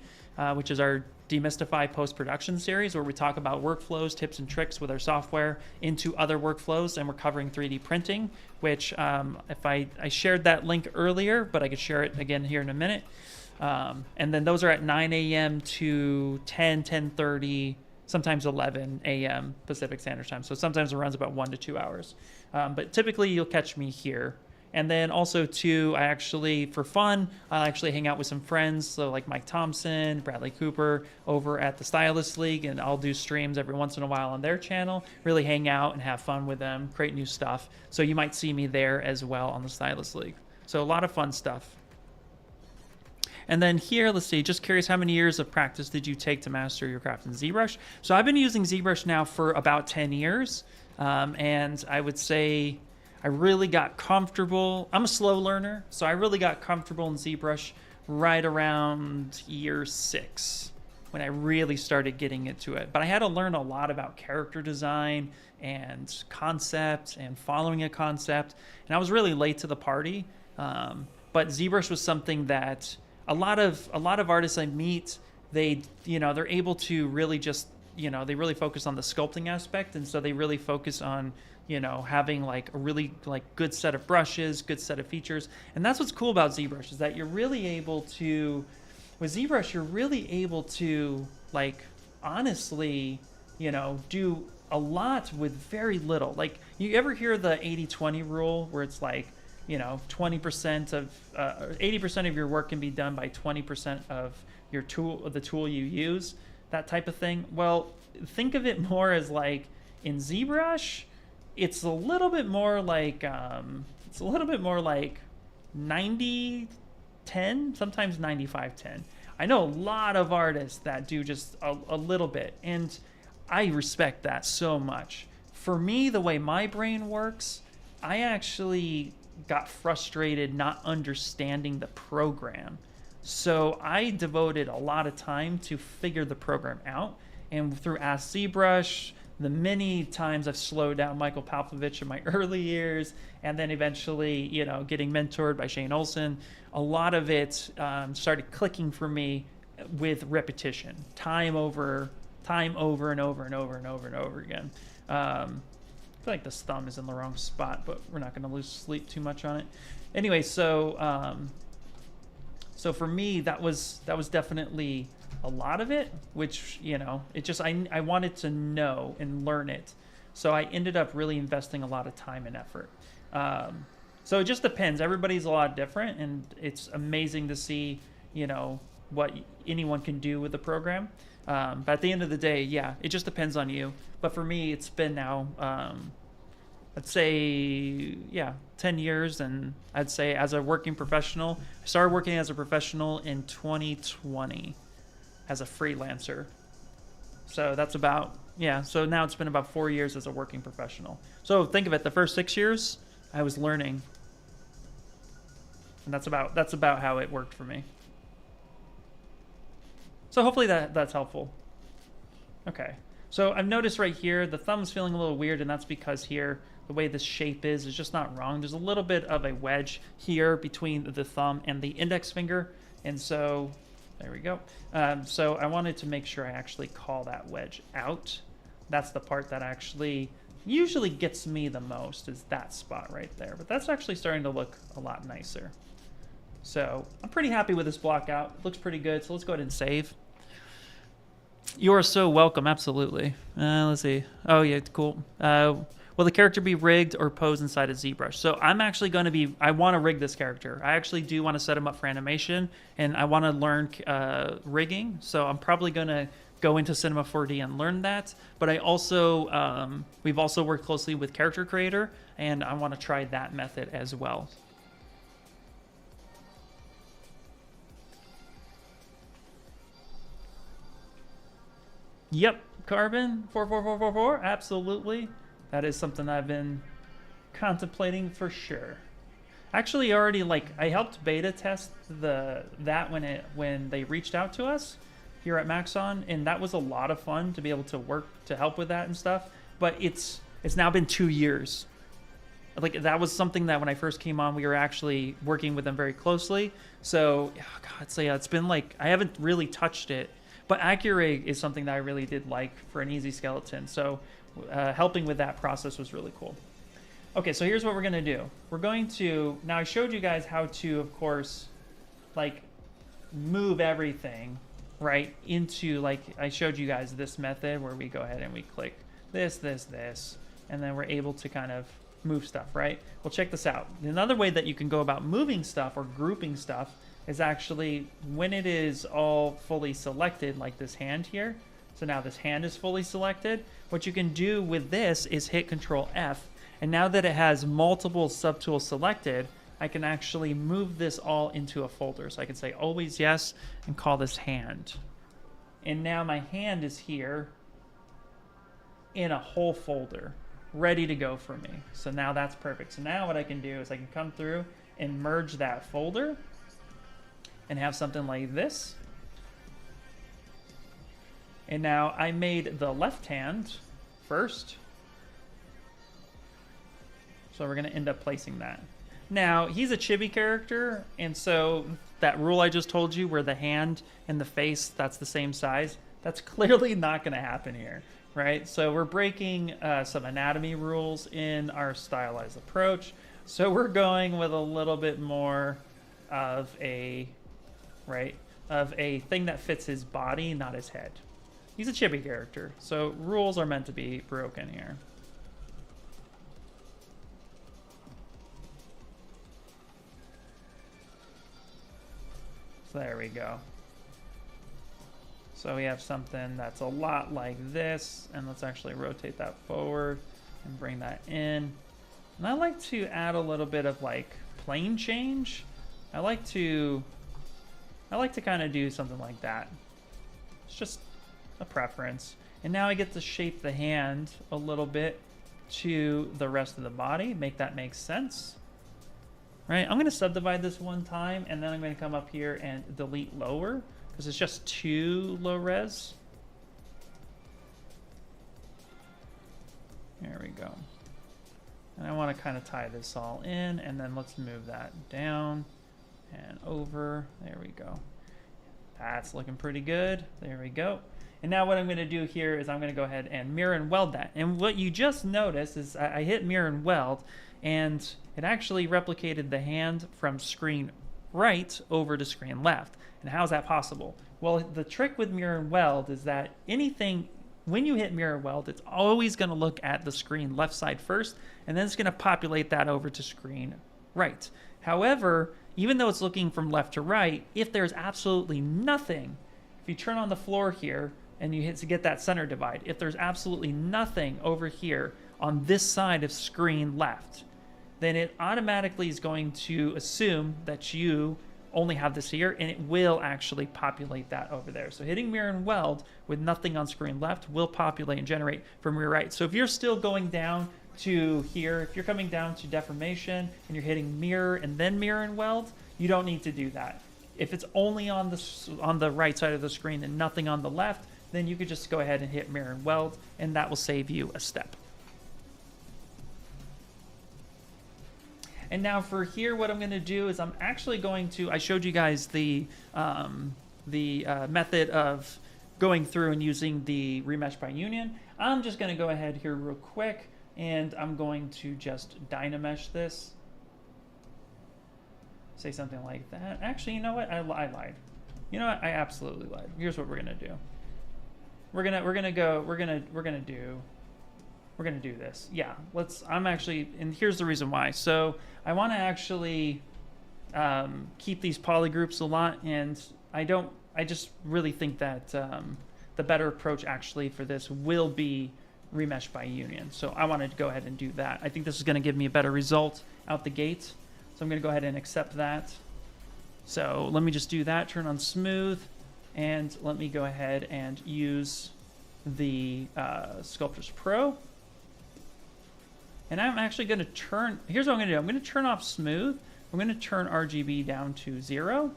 which is our Demystify Post-Production series, where we talk about workflows, tips and tricks with our software into other workflows, and we're covering 3D printing, which if I shared that link earlier, but I could share it again here in a minute. And then those are at 9 a.m. to 10:30, sometimes 11 a.m. Pacific Standard Time. So sometimes it runs about 1 to 2 hours. But typically you'll catch me here. And then also too, I actually, for fun, I actually hang out with some friends. So like Mike Thompson, Bradley Cooper over at the Stylist League, and I'll do streams every once in a while on their channel, really hang out and have fun with them, create new stuff. So you might see me there as well on the Stylist League. So a lot of fun stuff. And then here, let's see, just curious, how many years of practice did you take to master your craft in ZBrush? So I've been using ZBrush now for about 10 years. And I would say I really got comfortable. I'm a slow learner, so I really got comfortable in ZBrush right around year 6 when I really started getting into it. But I had to learn a lot about character design and concept and following a concept. And I was really late to the party. But ZBrush was something that a lot of artists I meet, they're able to really just, they really focus on the sculpting aspect, and so they really focus on having like a really like good set of brushes, good set of features. And that's what's cool about ZBrush, is that you're really able to, with ZBrush, you're really able to like honestly, do a lot with very little. Like, you ever hear the 80-20 rule, where it's like, 20% of 80% of your work can be done by 20% of your tool, of the tool you use, that type of thing. Well, think of it more as like in ZBrush, it's a little bit more like 90-10, sometimes 95-10. I know a lot of artists that do just a little bit, and I respect that so much. For me, the way my brain works, I actually got frustrated not understanding the program. So I devoted a lot of time to figure the program out, and through Ask ZBrush, the many times I've slowed down Michael Palpovich in my early years, and then eventually, getting mentored by Shane Olson, a lot of it started clicking for me with repetition, time over and over and over and over again. I feel like this thumb is in the wrong spot, but we're not going to lose sleep too much on it. Anyway, so for me, that was definitely a lot of it, which, it just, I wanted to know and learn it. So I ended up really investing a lot of time and effort. So it just depends. Everybody's a lot different, and it's amazing to see, what anyone can do with the program. But at the end of the day, yeah, it just depends on you. But for me, it's been now, I'd say, 10 years. And I'd say as a working professional, I started working as a professional in 2020 as a freelancer. So that's about, so now it's been about 4 years as a working professional. So think of it, the first 6 years, I was learning. And that's about how it worked for me. So hopefully that's helpful. Okay, so I've noticed right here, the thumb's feeling a little weird, and that's because here, the way this shape is just not wrong. There's a little bit of a wedge here between the thumb and the index finger, and so there we go. So I wanted to make sure I actually call that wedge out. That's the part that actually usually gets me the most, is that spot right there. But that's actually starting to look a lot nicer. So I'm pretty happy with this block out. It looks pretty good. So let's go ahead and save. You are so welcome. Absolutely. Let's see. Oh, yeah, cool. Will the character be rigged or pose inside of ZBrush? So I'm actually going to be, I want to rig this character. I actually do want to set him up for animation, and I want to learn rigging. So I'm probably going to go into Cinema 4D and learn that. But I also, we've also worked closely with Character Creator, and I want to try that method as well. Yep, Carbon 44444, absolutely. That is something I've been contemplating for sure. Actually, already I helped beta test that when they reached out to us here at Maxon, and that was a lot of fun to be able to work to help with that and stuff. But it's now been 2 years. Like, that was something that when I first came on, we were actually working with them very closely. So, oh God, so yeah, it's been like, I haven't really touched it. But Accurig is something that I really did like for an easy skeleton. So helping with that process was really cool. Okay, so here's what we're going to do. We're going to, now I showed you guys how to, of course, like move everything, right, into, like, I showed you guys this method where we go ahead and we click this, this, this, and then we're able to kind of move stuff, right? Well, check this out. Another way that you can go about moving stuff or grouping stuff is actually when it is all fully selected, like this hand here. So now this hand is fully selected. What you can do with this is hit Control F. And now that it has multiple subtools selected, I can actually move this all into a folder. So I can say always yes and call this hand. And now my hand is here in a whole folder, ready to go for me. So now that's perfect. So now what I can do is I can come through and merge that folder and have something like this. And now I made the left hand first. So we're going to end up placing that. Now, he's a chibi character, and so that rule I just told you where the hand and the face, that's the same size, that's clearly not going to happen here, right? So we're breaking some anatomy rules in our stylized approach. So we're going with a little bit more of a, right, of a thing that fits his body, not his head. He's a chibi character, so rules are meant to be broken here. So there we go. So we have something that's a lot like this, and let's actually rotate that forward and bring that in. And I like to add a little bit of like plane change. I like to kind of do something like that. It's just a preference. And now I get to shape the hand a little bit to the rest of the body, make that make sense. Right, I'm going to subdivide this one time, and then I'm going to come up here and delete lower, because it's just too low res. There we go. And I want to kind of tie this all in, and then let's move that down and over. There we go. That's looking pretty good. There we go. And now what I'm going to do here is I'm going to go ahead and mirror and weld that. And what you just noticed is I hit mirror and weld, and it actually replicated the hand from screen right over to screen left. And how is that possible? Well, the trick with mirror and weld is that anything, when you hit mirror and weld, it's always going to look at the screen left side first, and then it's going to populate that over to screen right. However, even though it's looking from left to right, if there's absolutely nothing, if you turn on the floor here and you hit to get that center divide, if there's absolutely nothing over here on this side of screen left, then it automatically is going to assume that you only have this here, and it will actually populate that over there. So hitting mirror and weld with nothing on screen left will populate and generate from your right. So if you're still going down to here, if you're coming down to deformation and you're hitting mirror and then mirror and weld, you don't need to do that. If it's only on the right side of the screen and nothing on the left, then you could just go ahead and hit mirror and weld, and that will save you a step. And now for here, what I'm going to do is I'm actually going to, I showed you guys the method of going through and using the remesh by union. I'm just going to go ahead here real quick, and I'm going to just DynaMesh this. Say something like that. Actually, you know what? I lied. You know what? I absolutely lied. Here's what we're going to do. We're gonna do this. Yeah, I'm actually, and here's the reason why. So I want to actually keep these polygroups a lot, and I just really think that the better approach actually for this will be remesh by union. So I wanted to go ahead and do that. I think this is going to give me a better result out the gate. So I'm going to go ahead and accept that. So let me just do that, turn on smooth, and let me go ahead and use the Sculptris Pro. And I'm actually going to turn, here's what I'm going to do. I'm going to turn off smooth. I'm going to turn RGB down to 0,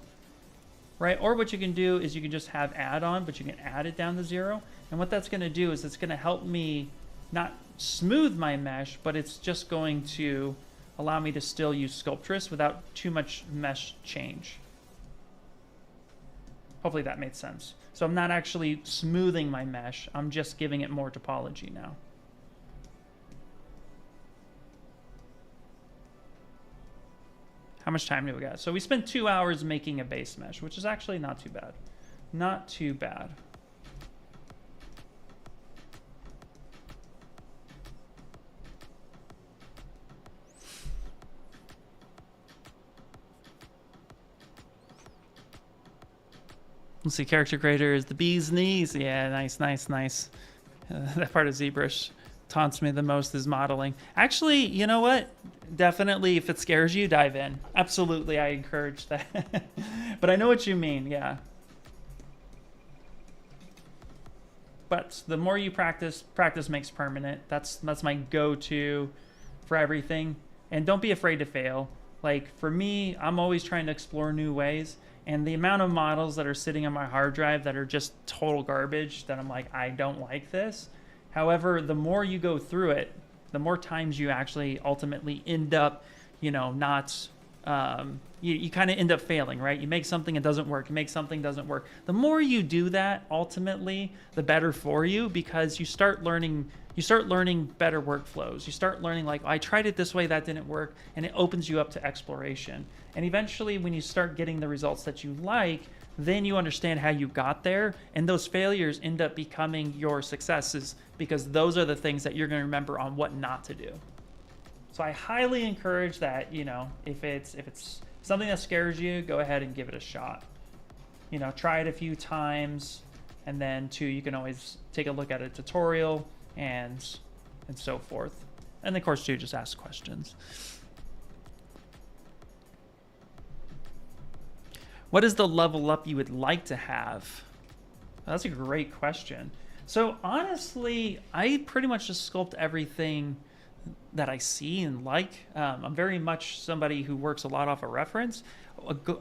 right? Or what you can do is you can just have add-on, but you can add it down to 0. And what that's going to do is it's going to help me not smooth my mesh, but it's just going to allow me to still use Sculptris without too much mesh change. Hopefully that made sense. So I'm not actually smoothing my mesh. I'm just giving it more topology now. How much time do we got? So we spent 2 hours making a base mesh, which is actually not too bad. Not too bad. Let's see, character creator is the bee's knees. Yeah, nice, nice, nice. That part of ZBrush taunts me the most is modeling. Actually, you know what? Definitely, if it scares you, dive in. Absolutely, I encourage that. But I know what you mean, yeah. But the more you practice, practice makes permanent. That's my go-to for everything. And don't be afraid to fail. Like, for me, I'm always trying to explore new ways. And the amount of models that are sitting on my hard drive that are just total garbage, that I'm like, I don't like this. However, the more you go through it, the more times you actually ultimately end up, you know, not, you kind of end up failing, right? You make something, it doesn't work. You make something, doesn't work. The more you do that, ultimately, the better for you, because you start learning better workflows. You start learning, like, I tried it this way, that didn't work, and it opens you up to exploration. And eventually, when you start getting the results that you like, then you understand how you got there, and those failures end up becoming your successes, because those are the things that you're going to remember on what not to do. So I highly encourage that, you know, if it's something that scares you, go ahead and give it a shot. You know, try it a few times, and then too, you can always take a look at a tutorial and so forth. And of course, too, just ask questions. What is the level up you would like to have? That's a great question. So honestly, I pretty much just sculpt everything that I see and like. I'm very much somebody who works a lot off a reference.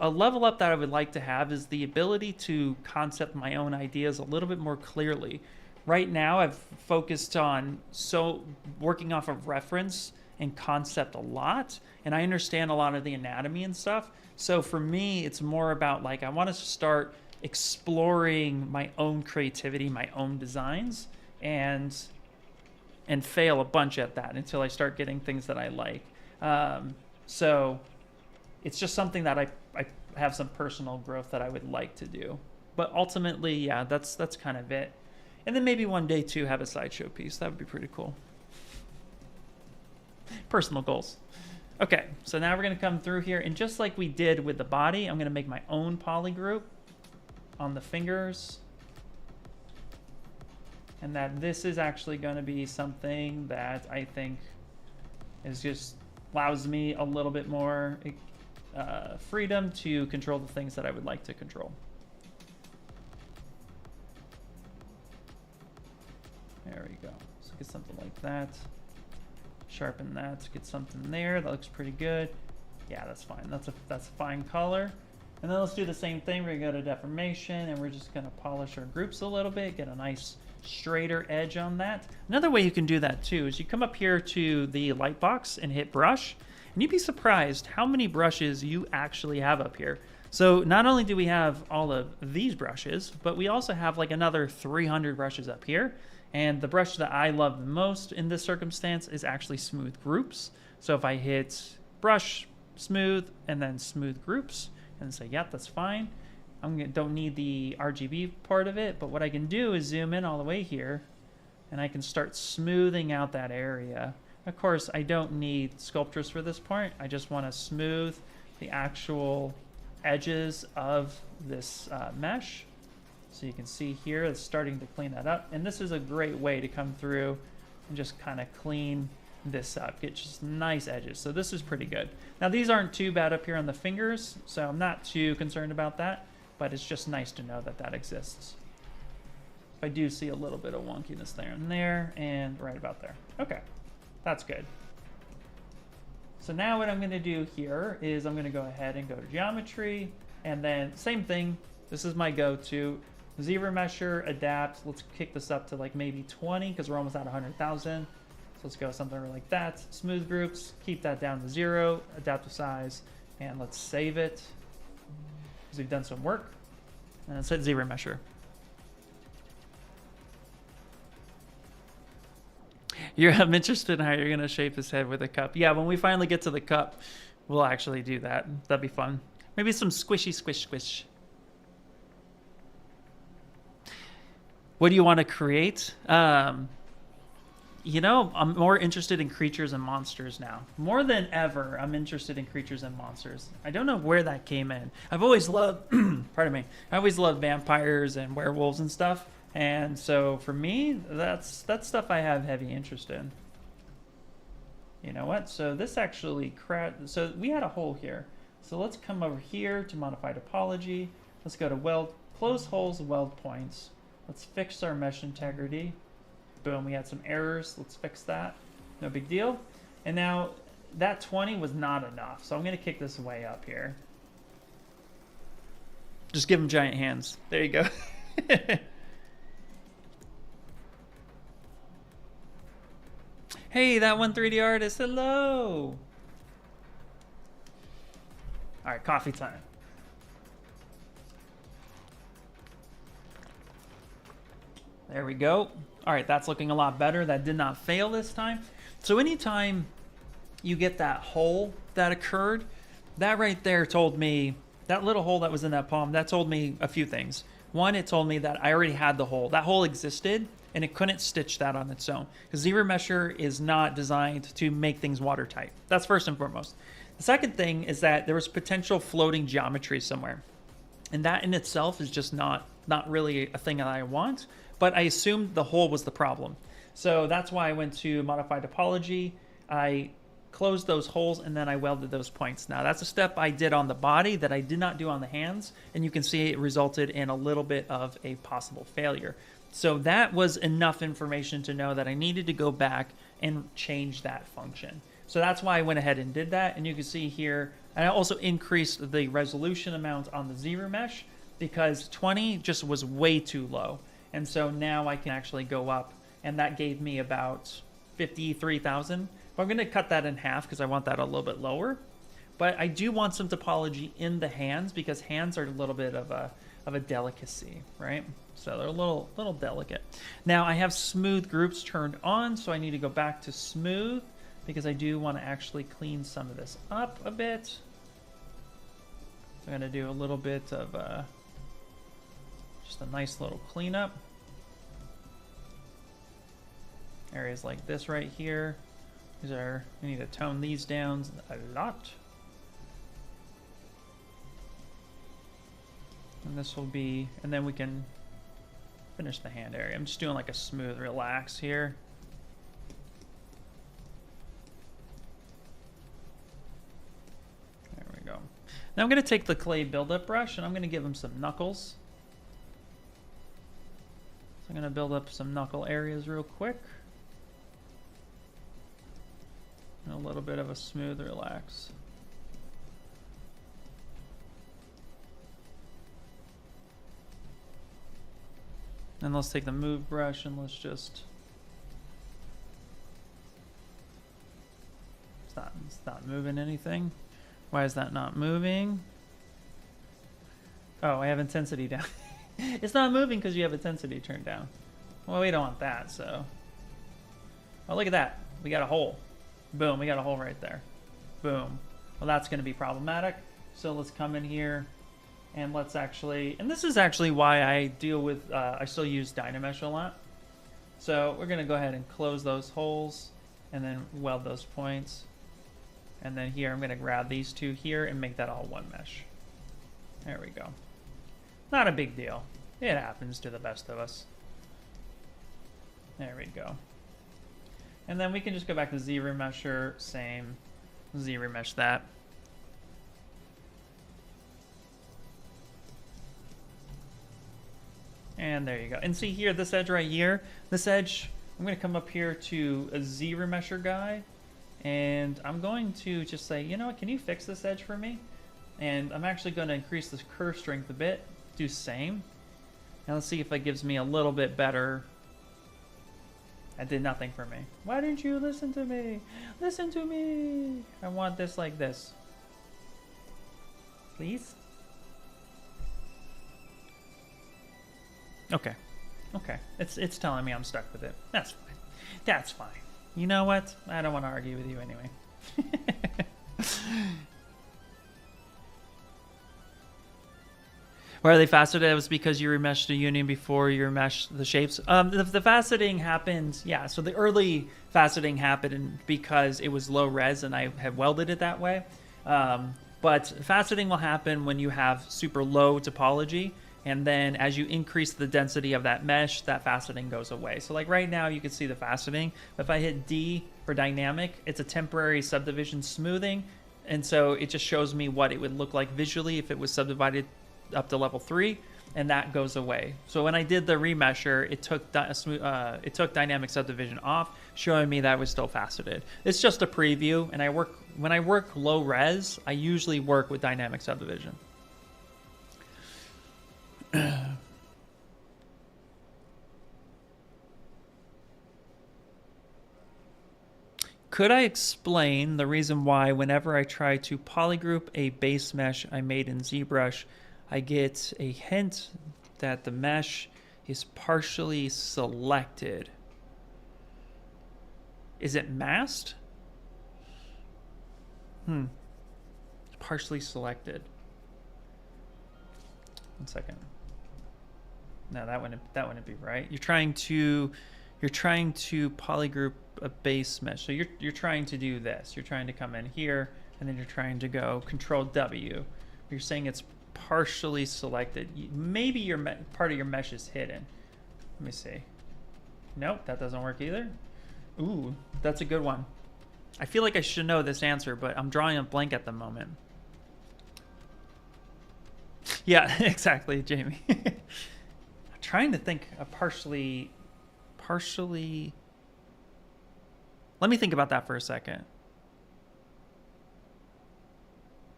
A level up that I would like to have is the ability to concept my own ideas a little bit more clearly. Right now, I've focused on working off of reference and concept a lot, and I understand a lot of the anatomy and stuff. So for me, it's more about, like, I want to start exploring my own creativity, my own designs, and fail a bunch at that until I start getting things that I like. So it's just something that I have some personal growth that I would like to do. But ultimately, yeah, that's kind of it. And then maybe one day, too, have a sideshow piece. That would be pretty cool. Personal goals. Okay, so now we're going to come through here, and just like we did with the body, I'm going to make my own PolyGroup on the fingers. And that this is actually going to be something that I think is just allows me a little bit more freedom to control the things that I would like to control. There we go. So get something like that. Sharpen that, get something there. That looks pretty good. Yeah, that's fine. That's a fine color. And then let's do the same thing. We're gonna go to deformation, and we're just gonna polish our groups a little bit, get a nice straighter edge on that. Another way you can do that too is you come up here to the light box and hit brush, and you'd be surprised how many brushes you actually have up here. So not only do we have all of these brushes, but we also have like another 300 brushes up here. And the brush that I love the most in this circumstance is actually smooth groups. So if I hit brush, smooth, and then smooth groups, and say, yep, that's fine. Don't need the RGB part of it, but what I can do is zoom in all the way here, and I can start smoothing out that area. Of course, I don't need Sculptris for this part. I just want to smooth the actual edges of this mesh. So you can see here it's starting to clean that up. And this is a great way to come through and just kind of clean this up, get just nice edges. So this is pretty good. Now these aren't too bad up here on the fingers, so I'm not too concerned about that, but it's just nice to know that that exists. I do see a little bit of wonkiness there and there, and right about there. Okay, that's good. So now what I'm going to do here is I'm going to go ahead and go to geometry, and then same thing. This is my go-to. ZRemesher, adapt. Let's kick this up to like maybe 20 because we're almost at 100,000. So let's go something like that. Smooth groups, keep that down to 0, adaptive size, and let's save it because we've done some work. And let's hit ZRemesher. I'm interested in how you're going to shape his head with a cup. Yeah, when we finally get to the cup, we'll actually do that. That'd be fun. Maybe some squishy squish squish. What do you want to create? You know, I'm more interested in creatures and monsters now. More than ever, I'm interested in creatures and monsters. I don't know where that came in. I've always loved, pardon me, I always loved vampires and werewolves and stuff. And so for me, that's stuff I have heavy interest in. You know what? So this actually, so we had a hole here. So let's come over here to modify topology. Let's go to weld, close holes, weld points. Let's fix our mesh integrity. Boom, we had some errors. Let's fix that. No big deal. And now that 20 was not enough. So I'm going to kick this way up here. Just give him giant hands. There you go. Hey, that one 3D artist. Hello. All right, coffee time. There we go. All right, that's looking a lot better. That did not fail this time. So anytime you get that hole that occurred, that right there told me, that little hole that was in that palm, that told me a few things. One, it told me that I already had the hole. That hole existed, and it couldn't stitch that on its own. Because ZRemesher is not designed to make things watertight. That's first and foremost. The second thing is that there was potential floating geometry somewhere. And that in itself is just not really a thing that I want. But I assumed the hole was the problem. So that's why I went to modify topology. I closed those holes and then I welded those points. Now that's a step I did on the body that I did not do on the hands. And you can see it resulted in a little bit of a possible failure. So that was enough information to know that I needed to go back and change that function. So that's why I went ahead and did that. And you can see here, and I also increased the resolution amount on the ZRemesh because 20 just was way too low. And so now I can actually go up, and that gave me about 53,000. But I'm going to cut that in half because I want that a little bit lower. But I do want some topology in the hands because hands are a little bit of a delicacy, right? So they're a little delicate. Now I have smooth groups turned on, so I need to go back to smooth because I do want to actually clean some of this up a bit. So I'm going to do a little bit of just a nice little cleanup. Areas like this right here. We need to tone these down a lot. And this will be, and then we can finish the hand area. I'm just doing like a smooth relax here. There we go. Now I'm going to take the clay buildup brush and I'm going to give him some knuckles. So I'm going to build up some knuckle areas real quick. And a little bit of a smooth relax. And let's take the move brush and let's just... It's not moving anything. Why is that not moving? Oh, I have intensity down. It's not moving because you have intensity turned down. Well, we don't want that, so... Oh, look at that. We got a hole. Boom, we got a hole right there. Boom. Well, that's going to be problematic. So let's come in here and let's actually... And this is actually why I deal with... I still use DynaMesh a lot. So we're going to go ahead and close those holes and then weld those points. And then here, I'm going to grab these two here and make that all one mesh. There we go. Not a big deal. It happens to the best of us. There we go. And then we can just go back to ZRemesher, same, ZRemesh that. And there you go. And see here, this edge right here, this edge, I'm going to come up here to a ZRemesher guy, and I'm going to just say, you know what, can you fix this edge for me? And I'm actually going to increase this curve strength a bit, do same. Now let's see if it gives me a little bit better. That did nothing for me. Why didn't you listen to me? Listen to me. I want this like this. Please? Okay. Okay. It's telling me I'm stuck with it. That's fine. That's fine. You know what? I don't want to argue with you anyway. Why are they faceted? It was because you remeshed the union before you remeshed the shapes. The faceting happened, yeah, so the early faceting happened because it was low res and I had welded it that way. But faceting will happen when you have super low topology, and then as you increase the density of that mesh, that faceting goes away. So like right now you can see the faceting. If I hit D for dynamic, it's a temporary subdivision smoothing, and so it just shows me what it would look like visually if it was subdivided up to level 3, and that goes away. So when I did the remesher, it took dynamic subdivision off, showing me that it was still faceted. It's just a preview, and when I work low res, I usually work with dynamic subdivision. Could I explain the reason why whenever I try to polygroup a base mesh I made in ZBrush, I get a hint that the mesh is partially selected? Is it masked? It's partially selected. One second. No, that wouldn't be right. You're trying to polygroup a base mesh. So you're trying to do this. You're trying to come in here, and then you're trying to go Control W. You're saying it's partially selected. Maybe your part of your mesh is hidden. Let me see. Nope, that doesn't work either. Ooh, that's a good one. I feel like I should know this answer, but I'm drawing a blank at the moment. Yeah, exactly, Jamie. I'm trying to think of partially. Let me think about that for a second.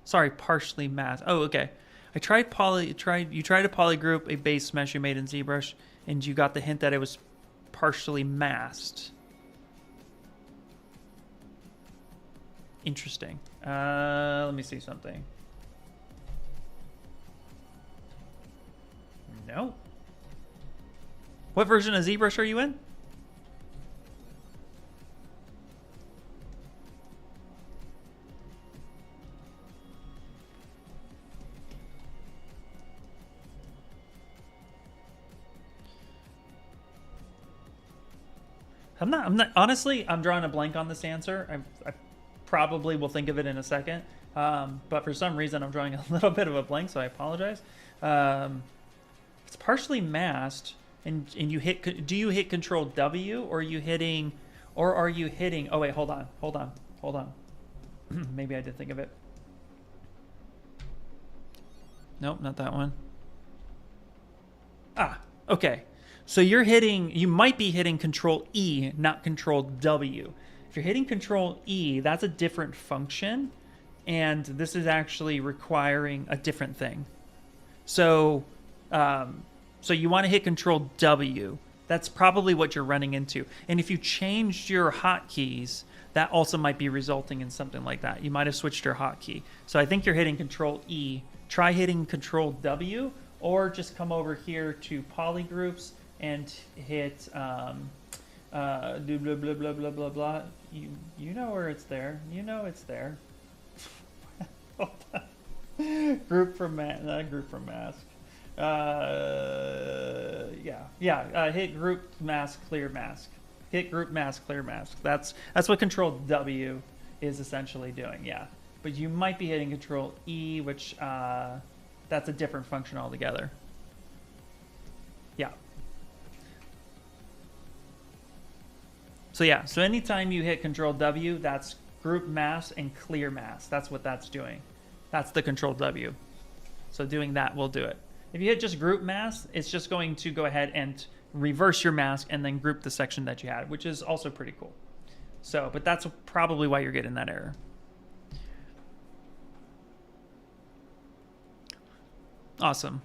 Sorry, partially masked. Oh, okay. You tried to polygroup a base mesh you made in ZBrush, and you got the hint that it was partially masked. Interesting. Let me see something. No. What version of ZBrush are you in? I'm not, honestly, I'm drawing a blank on this answer. I probably will think of it in a second. But for some reason, I'm drawing a little bit of a blank, so I apologize. It's partially masked, and you hit, do you hit Control W, or are you hitting, oh wait, hold on. Maybe I did think of it. Nope, not that one. Ah, okay. So you might be hitting Control E, not Control W. If you're hitting Control E, that's a different function, and this is actually requiring a different thing. So, so you want to hit Control W. That's probably what you're running into. And if you changed your hotkeys, that also might be resulting in something like that. You might have switched your hotkey. So I think you're hitting Control E. Try hitting Control W, or just come over here to Polygroups and hit do blah blah blah blah blah blah. You know where it's there. You know it's there. Group from not group from mask. Hit group mask clear mask. Hit group mask clear mask. That's what Control W is essentially doing. Yeah, but you might be hitting Control E, which that's a different function altogether. Yeah. So yeah, so anytime you hit Control W, that's group mask and clear mask. That's what that's doing. That's the Control W. So doing that will do it. If you hit just group mask, it's just going to go ahead and reverse your mask and then group the section that you had, which is also pretty cool. So, but that's probably why you're getting that error. Awesome.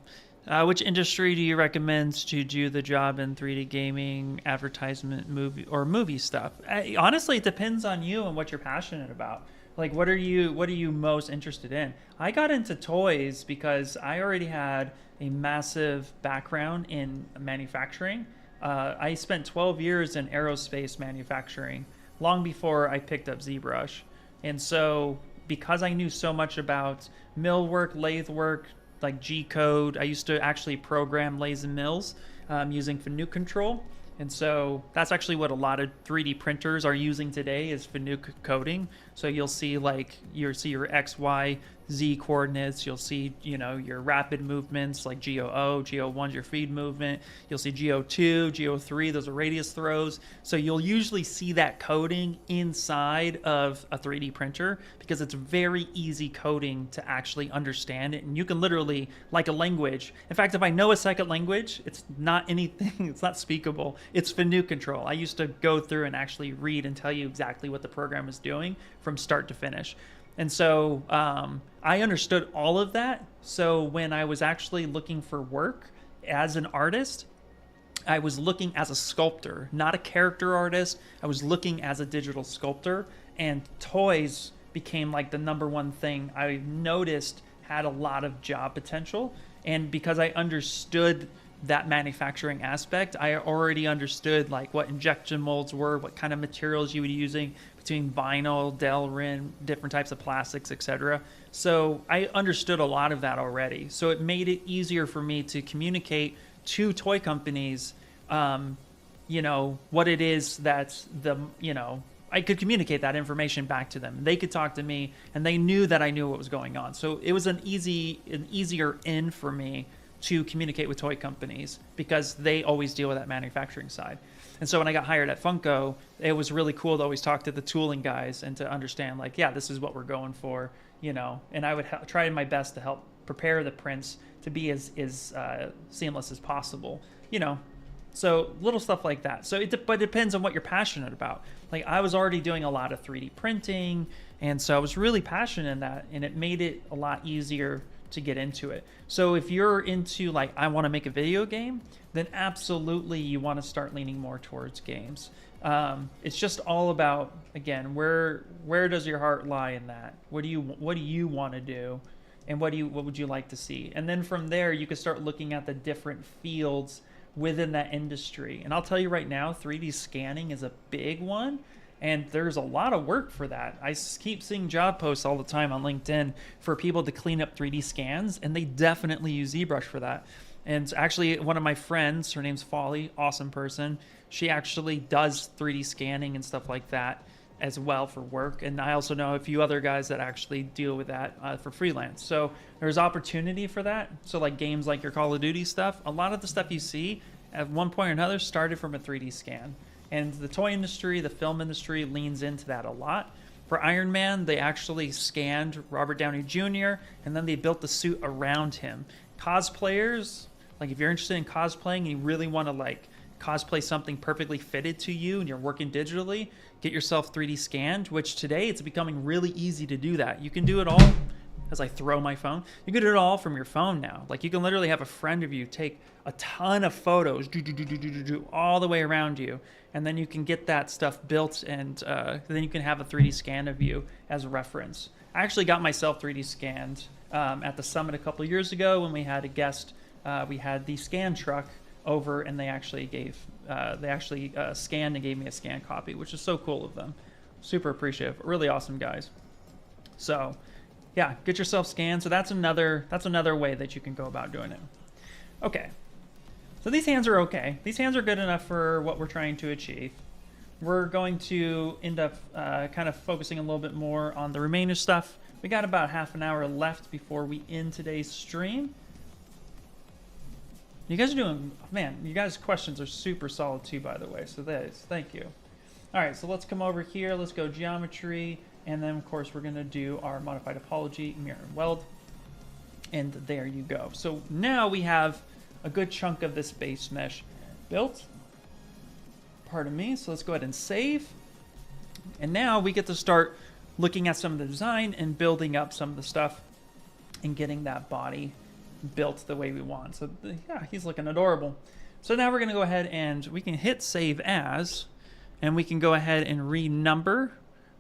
Which industry do you recommend to do the job in 3D gaming, advertisement, movie stuff? Honestly, it depends on you and what you're passionate about. Like, what are you most interested in? I got into toys because I already had a massive background in manufacturing. I spent 12 years in aerospace manufacturing, long before I picked up ZBrush. And so, because I knew so much about mill work, lathe work, like G-code, I used to actually program lathes and mills using Fanuc control. And so that's actually what a lot of 3D printers are using today is Fanuc coding. So you'll see your X, Y, Z coordinates. You'll see, your rapid movements like GOO, GO1's your feed movement. You'll see GO2, GO3, those are radius throws. So you'll usually see that coding inside of a 3D printer because it's very easy coding to actually understand it. And you can literally, like a language. In fact, if I know a second language, it's not anything, it's not speakable. It's Fanuc control. I used to go through and actually read and tell you exactly what the program is doing from start to finish. And so I understood all of that. So when I was actually looking for work as an artist, I was looking as a sculptor, not a character artist. I was looking as a digital sculptor, and toys became like the #1 thing I noticed had a lot of job potential. And because I understood that manufacturing aspect, I already understood like what injection molds were, what kind of materials you would be using between vinyl, Delrin, different types of plastics, etc. So I understood a lot of that already. So it made it easier for me to communicate to toy companies, what it is that's I could communicate that information back to them. They could talk to me, and they knew that I knew what was going on. So it was an easier in for me to communicate with toy companies because they always deal with that manufacturing side. And so when I got hired at Funko, it was really cool to always talk to the tooling guys and to understand like, yeah, this is what we're going for, and I would try my best to help prepare the prints to be as seamless as possible, So little stuff like that. So but it depends on what you're passionate about. Like I was already doing a lot of 3D printing, and so I was really passionate in that, and it made it a lot easier to get into it. So if you're into like, I want to make a video game, then absolutely you want to start leaning more towards games. It's just all about, again, where does your heart lie in that? What do you want to do? And what would you like to see? And then from there, you can start looking at the different fields within that industry. And I'll tell you right now, 3D scanning is a big one. And there's a lot of work for that. I keep seeing job posts all the time on LinkedIn for people to clean up 3D scans, and they definitely use ZBrush for that. And actually, one of my friends, her name's Folly, awesome person, she actually does 3D scanning and stuff like that as well for work. And I also know a few other guys that actually deal with that for freelance. So there's opportunity for that. So like games like your Call of Duty stuff, a lot of the stuff you see at one point or another started from a 3D scan. And the toy industry, the film industry leans into that a lot. For Iron Man, they actually scanned Robert Downey Jr. and then they built the suit around him. Cosplayers, like if you're interested in cosplaying and you really want to like cosplay something perfectly fitted to you and you're working digitally, get yourself 3D scanned, which today it's becoming really easy to do that. You can do it all, as I throw my phone, you can do it all from your phone now. Like you can literally have a friend of you take a ton of photos all the way around you, and then you can get that stuff built, and then you can have a 3D scan of you as a reference. I actually got myself 3D scanned at the summit a couple of years ago when we had a guest. We had the scan truck over, and they actually scanned and gave me a scan copy, which is so cool of them. Super appreciative. Really awesome guys. So yeah, get yourself scanned. So that's another way that you can go about doing it. Okay. So these hands are okay. These hands are good enough for what we're trying to achieve. We're going to end up kind of focusing a little bit more on the remainder stuff. We got about half an hour left before we end today's stream. You guys are doing, man, you guys' questions are super solid too, by the way. So thank you. All right, so let's come over here. Let's go geometry. And then, of course, we're going to do our modified topology, mirror and weld. And there you go. So now we have a good chunk of this base mesh built. Pardon me. So let's go ahead and save. And now we get to start looking at some of the design and building up some of the stuff and getting that body built the way we want. So yeah, he's looking adorable. So now we're going to go ahead and we can hit save as, and we can go ahead and renumber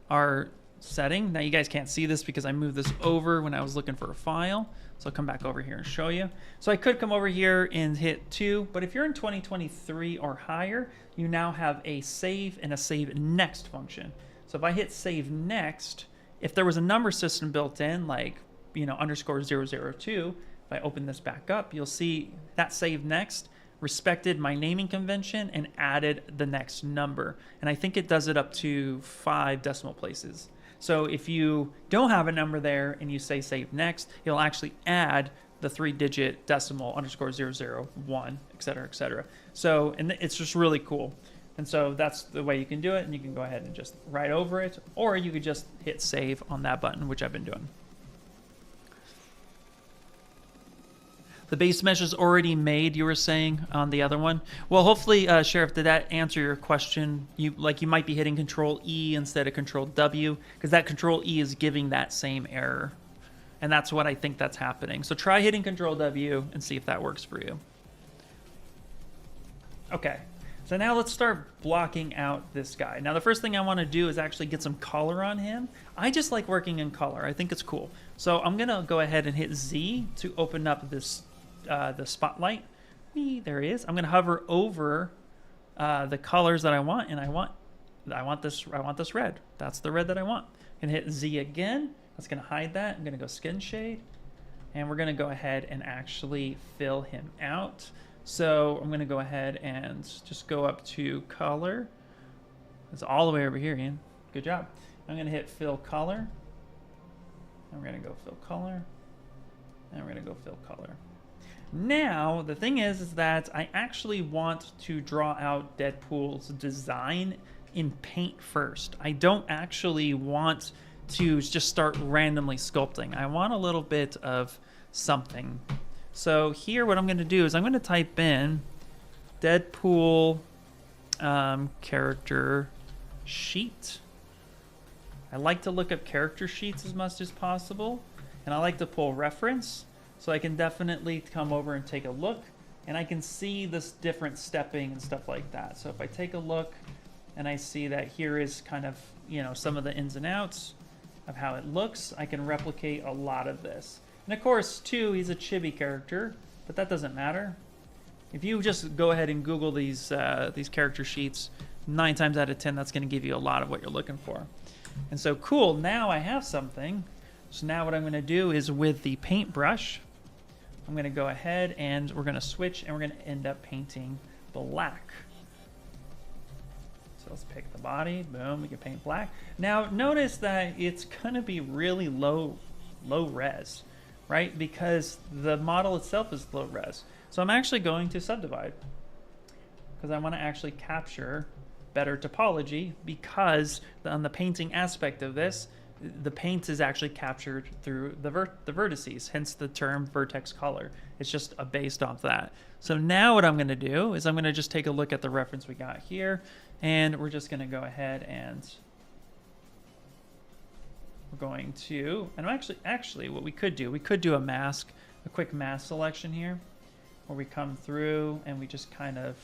our setting. Now you guys can't see this because I moved this over when I was looking for a file. So I'll come back over here and show you. So I could come over here and hit 2, but if you're in 2023 or higher, you now have a save and a save next function. So if I hit save next, if there was a number system built in, like, you know, _002, if I open this back up, you'll see that save next respected my naming convention and added the next number. And I think it does it up to 5 decimal places. So if you don't have a number there and you say save next, it'll actually add the 3-digit decimal _001, et cetera, et cetera. So, and it's just really cool. And so that's the way you can do it, and you can go ahead and just write over it, or you could just hit save on that button, which I've been doing. The base mesh is already made, you were saying, on the other one. Well, hopefully, Sheriff, did that answer your question? You might be hitting Control E instead of Control W, because that Control E is giving that same error. And that's what I think that's happening. So try hitting Control W and see if that works for you. Okay, so now let's start blocking out this guy. Now the first thing I want to do is actually get some color on him. I just like working in color. I think it's cool. So I'm going to go ahead and hit Z to open up this the spotlight. There he is. I'm going to hover over the colors that I want, and I want this red. That's the red that I want. I'm going to hit Z again. That's going to hide that. I'm going to go skin shade, and we're going to go ahead and actually fill him out. So I'm going to go ahead and just go up to color. It's all the way over here, Ian. Good job. I'm going to hit fill color. And we're going to go fill color. And we're going to go fill color. Now, the thing is that I actually want to draw out Deadpool's design in Paint first. I don't actually want to just start randomly sculpting. I want a little bit of something. So here what I'm going to do is I'm going to type in Deadpool character sheet. I like to look up character sheets as much as possible, and I like to pull reference. So I can definitely come over and take a look, and I can see this different stepping and stuff like that. So if I take a look and I see that here is kind of, you know, some of the ins and outs of how it looks, I can replicate a lot of this. And of course, too, he's a chibi character, but that doesn't matter. If you just go ahead and Google these character sheets, 9 times out of 10, that's going to give you a lot of what you're looking for. And so cool, now I have something. So now what I'm going to do is with the paintbrush, I'm going to go ahead and we're going to switch, and we're going to end up painting black. So let's pick the body. Boom, we can paint black. Now notice that it's going to be really low res, right? Because the model itself is low res. So I'm actually going to subdivide because I want to actually capture better topology, because on the painting aspect of this, the paint is actually captured through the vertices, hence the term vertex color. It's just based off that. So now what I'm going to do is I'm going to just take a look at the reference we got here, and we're just going to go ahead and we're going to, and actually what we could do a mask, a quick mask selection here, where we come through and we just kind of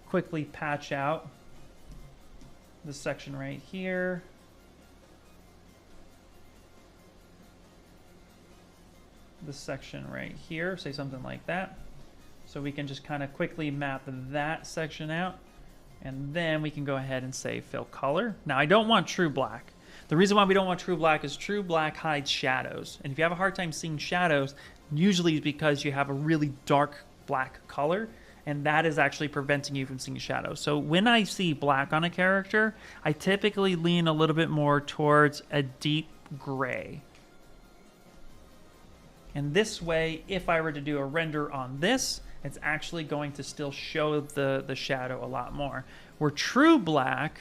quickly patch out this section right here. This section right here, say something like that. So we can just kind of quickly map that section out, and then we can go ahead and say fill color. Now I don't want true black. The reason why we don't want true black is true black hides shadows. And if you have a hard time seeing shadows, usually it's because you have a really dark black color, and that is actually preventing you from seeing shadows. So when I see black on a character, I typically lean a little bit more towards a deep gray. And this way, if I were to do a render on this, it's actually going to still show the shadow a lot more. Where true black,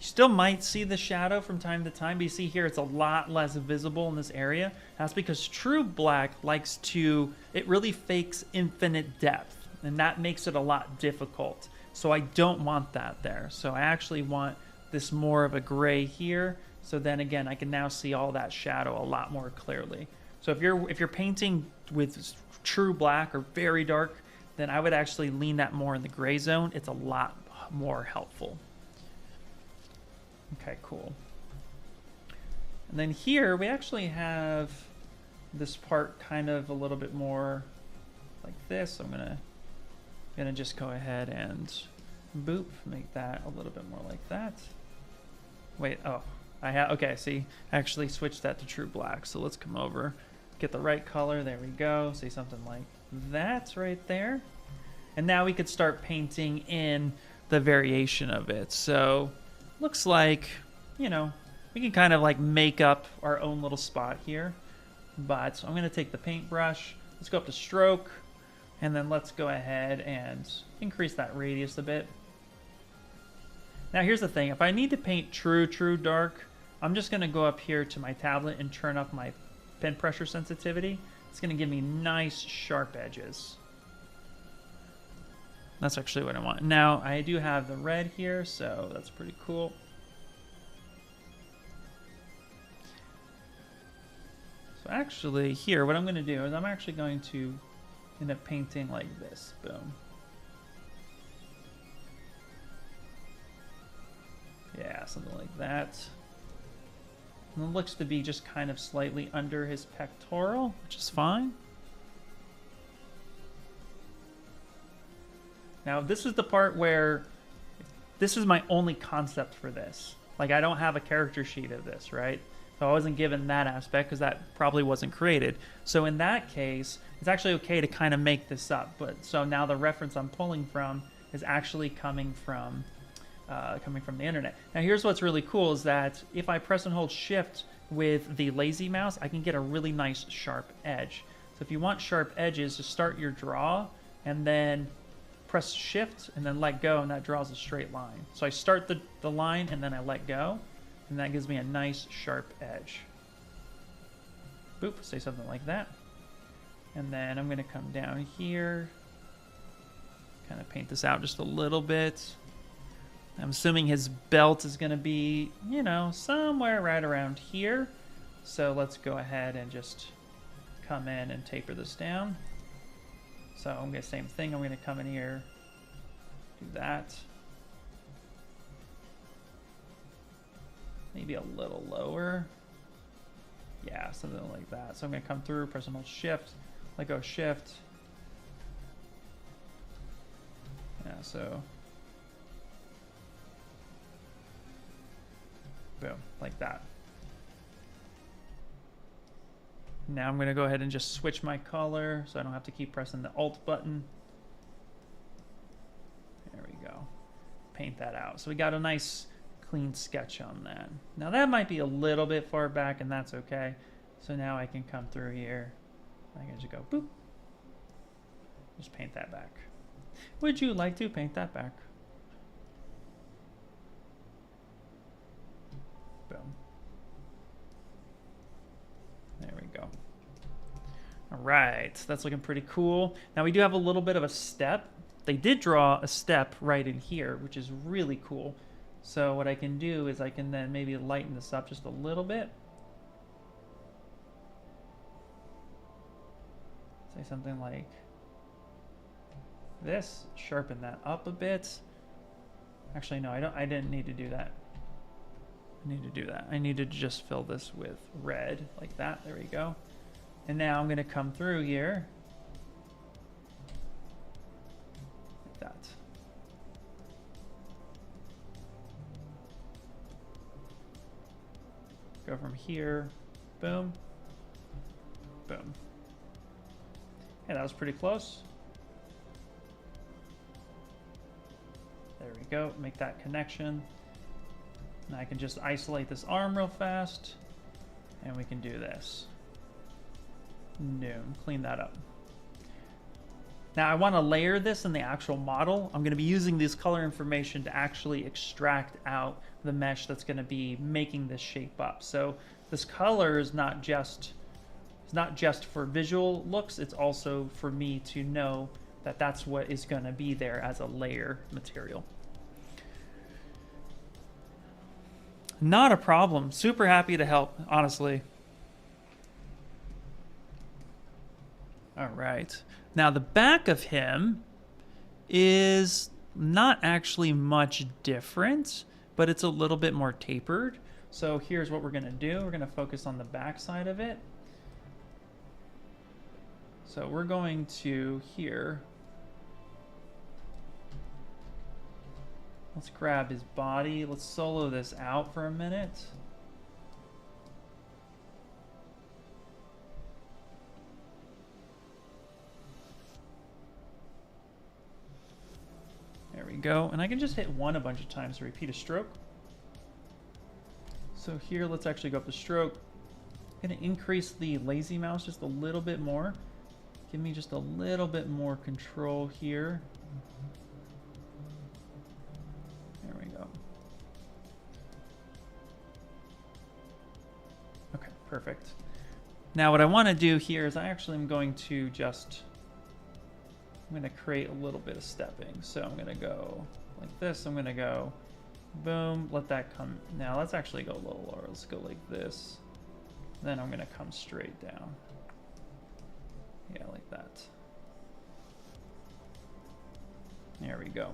still might see the shadow from time to time, but you see here it's a lot less visible in this area. That's because true black likes to, it really fakes infinite depth, and that makes it a lot difficult. So I don't want that there. So I actually want this more of a gray here. So then again, I can now see all that shadow a lot more clearly. So if you're painting with true black or very dark, then I would actually lean that more in the gray zone. It's a lot more helpful. Okay, cool. And then here we actually have this part kind of a little bit more like this. I'm gonna just go ahead and boop, make that a little bit more like that. Wait, oh, okay, see, I actually switched that to true black. So let's come over, get the right color, there we go. See something like that right there. And now we could start painting in the variation of it. So looks like, you know, we can kind of like make up our own little spot here. But I'm gonna take the paintbrush, let's go up to stroke, and then let's go ahead and increase that radius a bit. Now here's the thing, if I need to paint true dark, I'm just gonna go up here to my tablet and turn up my pen pressure sensitivity. It's gonna give me nice sharp edges. That's actually what I want. Now I do have the red here, so that's pretty cool. So actually here, what I'm gonna do is I'm actually going to end up painting like this, boom. Yeah, something like that. And it looks to be just kind of slightly under his pectoral, which is fine. Now, this is the part where this is my only concept for this. Like, I don't have a character sheet of this, right? So I wasn't given that aspect because that probably wasn't created. So in that case, it's actually okay to kind of make this up. But so now the reference I'm pulling from is actually coming from the internet. Now here's what's really cool is that if I press and hold shift with the lazy mouse, I can get a really nice sharp edge. So if you want sharp edges, just start your draw and then press shift and then let go, and that draws a straight line. So I start the line and then I let go, and that gives me a nice sharp edge. Boop, say something like that. And then I'm gonna come down here, kind of paint this out just a little bit. I'm assuming his belt is going to be, you know, somewhere right around here. So let's go ahead and just come in and taper this down. So I'm going to same thing. I'm going to come in here, do that. Maybe a little lower. Yeah, something like that. So I'm going to come through, press and hold shift, let go shift. Yeah, so boom, like that. Now I'm going to go ahead and just switch my color so I don't have to keep pressing the Alt button. There we go. Paint that out. So we got a nice clean sketch on that. Now that might be a little bit far back, and that's okay. So now I can come through here. I can just go boop. Just paint that back. Would you like to paint that back? Boom. There we go. All right, that's looking pretty cool. Now we do have a little bit of a step. They did draw a step right in here, which is really cool. So what I can do is I can then maybe lighten this up just a little bit. Say something like this, sharpen that up a bit. Actually, no, I didn't need to do that. I need to just fill this with red like that. There we go. And now I'm going to come through here like that. Go from here, boom, boom. Yeah, that was pretty close. There we go, make that connection. Now I can just isolate this arm real fast, and we can do this. Noom, clean that up. Now I want to layer this in the actual model. I'm going to be using this color information to actually extract out the mesh that's going to be making this shape up. So this color is not just for visual looks, it's also for me to know that that's what is going to be there as a layer material. Not a problem. Super happy to help, honestly. All right. Now the back of him is not actually much different, but it's a little bit more tapered. So here's what we're going to do. We're going to focus on the back side of it. So we're going to here. Let's grab his body. Let's solo this out for a minute. There we go. And I can just hit 1 a bunch of times to repeat a stroke. So here, let's actually go up the stroke. I'm going to increase the lazy mouse just a little bit more. Give me just a little bit more control here. There we go. Okay, perfect. Now what I want to do here is I actually am going to just... I'm going to create a little bit of stepping. So I'm going to go like this. I'm going to go boom, let that come. Now let's actually go a little lower. Let's go like this. Then I'm going to come straight down. Yeah, like that. There we go.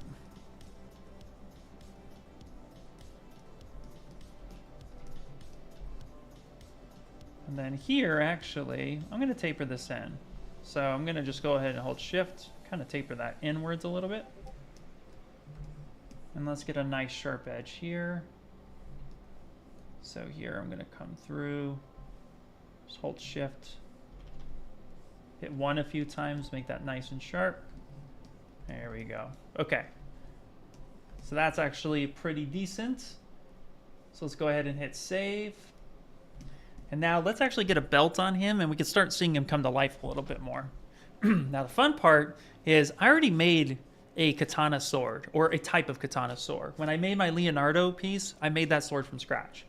And then here, actually, I'm going to taper this in. So I'm going to just go ahead and hold Shift, kind of taper that inwards a little bit. And let's get a nice sharp edge here. So here I'm going to come through, just hold Shift, hit 1 a few times, make that nice and sharp. There we go. Okay. So that's actually pretty decent. So let's go ahead and hit save. And now let's actually get a belt on him and we can start seeing him come to life a little bit more. Now the fun part is I already made a katana sword, or a type of katana sword. When I made my Leonardo piece, I made that sword from scratch.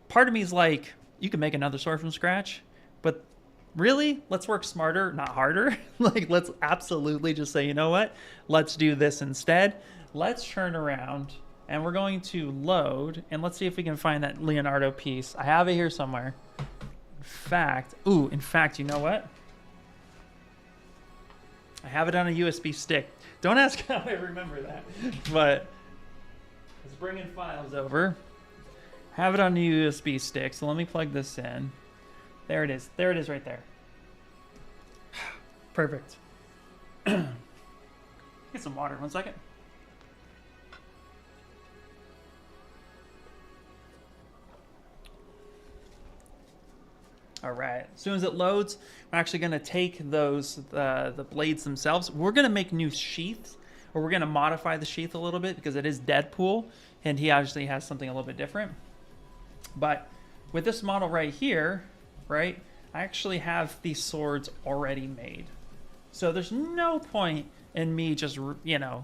Part of me is like, you can make another sword from scratch, but really, let's work smarter, not harder. Like, let's absolutely just say, you know what? Let's do this instead. Let's turn around and we're going to load, and let's see if we can find that Leonardo piece. I have it here somewhere. In fact, you know what? I have it on a USB stick. Don't ask how I remember that, but let's bring in files over. Have it on the USB stick, so let me plug this in. There it is. There it is right there. Perfect. Get some water, 1 second. All right, as soon as it loads, we're actually gonna take those, the blades themselves. We're gonna make new sheaths, or we're gonna modify the sheath a little bit because it is Deadpool, and he obviously has something a little bit different. But with this model right here, right, I actually have these swords already made. So there's no point in me just, you know,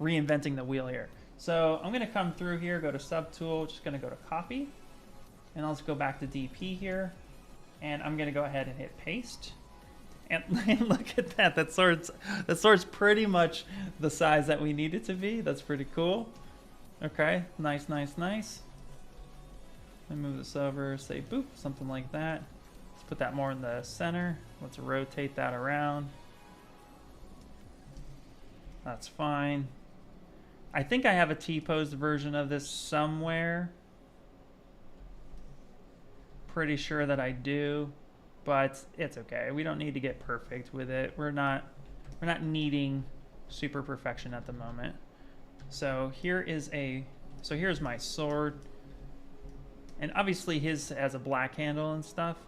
reinventing the wheel here. So I'm gonna come through here, go to Subtool, just gonna go to Copy, and let's go back to DP here. And I'm gonna go ahead and hit paste. And look at that. That sword's pretty much the size that we need it to be. That's pretty cool. Okay, nice, nice, nice. Let me move this over, say boop, something like that. Let's put that more in the center. Let's rotate that around. That's fine. I think I have a T-posed version of this somewhere. Pretty sure that I do, but it's okay. We don't need to get perfect with it. We're not needing super perfection at the moment. So here's my sword, and obviously his has a black handle and stuff,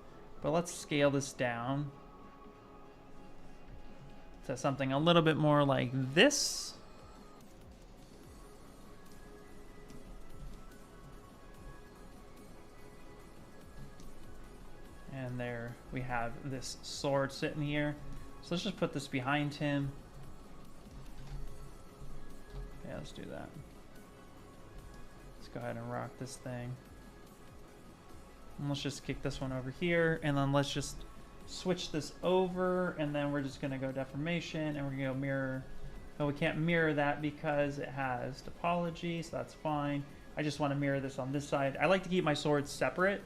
but let's scale this down to something a little bit more like this. And there we have this sword sitting here. So let's just put this behind him. Yeah, let's do that. Let's go ahead and rock this thing. And let's just kick this one over here, and then let's just switch this over, and then we're just gonna go deformation, and we're gonna go mirror. No, we can't mirror that because it has topology, so that's fine. I just want to mirror this on this side. I like to keep my swords separate,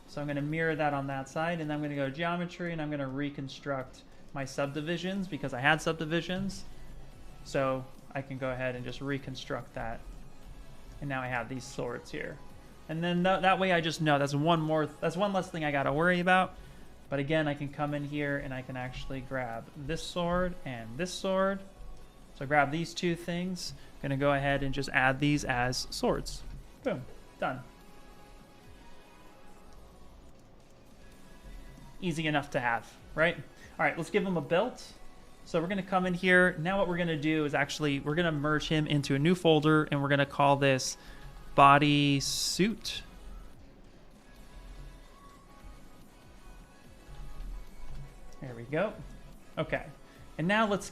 so I'm gonna mirror that on that side, and then I'm gonna go geometry, and I'm gonna reconstruct my subdivisions because I had subdivisions. So I can go ahead and just reconstruct that. And now I have these swords here. And then that way I just know that's one less thing I got to worry about. But again, I can come in here and I can actually grab this sword and this sword. So I grab these two things. I'm going to go ahead and just add these as swords. Boom. Done. Easy enough to have, right? All right, let's give him a belt. So we're going to come in here. Now what we're going to do is actually we're going to merge him into a new folder, and we're going to call this body suit. There we go. Okay. And now let's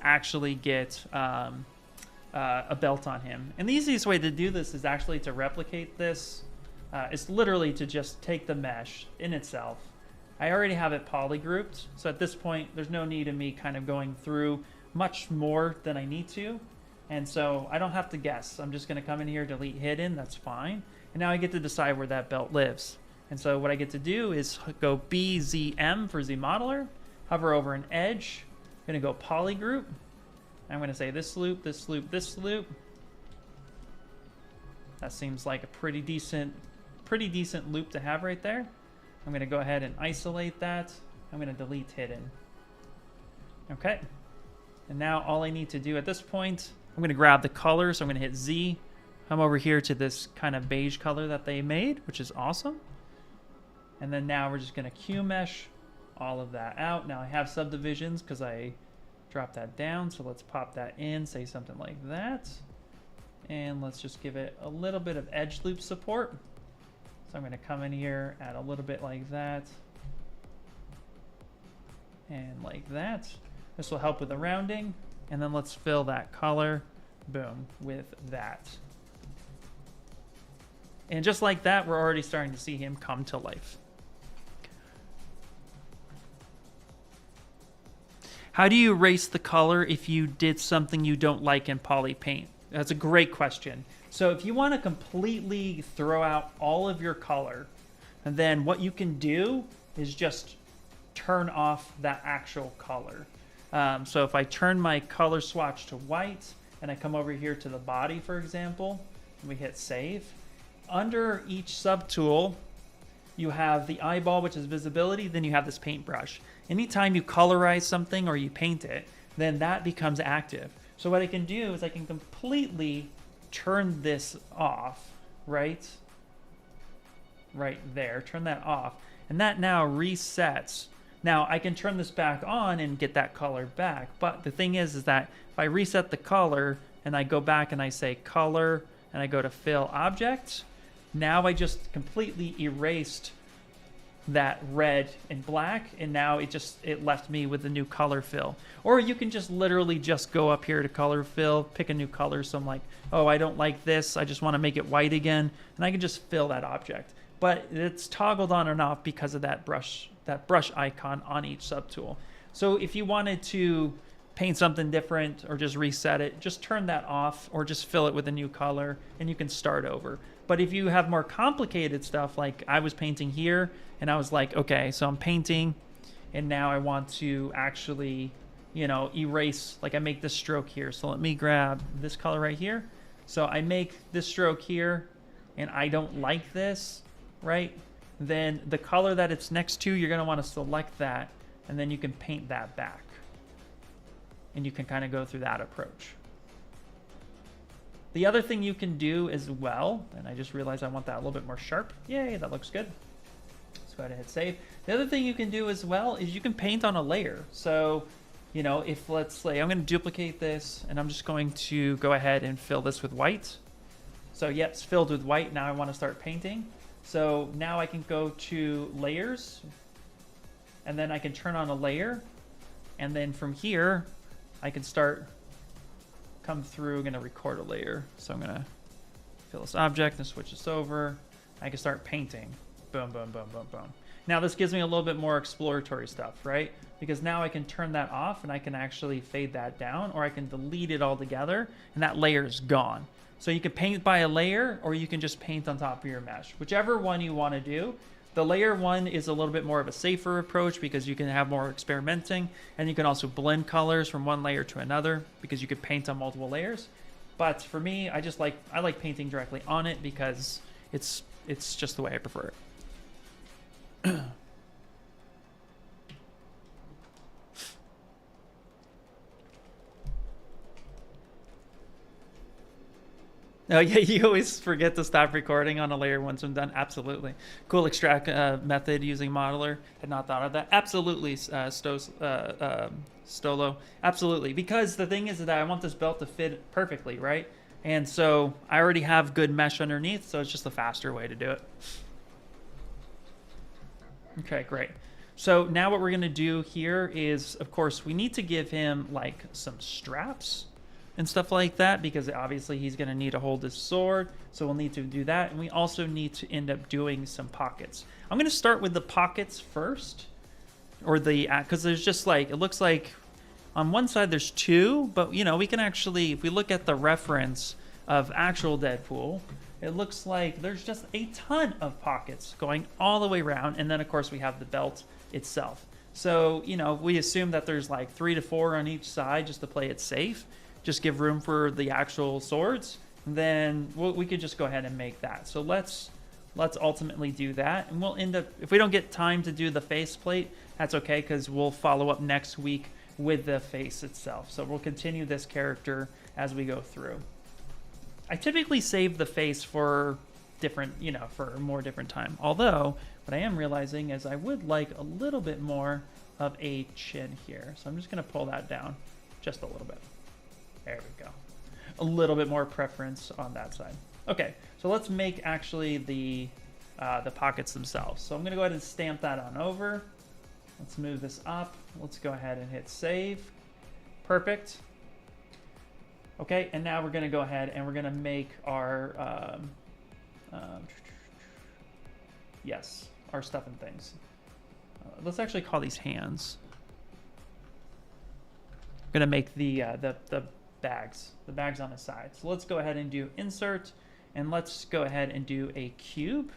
actually get a belt on him. And the easiest way to do this is actually to replicate this. It's literally to just take the mesh in itself. I already have it polygrouped, so at this point, there's no need of me kind of going through much more than I need to. And so I don't have to guess. I'm just going to come in here, delete hidden, that's fine. And now I get to decide where that belt lives. And so what I get to do is go BZM for Z Modeler, hover over an edge, I'm going to go polygroup. I'm going to say this loop, this loop, this loop. That seems like a pretty decent loop to have right there. I'm going to go ahead and isolate that. I'm going to delete hidden. Okay. And now all I need to do at this point, I'm going to grab the color. So I'm going to hit Z. Come over here to this kind of beige color that they made, which is awesome. And then now we're just going to QMesh all of that out. Now I have subdivisions because I dropped that down. So let's pop that in, say something like that. And let's just give it a little bit of edge loop support. So I'm going to come in here, add a little bit like that, and like that. This will help with the rounding, and then let's fill that color, boom, with that. And just like that, we're already starting to see him come to life. How do you erase the color if you did something you don't like in Polypaint? That's a great question. So if you want to completely throw out all of your color, and then what you can do is just turn off that actual color. So if I turn my color swatch to white, and I come over here to the body, for example, and we hit save, under each subtool, you have the eyeball, which is visibility, then you have this paintbrush. Anytime you colorize something or you paint it, then that becomes active. So what I can do is I can completely turn this off, right there, turn that off, and that now resets. Now I can turn this back on and get that color back, but the thing is that if I reset the color and I go back and I say color and I go to fill object, now I just completely erased that red and black, and now it left me with a new color fill. Or you can just literally just go up here to color fill, pick a new color. So I'm like, oh, I don't like this, I just want to make it white again, and I can just fill that object. But it's toggled on and off because of that brush icon on each subtool. So if you wanted to paint something different or just reset it, just turn that off or just fill it with a new color and you can start over. But if you have more complicated stuff, like I was painting here and I was like, okay, so I'm painting and now I want to actually, erase, like I make this stroke here. So let me grab this color right here. So I make this stroke here and I don't like this, right? Then the color that it's next to, you're gonna wanna select that and then you can paint that back. And you can kind of go through that approach. The other thing you can do as well, and I just realized I want that a little bit more sharp. Yay, that looks good. Let's go ahead and hit save. The other thing you can do as well is you can paint on a layer. So, if let's say I'm going to duplicate this and I'm just going to go ahead and fill this with white. So yep, it's filled with white. Now I want to start painting. So now I can go to layers and then I can turn on a layer, and then from here, I can come through, gonna record a layer. So I'm gonna fill this object and switch this over. I can start painting. Boom, boom, boom, boom, boom. Now this gives me a little bit more exploratory stuff, right? Because now I can turn that off and I can actually fade that down, or I can delete it altogether and that layer is gone. So you can paint by a layer, or you can just paint on top of your mesh. Whichever one you want to do. The layer one is a little bit more of a safer approach because you can have more experimenting, and you can also blend colors from one layer to another because you could paint on multiple layers. But for me, I like painting directly on it because it's just the way I prefer it. Oh yeah, you always forget to stop recording on a layer once I'm done. Absolutely. Cool extract method using modeler. Had not thought of that. Absolutely, Stolo. Absolutely. Because the thing is that I want this belt to fit perfectly, right? And so I already have good mesh underneath, so it's just a faster way to do it. Okay, great. So now what we're going to do here is, of course, we need to give him like some straps and stuff like that, because obviously he's going to need to hold his sword, so we'll need to do that. And we also need to end up doing some pockets. I'm going to start with the pockets first, or because there's just like, it looks like on one side there's two, but you know, we can actually, if we look at the reference of actual Deadpool, it looks like there's just a ton of pockets going all the way around, and then of course we have the belt itself. So, you know, we assume that there's like 3 to 4 on each side just to play it safe. Just give room for the actual swords, then we could just go ahead and make that. So let's ultimately do that, and we'll end up, if we don't get time to do the faceplate, that's okay, because we'll follow up next week with the face itself. So we'll continue this character as we go through. I typically save the face for different, you know, for a more different time. Although, what I am realizing is I would like a little bit more of a chin here. So I'm just going to pull that down just a little bit. There we go. A little bit more preference on that side. Okay, so let's make actually the pockets themselves. So I'm going to go ahead and stamp that on over. Let's move this up. Let's go ahead and hit save. Perfect. Okay, and now we're going to go ahead and we're going to make our yes, our stuff and things. Let's actually call these hands. I'm going to make the bags on the side. So let's go ahead and do insert, and let's go ahead and do a cube.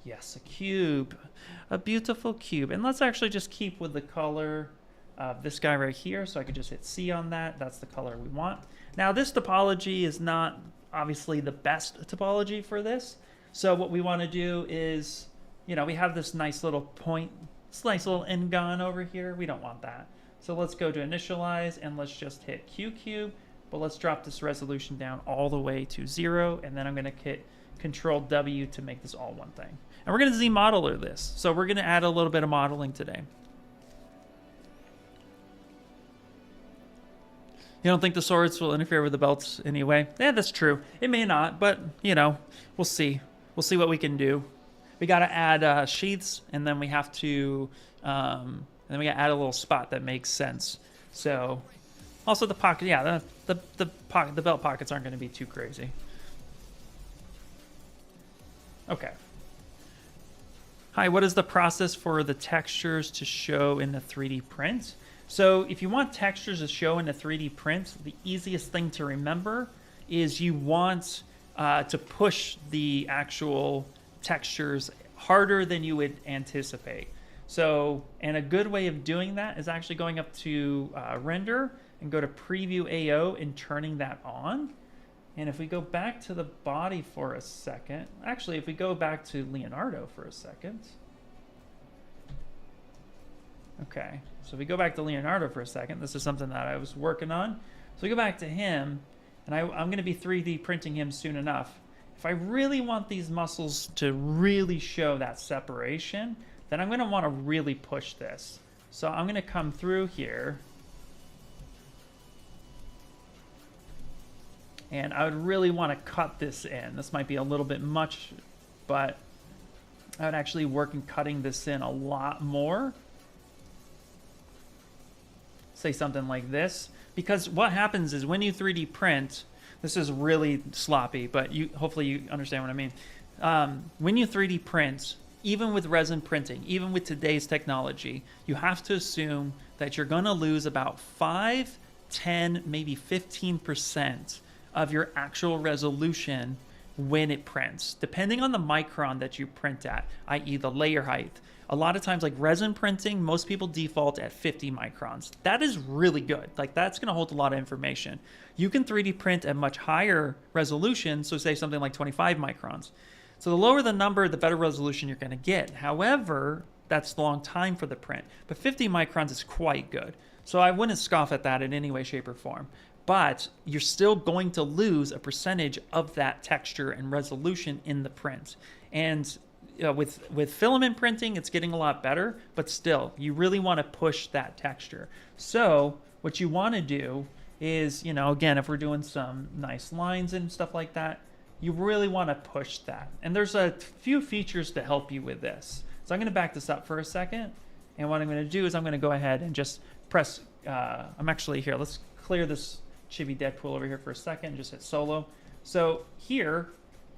Yes, a cube, a beautiful cube. And let's actually just keep with the color of this guy right here. So I could just hit C on that. That's the color we want. Now this topology is not obviously the best topology for this. So what we want to do is, you know, we have this nice little point, this nice little n-gon over here. We don't want that. So let's go to initialize, and let's just hit Q cube. But let's drop this resolution down all the way to 0, and then I'm going to hit Control W to make this all one thing. And we're going to Z-modeler this. So we're going to add a little bit of modeling today. You don't think the swords will interfere with the belts anyway? Yeah, that's true. It may not, but, you know, we'll see. We'll see what we can do. We got to add sheaths, and then we have to, and then we got to add a little spot that makes sense. So, also the pocket, yeah, the belt pockets aren't going to be too crazy. Okay. Hi, what is the process for the textures to show in the 3D print? So if you want textures to show in the 3D print, the easiest thing to remember is you want to push the actual textures harder than you would anticipate. So, and a good way of doing that is actually going up to render and go to preview AO and turning that on. And if we go back to the body for a second, actually, if we go back to Leonardo for a second. Okay, so if we go back to Leonardo for a second, this is something that I was working on. So we go back to him, and I'm going to be 3D printing him soon enough. If I really want these muscles to really show that separation, then I'm going to want to really push this. So I'm going to come through here. And I would really want to cut this in. This might be a little bit much, but I would actually work in cutting this in a lot more. say something like this. Because what happens is when you 3D print, this is really sloppy, but hopefully you understand what I mean. When you 3D print, even with resin printing, even with today's technology, you have to assume that you're going to lose about 5, 10, maybe 15% of your actual resolution when it prints, depending on the micron that you print at, i.e. the layer height. A lot of times, like resin printing, most people default at 50 microns. That is really good. Like, that's going to hold a lot of information. You can 3D print at much higher resolution, so say something like 25 microns. So the lower the number, the better resolution you're going to get. However, that's a long time for the print. But 50 microns is quite good. So I wouldn't scoff at that in any way, shape, or form. But you're still going to lose a percentage of that texture and resolution in the print. And with filament printing, it's getting a lot better, but still, you really want to push that texture. So what you want to do is, again, if we're doing some nice lines and stuff like that, you really want to push that. And there's a few features to help you with this. So I'm going to back this up for a second. And what I'm going to do is I'm going to go ahead and just press, I'm actually here. Let's clear this Chibi Deadpool over here for a second, just hit solo. So here,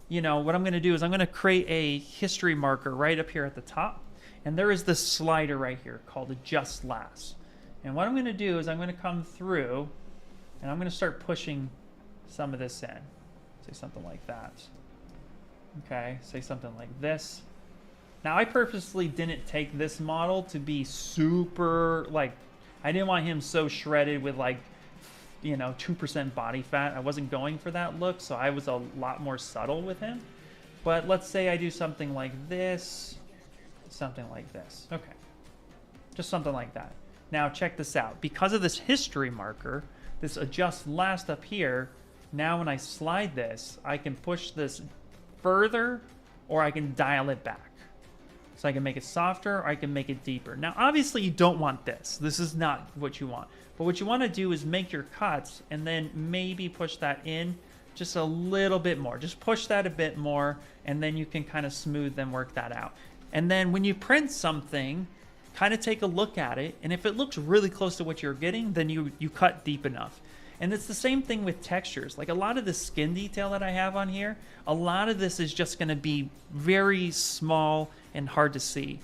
what I'm going to do is I'm going to create a history marker right up here at the top. And there is this slider right here called Adjust Last. And what I'm going to do is I'm going to come through and I'm going to start pushing some of this in. Say something like that. Okay, say something like this. Now I purposely didn't take this model to be super, I didn't want him so shredded with 2% body fat. I wasn't going for that look, so I was a lot more subtle with him. But let's say I do something like this, something like this. Okay, just something like that. Now check this out. Because of this history marker, this Adjust Last up here, now when I slide this, I can push this further or I can dial it back. So I can make it softer or I can make it deeper. Now obviously you don't want this. This is not what you want. But what you want to do is make your cuts and then maybe push that in just a little bit more. Just push that a bit more and then you can kind of smooth and work that out. And then when you print something, kind of take a look at it. And if it looks really close to what you're getting, then you cut deep enough. And it's the same thing with textures. Like a lot of the skin detail that I have on here, a lot of this is just going to be very small and hard to see.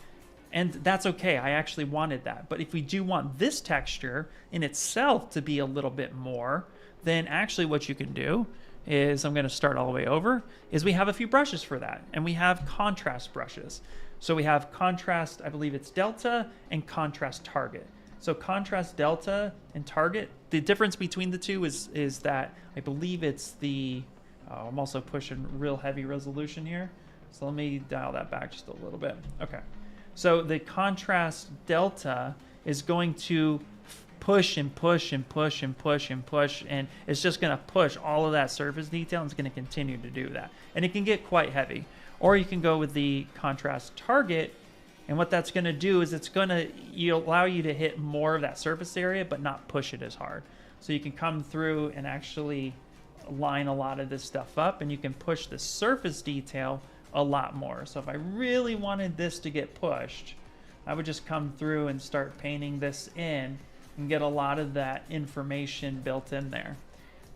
And that's okay. I actually wanted that. But if we do want this texture in itself to be a little bit more, then actually what you can do is, I'm going to start all the way over, is we have a few brushes for that. And we have contrast brushes. So we have contrast, I believe it's Delta, and contrast Target. So contrast Delta and Target, the difference between the two is that I believe it's the, I'm also pushing real heavy resolution here. So let me dial that back just a little bit. Okay. So the contrast Delta is going to push and push and push and push and push, and it's just going to push all of that surface detail, and it's going to continue to do that. And it can get quite heavy. Or you can go with the contrast Target, and what that's going to do is it's going to allow you to hit more of that surface area, but not push it as hard. So you can come through and actually line a lot of this stuff up, and you can push the surface detail a lot more. So if I really wanted this to get pushed, I would just come through and start painting this in and get a lot of that information built in there.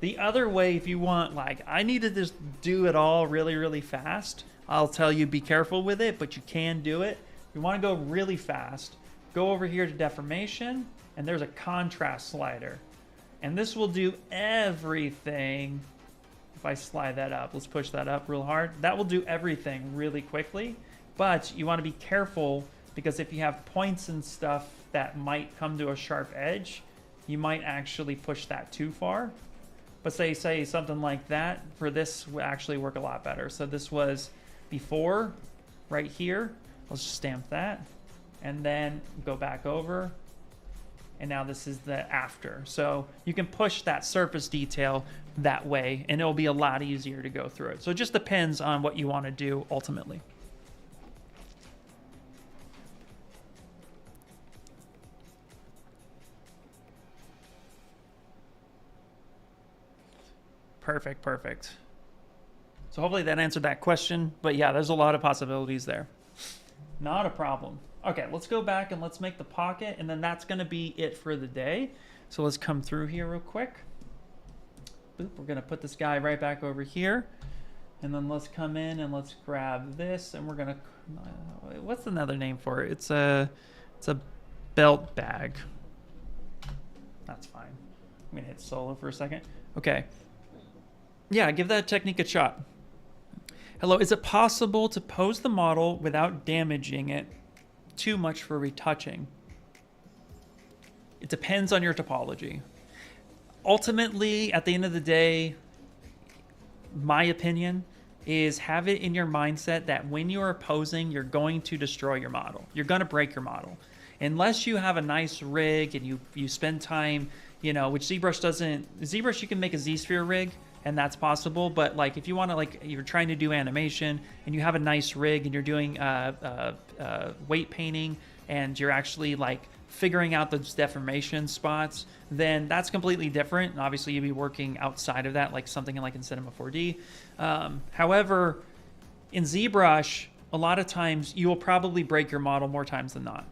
The other way, if you want, I need to just do it all really, really fast, I'll tell you be careful with it, but you can do it. If you want to go really fast, go over here to deformation, and there's a contrast slider. And this will do everything. If I slide that up, let's push that up real hard. That will do everything really quickly, but you want to be careful because if you have points and stuff that might come to a sharp edge, you might actually push that too far. But say something like that, for this will actually work a lot better. So this was before, right here. Let's just stamp that, and then go back over. And now this is the after. So you can push that surface detail that way, and it'll be a lot easier to go through it. So it just depends on what you want to do ultimately. Perfect, perfect. So hopefully that answered that question. But yeah, there's a lot of possibilities there. Not a problem. Okay, let's go back and let's make the pocket, and then that's going to be it for the day. So let's come through here real quick. Boop, we're gonna put this guy right back over here. And then let's come in and let's grab this, and we're gonna, what's another name for it? It's a belt bag. That's fine. I'm gonna hit solo for a second. Okay. Yeah, give that technique a shot. Hello, is it possible to pose the model without damaging it too much for retouching? It depends on your topology. Ultimately, at the end of the day, my opinion is have it in your mindset that when you are posing, you're going to destroy your model. You're going to break your model. Unless you have a nice rig and you spend time, you know, which ZBrush doesn't. ZBrush, you can make a Z-sphere rig, and that's possible. But like if you want to, like you're trying to do animation and you have a nice rig and you're doing weight painting and you're actually like figuring out those deformation spots, then that's completely different. And obviously you'd be working outside of that, like something like in Cinema 4D. However, in ZBrush, a lot of times you will probably break your model more times than not.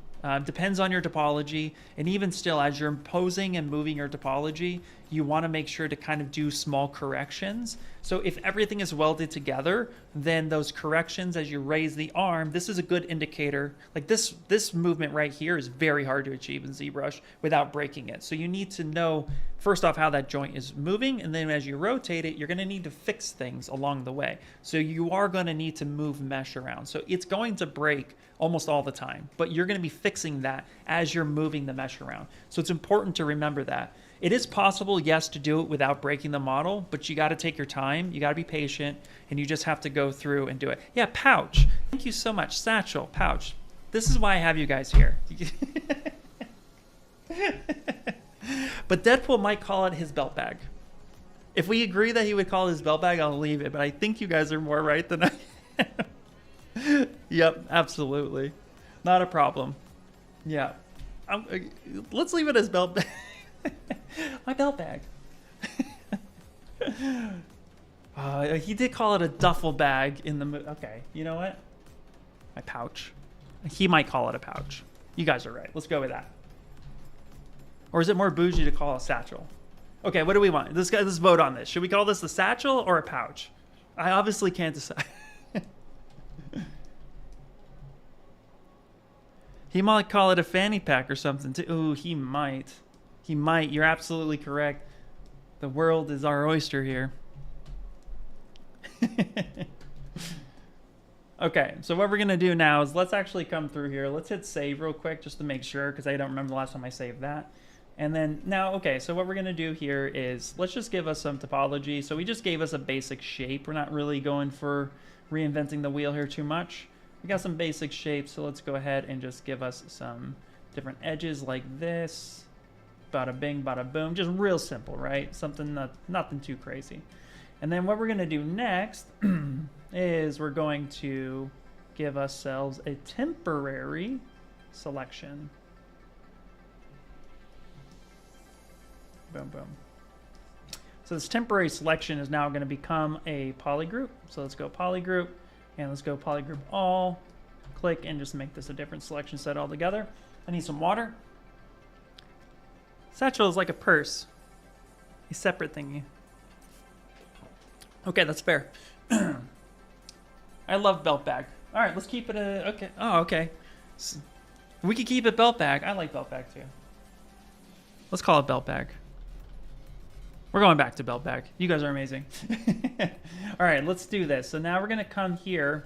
Depends on your topology, and even still, as you're posing and moving your topology, you want to make sure to kind of do small corrections. So if everything is welded together, then those corrections as you raise the arm, this is a good indicator. Like this movement right here is very hard to achieve in ZBrush without breaking it. So you need to know, first off, how that joint is moving, and then as you rotate it, you're going to need to fix things along the way. So you are going to need to move mesh around. So it's going to break almost all the time, but you're going to be fixing that as you're moving the mesh around. So it's important to remember that. It is possible, yes, to do it without breaking the model, but you got to take your time, you got to be patient, and you just have to go through and do it. Yeah, pouch. Thank you so much. Satchel, pouch. This is why I have you guys here. But Deadpool might call it his belt bag. If we agree that he would call it his belt bag, I'll leave it, but I think you guys are more right than I am. Yep, absolutely. Not a problem. Yeah. Let's leave it as belt bag. My belt bag. He did call it a duffel bag in the movie. Okay, you know what? My pouch. He might call it a pouch. You guys are right. Let's go with that. Or is it more bougie to call it a satchel? Okay, what do we want? Let's vote on this. Should we call this a satchel or a pouch? I obviously can't decide. He might call it a fanny pack or something too. Ooh, he might. He might. You're absolutely correct. The world is our oyster here. Okay, so what we're going to do now is let's actually come through here. Let's hit save real quick just to make sure, because I don't remember the last time I saved that. And then now, okay, so what we're going to do here is let's just give us some topology. So we just gave us a basic shape. We're not really going for reinventing the wheel here too much. We got some basic shapes, so let's go ahead and just give us some different edges like this. Bada bing, bada boom. Just real simple, right? Something nothing too crazy. And then what we're going to do next is we're going to give ourselves a temporary selection. Boom, boom. So this temporary selection is now going to become a polygroup. So let's go polygroup, and let's go polygroup all. Click and just make this a different selection set altogether. I need some water. Satchel is like a purse, a separate thingy. Okay, that's fair. I love belt bag. All right, let's keep it a, okay. Oh, okay. We could keep it belt bag. I like belt bag too. Let's call it belt bag. We're going back to belt bag. You guys are amazing. All right, let's do this. So now we're gonna come here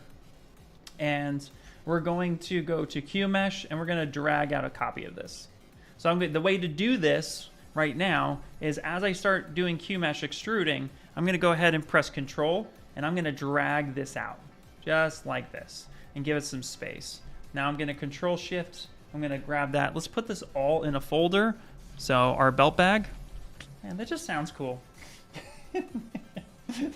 and we're going to go to QMesh and we're gonna drag out a copy of this. So the way to do this right now is as I start doing QMesh extruding, I'm going to go ahead and press Control, and I'm going to drag this out, just like this, and give it some space. Now I'm going to Control Shift. I'm going to grab that. Let's put this all in a folder. So our belt bag, man, that just sounds cool.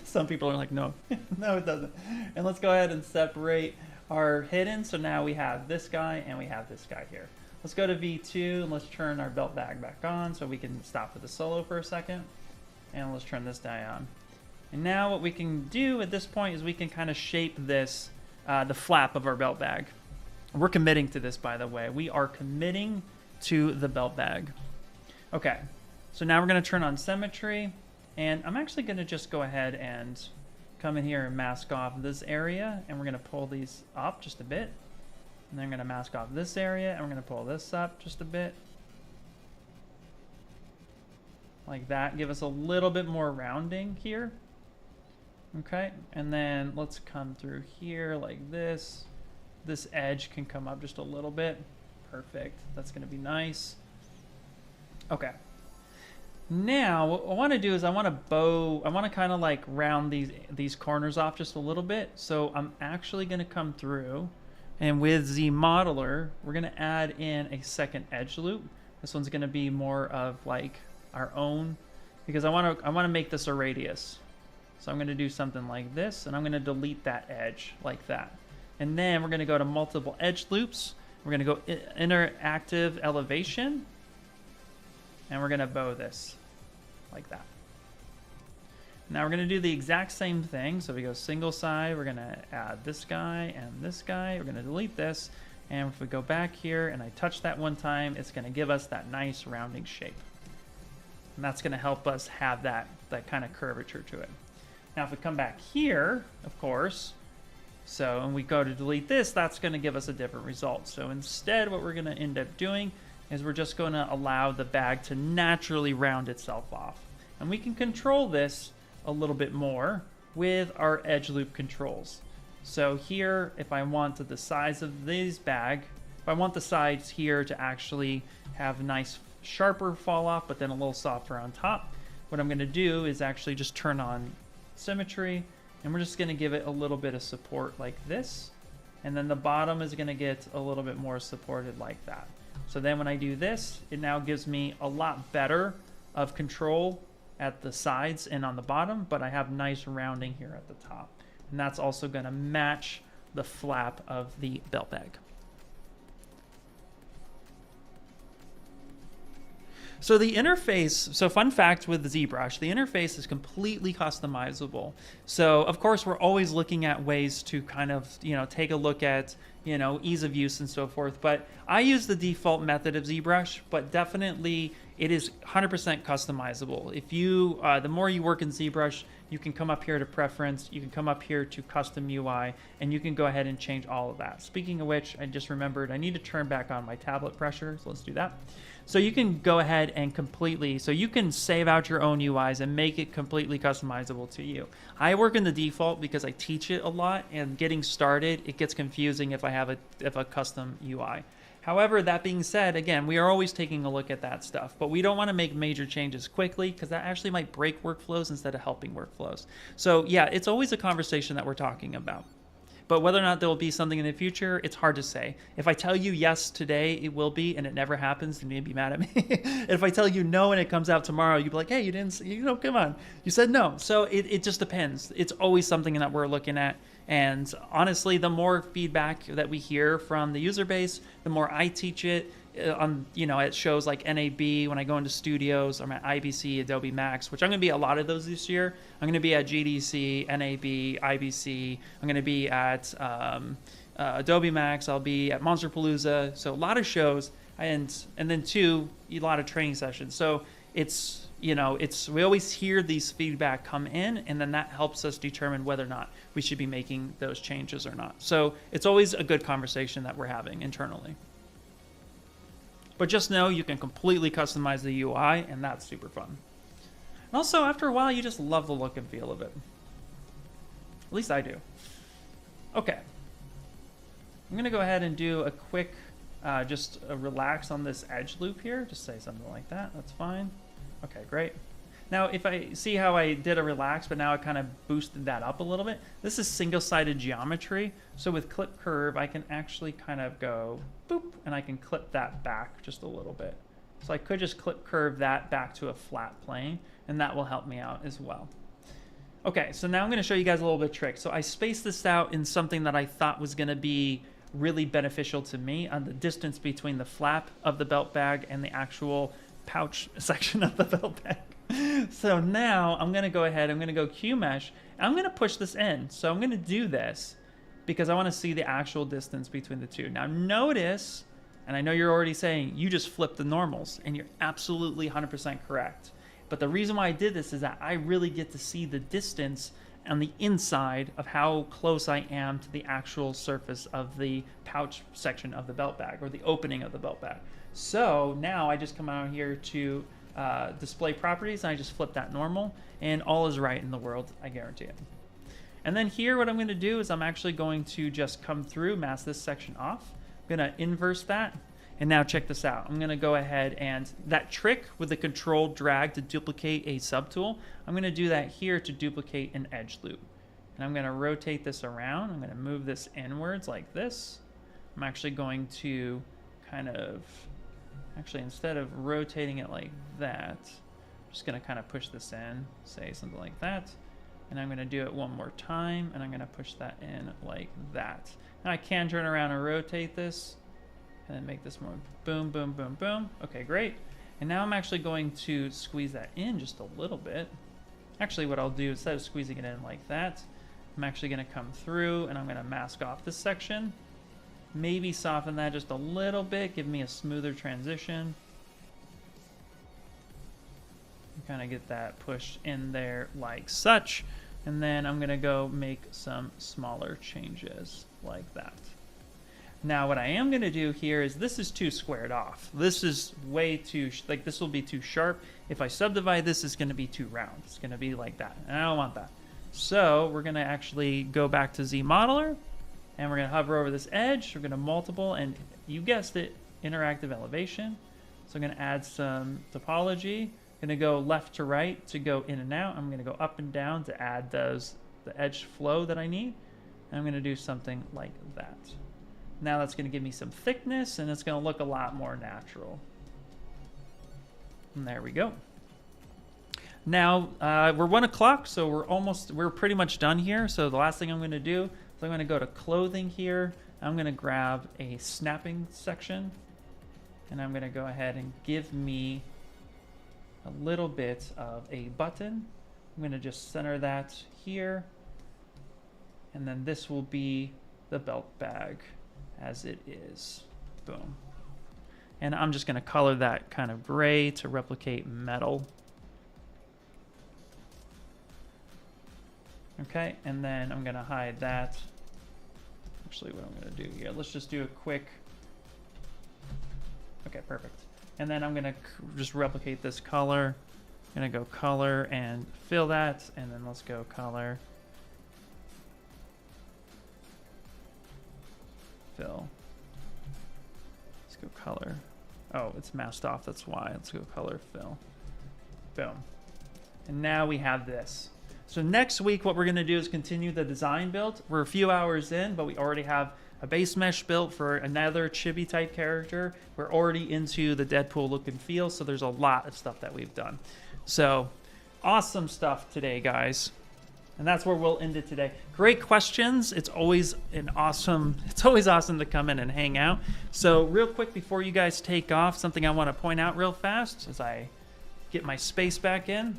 Some people are like, no, no, it doesn't. And let's go ahead and separate our hidden. So now we have this guy and we have this guy here. Let's go to V2 and let's turn our belt bag back on so we can stop with the solo for a second. And let's turn this guy on. And now what we can do at this point is we can kind of shape this, the flap of our belt bag. We're committing to this, by the way. We are committing to the belt bag. Okay, So now we're going to turn on symmetry, and I'm actually going to just go ahead and come in here and mask off this area, and we're going to pull these up just a bit. And then I'm going to mask off this area, and we're going to pull this up just a bit. Like that. Give us a little bit more rounding here. Okay, and then let's come through here like this. This edge can come up just a little bit. Perfect. That's going to be nice. Okay. Now, what I want to do is I want to kind of like round these corners off just a little bit. So I'm actually going to come through, and with ZModeler, we're going to add in a second edge loop. This one's going to be more of like our own, because I want to make this a radius. So I'm going to do something like this, and I'm going to delete that edge like that. And then we're going to go to multiple edge loops. We're going to go interactive elevation, and we're going to bow this like that. Now we're going to do the exact same thing. So we go single side, we're going to add this guy and this guy. We're going to delete this, and if we go back here and I touch that one time, it's going to give us that nice rounding shape. And that's going to help us have that kind of curvature to it. Now if we come back here, of course, so and we go to delete this, that's going to give us a different result. So instead what we're going to end up doing is we're just going to allow the bag to naturally round itself off. And we can control this a little bit more with our edge loop controls. So here, if I want the size of this bag, if I want the sides here to actually have nice sharper fall off, but then a little softer on top, what I'm going to do is actually just turn on symmetry, and we're just going to give it a little bit of support like this, and then the bottom is going to get a little bit more supported like that. So then when I do this, it now gives me a lot better of control at the sides and on the bottom, but I have nice rounding here at the top. And that's also going to match the flap of the belt bag. So the interface, so fun fact with the ZBrush, the interface is completely customizable. So of course we're always looking at ways to kind of, take a look at, ease of use and so forth. But I use the default method of ZBrush, but definitely it is 100% customizable. If you, the more you work in ZBrush, you can come up here to preference, you can come up here to custom UI, and you can go ahead and change all of that. Speaking of which, I just remembered I need to turn back on my tablet pressure, so let's do that. So you can go ahead and so you can save out your own UIs and make it completely customizable to you. I work in the default because I teach it a lot, and getting started, it gets confusing if I have a custom UI. However, that being said, again, we are always taking a look at that stuff, but we don't want to make major changes quickly because that actually might break workflows instead of helping workflows. So yeah, it's always a conversation that we're talking about. But whether or not there will be something in the future, it's hard to say. If I tell you yes today, it will be, and it never happens, then you'd be mad at me. If I tell you no and it comes out tomorrow, you'd be like, hey, you didn't, come on. You said no. So it just depends. It's always something that we're looking at. And honestly, the more feedback that we hear from the user base, the more I teach it. On at shows like NAB, when I go into studios, I'm at IBC, Adobe Max, which I'm going to be at a lot of those this year. I'm going to be at GDC, NAB, IBC. I'm going to be at Adobe Max. I'll be at Monsterpalooza. So a lot of shows, and then too, a lot of training sessions. So it's we always hear these feedback come in, and then that helps us determine whether or not we should be making those changes or not. So it's always a good conversation that we're having internally. But just know you can completely customize the UI, and that's super fun. And also, after a while, you just love the look and feel of it. At least I do. Okay. I'm going to go ahead and do a quick, just a relax on this edge loop here. Just say something like that. That's fine. Okay, great. Now, if I see how I did a relax, but now I kind of boosted that up a little bit. This is single-sided geometry. So with clip curve, I can actually kind of go boop, and I can clip that back just a little bit. So I could just clip curve that back to a flat plane, and that will help me out as well. Okay, so now I'm going to show you guys a little bit of trick. So I spaced this out in something that I thought was going to be really beneficial to me on the distance between the flap of the belt bag and the actual pouch section of the belt bag. So now I'm going to go ahead, I'm going to go QMesh, and I'm going to push this in. So I'm going to do this because I want to see the actual distance between the two. Now notice And I know you're already saying you just flipped the normals, and you're absolutely 100% correct. But the reason why I did this is that I really get to see the distance on the inside of how close I am to the actual surface of the pouch section of the belt bag, or the opening of the belt bag. So now I just come out here to display properties, and I just flip that normal, and all is right in the world, I guarantee it. And then here what I'm going to do is I'm actually going to just come through, mask this section off. I'm going to inverse that. And now check this out. I'm going to go ahead and that trick with the control drag to duplicate a subtool, I'm going to do that here to duplicate an edge loop. And I'm going to rotate this around. I'm going to move this inwards like this. I'm actually going to kind of, instead of rotating it like that, I'm just going to kind of push this in, say something like that. And I'm going to do it one more time, and I'm going to push that in like that. Now I can turn around and rotate this, and then make this more boom, boom, boom, boom. Okay, great. And now I'm actually going to squeeze that in just a little bit. Actually, what I'll do, instead of squeezing it in like that, I'm actually going to come through, and I'm going to mask off this section. Maybe soften that just a little bit, give me a smoother transition. Kind of get that pushed in there like such. And then I'm going to go make some smaller changes like that. Now what I am going to do here is, this is too squared off. This is way too, like this will be too sharp. If I subdivide this, it's going to be too round. It's going to be like that, and I don't want that. So we're going to actually go back to Z Modeler, and we're going to hover over this edge. We're going to multiple, and you guessed it, interactive elevation. So I'm going to add some topology. I'm going to go left to right to go in and out. I'm going to go up and down to add the edge flow that I need. And I'm going to do something like that. Now that's going to give me some thickness, and it's going to look a lot more natural. And there we go. Now we're 1 o'clock, so we're pretty much done here. So the last thing I'm going to do is I'm going to go to clothing here. I'm going to grab a snapping section, and I'm going to go ahead and give me a little bit of a button. I'm going to just center that here, and then this will be the belt bag as it is. Boom. And I'm just going to color that kind of gray to replicate metal. Okay, and then I'm going to hide that. Actually, what I'm going to do here, let's just do a quick. Okay, perfect. And then I'm going to just replicate this color. I'm going to go color and fill that, and then let's go color, fill. Let's go color. Oh, it's masked off, that's why. Let's go color, fill. Boom. And now we have this. So next week, what we're going to do is continue the design build. We're a few hours in, but we already have a base mesh built for another chibi type character. We're already into the Deadpool look and feel, so there's a lot of stuff that we've done. So awesome stuff today, guys. And that's where we'll end it today. Great questions. It's always awesome to come in and hang out. So real quick before you guys take off, something I want to point out real fast as I get my space back in.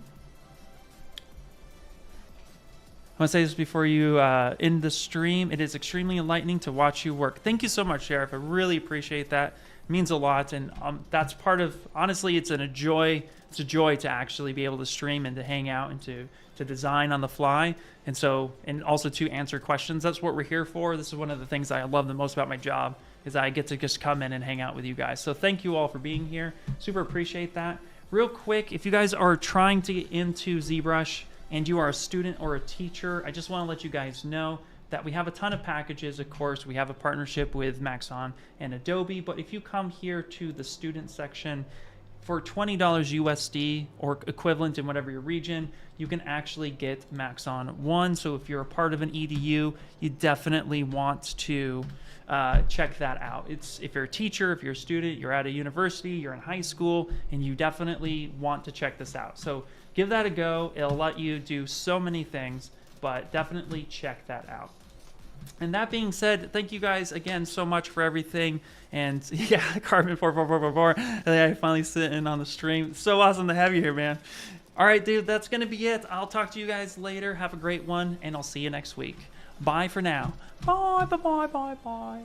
I want to say this before you end the stream. It is extremely enlightening to watch you work. Thank you so much, Sheriff. I really appreciate that. It means a lot, and that's part of. Honestly, it's a joy. It's a joy to actually be able to stream and to hang out and to design on the fly, and also to answer questions. That's what we're here for. This is one of the things I love the most about my job, is I get to just come in and hang out with you guys. So thank you all for being here. Super appreciate that. Real quick, if you guys are trying to get into ZBrush, and you are a student or a teacher, I just want to let you guys know that we have a ton of packages. Of course, we have a partnership with Maxon and Adobe, but if you come here to the student section, for $20 USD or equivalent in whatever your region, you can actually get Maxon 1. So if you're a part of an EDU, you definitely want to check that out. If you're a teacher, if you're a student, you're at a university, you're in high school, and you definitely want to check this out. So give that a go. It'll let you do so many things, but definitely check that out. And that being said, thank you guys again so much for everything. And yeah, Carbon 44444, I finally sit in on the stream. It's so awesome to have you here, man. All right, dude, that's going to be it. I'll talk to you guys later. Have a great one, and I'll see you next week. Bye for now. Bye, bye, bye, bye, bye.